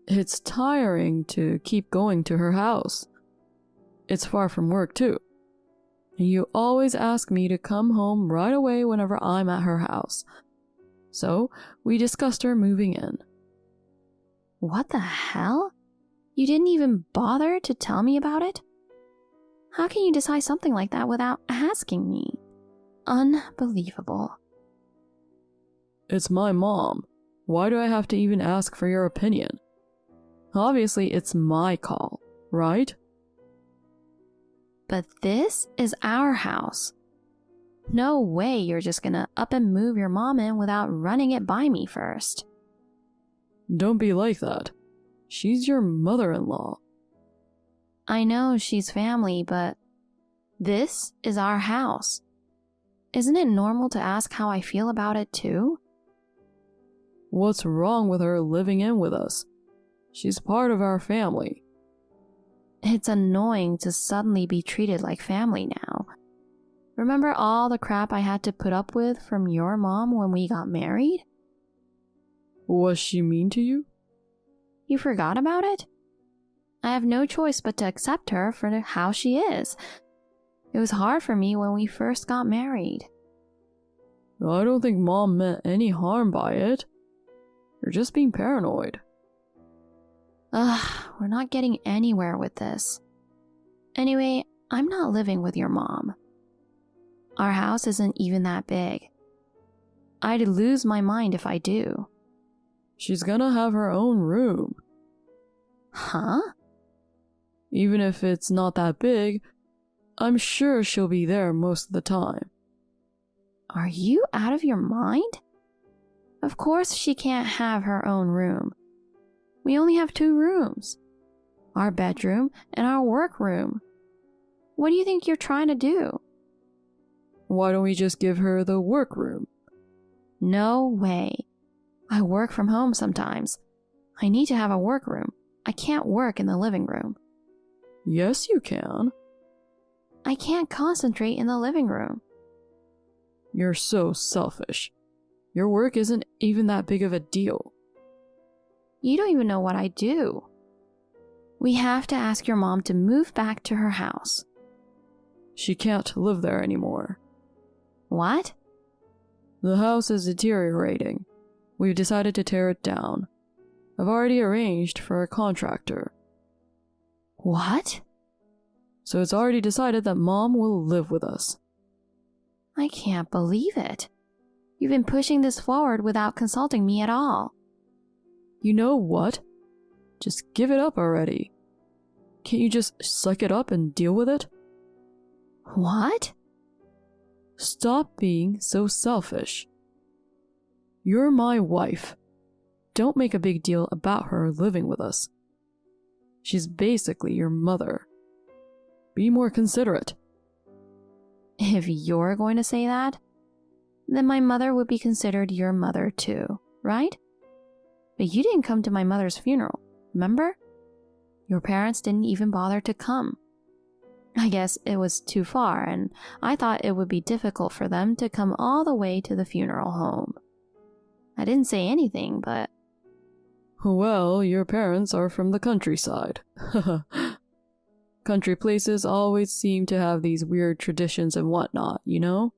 It's tiring to keep going to her house. It's far from work too. And you always ask me to come home right away whenever I'm at her house. So we discussed her moving in. What the hell? You didn't even bother to tell me about it? How can you decide something like that without asking me? Unbelievable. It's my mom. Why do I have to even ask for your opinion? Obviously, it's my call, right? But this is our house. No way you're just gonna up and move your mom in without running it by me first. Don't be like that. She's your mother-in-law. I know she's family, but this is our house. Isn't it normal to ask how I feel about it too? What's wrong with her living in with us? She's part of our family. It's annoying to suddenly be treated like family now. Remember all the crap I had to put up with from your mom when we got married? Was she mean to you? You forgot about it? I have no choice but to accept her for how she is. It was hard for me when we first got married. I don't think Mom meant any harm by it. You're just being paranoid. Ugh, we're not getting anywhere with this. Anyway, I'm not living with your mom. Our house isn't even that big. I'd lose my mind if I do. She's gonna have her own room. Huh? Even if it's not that big, I'm sure she'll be there most of the time. Are you out of your mind? Of course she can't have her own room. We only have 2 rooms. Our bedroom and our workroom. What do you think you're trying to do? Why don't we just give her the workroom? No way. I work from home sometimes. I need to have a workroom. I can't work in the living room. Yes, you can. I can't concentrate in the living room. You're so selfish. Your work isn't even that big of a deal. You don't even know what I do. We have to ask your mom to move back to her house. She can't live there anymore. What? The house is deteriorating. We've decided to tear it down. I've already arranged for a contractor. What? So it's already decided that Mom will live with us. I can't believe it. You've been pushing this forward without consulting me at all. You know what? Just give it up already. Can't you just suck it up and deal with it? What? Stop being so selfish. You're my wife. Don't make a big deal about her living with us. She's basically your mother. Be more considerate. If you're going to say that, then my mother would be considered your mother too, right? But you didn't come to my mother's funeral, remember? Your parents didn't even bother to come. I guess it was too far, and I thought it would be difficult for them to come all the way to the funeral home. I didn't say anything, but... Well, your parents are from the countryside. Country places always seem to have these weird traditions and whatnot, you know?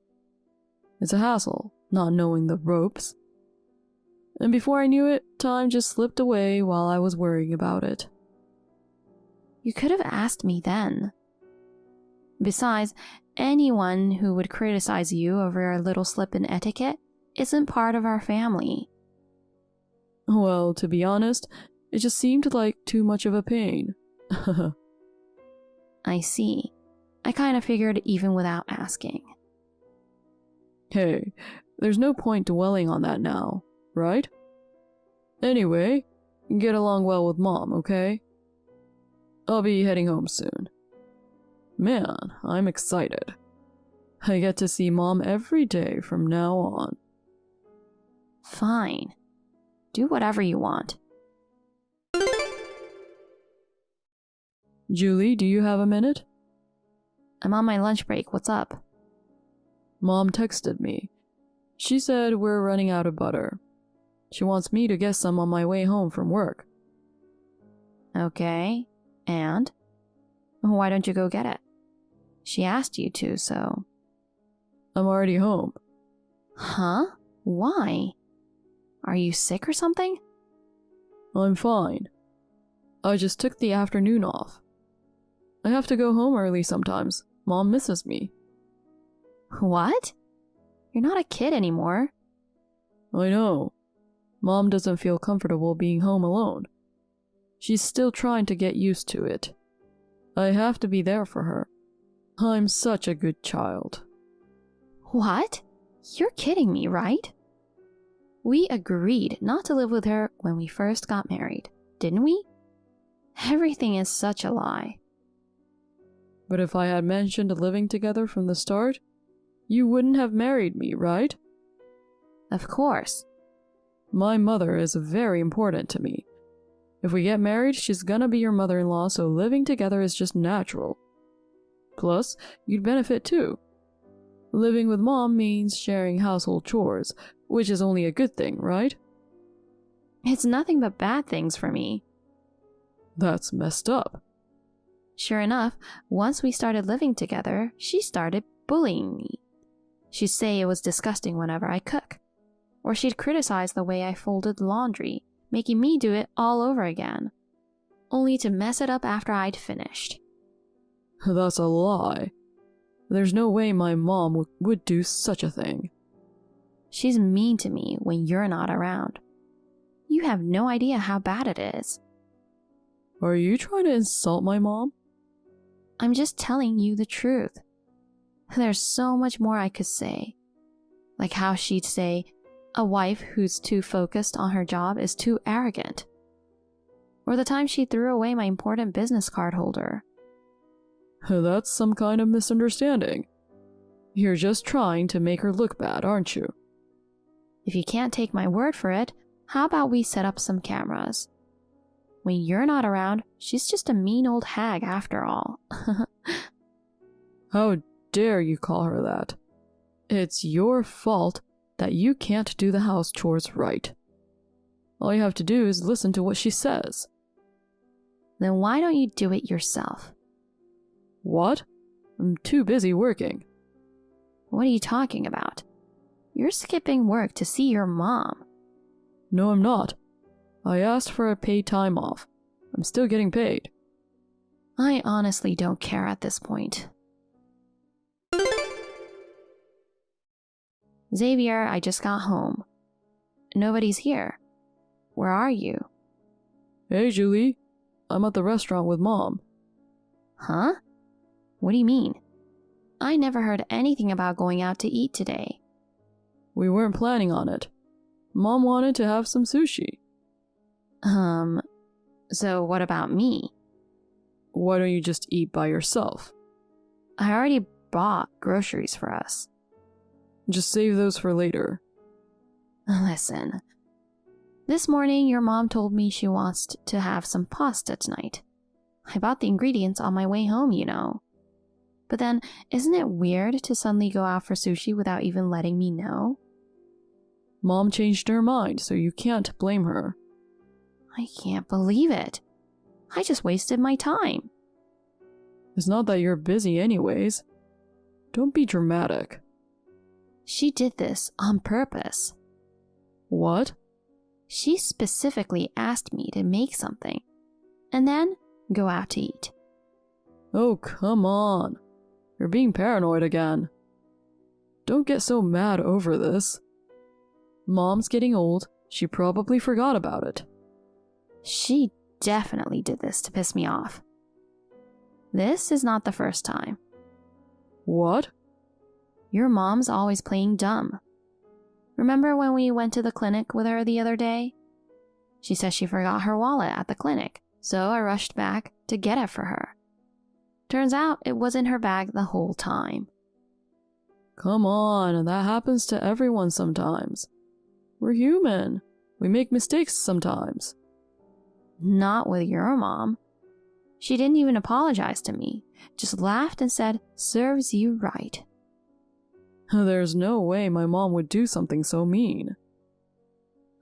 It's a hassle, not knowing the ropes. And before I knew it, time just slipped away while I was worrying about it. You could have asked me then. Besides, anyone who would criticize you over a little slip in etiquette isn't part of our family. Well, to be honest, it just seemed like too much of a pain. I see. I kind of figured even without asking. Hey, there's no point dwelling on that now, right? Anyway, get along well with Mom, okay? I'll be heading home soon. Man, I'm excited. I get to see Mom every day from now on. Fine. Do whatever you want. Julie, do you have a minute? I'm on my lunch break. What's up? Mom texted me. She said we're running out of butter. She wants me to get some on my way home from work. Okay. And? Why don't you go get it? She asked you to, so... I'm already home. Huh? Why? Are you sick or something? I'm fine. I just took the afternoon off. I have to go home early sometimes. Mom misses me. What? You're not a kid anymore. I know. Mom doesn't feel comfortable being home alone. She's still trying to get used to it. I have to be there for her. I'm such a good child. What? You're kidding me, right? We agreed not to live with her when we first got married, didn't we? Everything is such a lie. But if I had mentioned living together from the start, you wouldn't have married me, right? Of course. My mother is very important to me. If we get married, she's gonna be your mother-in-law, so living together is just natural. Plus, you'd benefit too. Living with Mom means sharing household chores, which is only a good thing, right? It's nothing but bad things for me. That's messed up. Sure enough, once we started living together, she started bullying me. She'd say it was disgusting whenever I cook. Or she'd criticize the way I folded laundry, making me do it all over again, only to mess it up after I'd finished. That's a lie. There's no way my mom would do such a thing. She's mean to me when you're not around. You have no idea how bad it is. Are you trying to insult my mom? I'm just telling you the truth. There's so much more I could say. Like how she'd say, a wife who's too focused on her job is too arrogant. Or the time she threw away my important business card holder. That's some kind of misunderstanding. You're just trying to make her look bad, aren't you? If you can't take my word for it, how about we set up some cameras? When you're not around, she's just a mean old hag after all. How dare you call her that? It's your fault that you can't do the house chores right. All you have to do is listen to what she says. Then why don't you do it yourself? What? I'm too busy working. What are you talking about? You're skipping work to see your mom. No, I'm not. I asked for a paid time off. I'm still getting paid. I honestly don't care at this point. Xavier, I just got home. Nobody's here. Where are you? Hey, Julie. I'm at the restaurant with Mom. Huh? What do you mean? I never heard anything about going out to eat today. We weren't planning on it. Mom wanted to have some sushi. So what about me? Why don't you just eat by yourself? I already bought groceries for us. Just save those for later. Listen. This morning, your mom told me she wants to have some pasta tonight. I bought the ingredients on my way home, you know. But then, isn't it weird to suddenly go out for sushi without even letting me know? Mom changed her mind, so you can't blame her. I can't believe it. I just wasted my time. It's not that you're busy anyways. Don't be dramatic. She did this on purpose. What? She specifically asked me to make something, and then go out to eat. Oh, come on. You're being paranoid again. Don't get so mad over this. Mom's getting old. She probably forgot about it. She definitely did this to piss me off. This is not the first time. What? Your mom's always playing dumb. Remember when we went to the clinic with her the other day? She said she forgot her wallet at the clinic, so I rushed back to get it for her. Turns out it was in her bag the whole time. Come on, that happens to everyone sometimes. We're human. We make mistakes sometimes. Not with your mom. She didn't even apologize to me, just laughed and said, "Serves you right." There's no way my mom would do something so mean.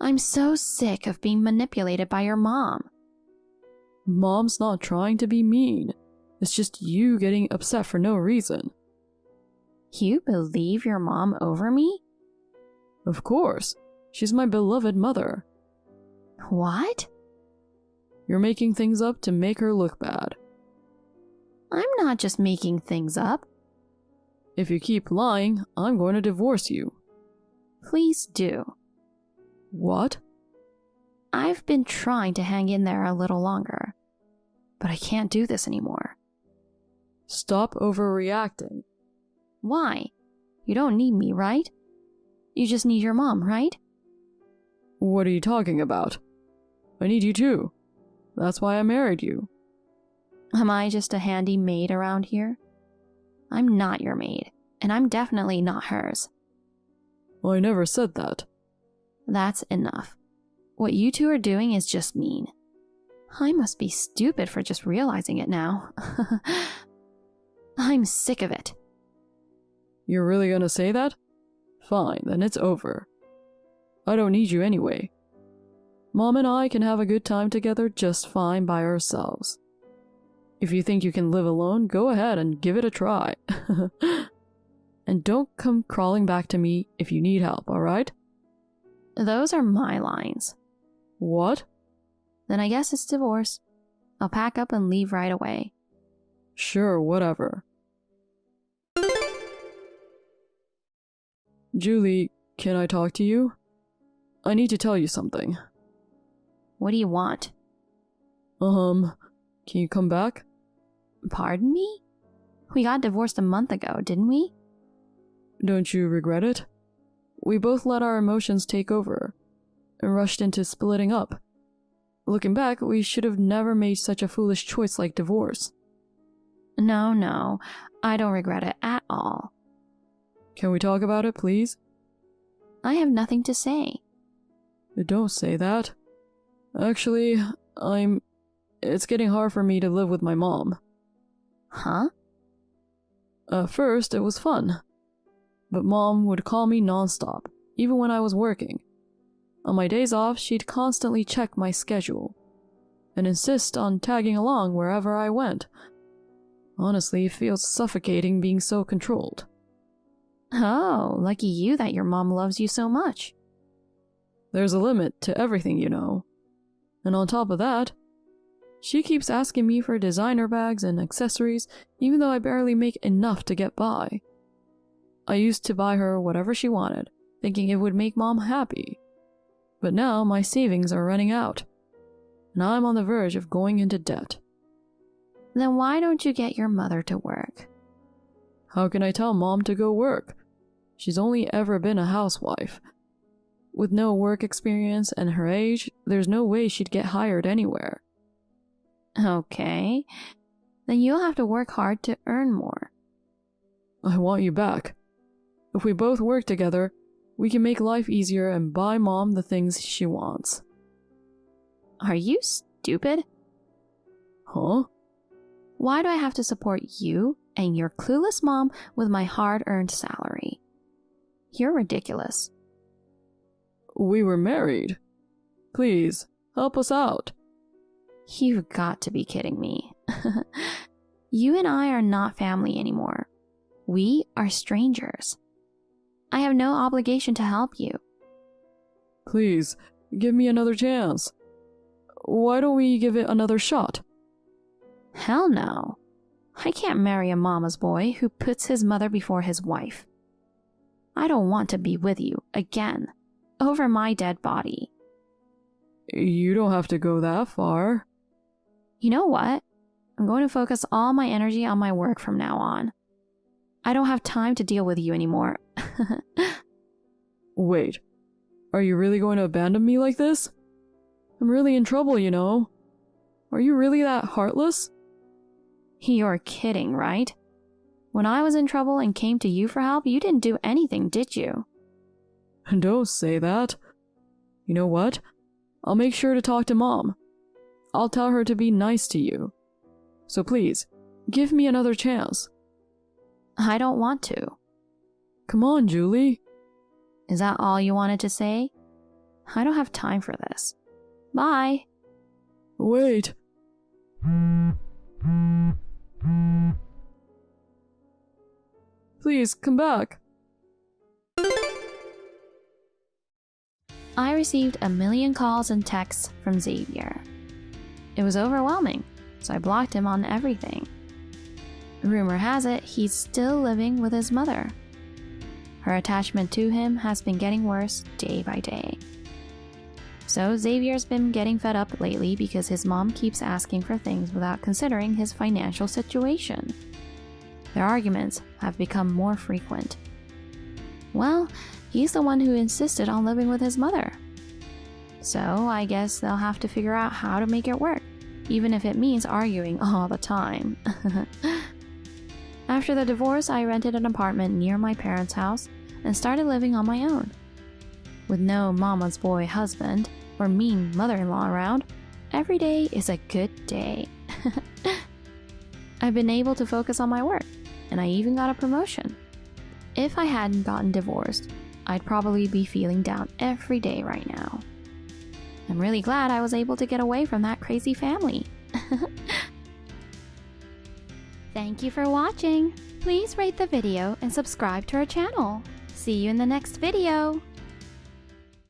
I'm so sick of being manipulated by your mom. Mom's not trying to be mean. It's just you getting upset for no reason. You believe your mom over me? Of course. She's my beloved mother. What? You're making things up to make her look bad. I'm not just making things up. If you keep lying, I'm going to divorce you. Please do. What? I've been trying to hang in there a little longer, but I can't do this anymore. Stop overreacting. Why? You don't need me, right? You just need your mom, right? What are you talking about? I need you too. That's why I married you. Am I just a handy maid around here? I'm not your maid, and I'm definitely not hers. I never said that. That's enough. What you two are doing is just mean. I must be stupid for just realizing it now. I'm sick of it. You're really gonna say that? Fine, then it's over. I don't need you anyway. Mom and I can have a good time together just fine by ourselves. If you think you can live alone, go ahead and give it a try. And don't come crawling back to me if you need help, alright? Those are my lines. What? Then I guess it's divorce. I'll pack up and leave right away. Sure, whatever. Julie, can I talk to you? I need to tell you something. What do you want? Can you come back? Pardon me? We got divorced a month ago, didn't we? Don't you regret it? We both let our emotions take over and rushed into splitting up. Looking back, we should have never made such a foolish choice like divorce. No, I don't regret it at all. Can we talk about it, please? I have nothing to say. Don't say that. Actually, it's getting hard for me to live with my mom. Huh? At first, it was fun. But Mom would call me nonstop, even when I was working. On my days off, she'd constantly check my schedule and insist on tagging along wherever I went. Honestly, it feels suffocating being so controlled. Oh, lucky you that your mom loves you so much. There's a limit to everything, you know. And on top of that, she keeps asking me for designer bags and accessories, even though I barely make enough to get by. I used to buy her whatever she wanted, thinking it would make Mom happy. But now my savings are running out, and I'm on the verge of going into debt. Then why don't you get your mother to work? How can I tell Mom to go work? She's only ever been a housewife. With no work experience and her age, there's no way she'd get hired anywhere. Okay, then you'll have to work hard to earn more. I want you back. If we both work together, we can make life easier and buy Mom the things she wants. Are you stupid? Huh? Why do I have to support you and your clueless mom with my hard-earned salary? You're ridiculous. We were married. Please, help us out. You've got to be kidding me. You and I are not family anymore. We are strangers. I have no obligation to help you. Please, give me another chance. Why don't we give it another shot? Hell no. I can't marry a mama's boy who puts his mother before his wife. I don't want to be with you again, over my dead body. You don't have to go that far. You know what? I'm going to focus all my energy on my work from now on. I don't have time to deal with you anymore. Wait, are you really going to abandon me like this? I'm really in trouble, you know. Are you really that heartless? You're kidding, right? When I was in trouble and came to you for help, you didn't do anything, did you? Don't say that. You know what? I'll make sure to talk to Mom. I'll tell her to be nice to you. So please, give me another chance. I don't want to. Come on, Julie. Is that all you wanted to say? I don't have time for this. Bye. Wait. Please, come back. I received 1 million calls and texts from Xavier. It was overwhelming, so I blocked him on everything. Rumor has it he's still living with his mother. Her attachment to him has been getting worse day by day. So Xavier's been getting fed up lately because his mom keeps asking for things without considering his financial situation. Their arguments have become more frequent. Well, he's the one who insisted on living with his mother. So I guess they'll have to figure out how to make it work, even if it means arguing all the time. After the divorce, I rented an apartment near my parents' house and started living on my own. With no mama's boy husband or mean mother-in-law around, every day is a good day. I've been able to focus on my work, and I even got a promotion. If I hadn't gotten divorced, I'd probably be feeling down every day right now. I'm really glad I was able to get away from that crazy family. Thank you for watching. Please rate the video and subscribe to our channel. See you in the next video.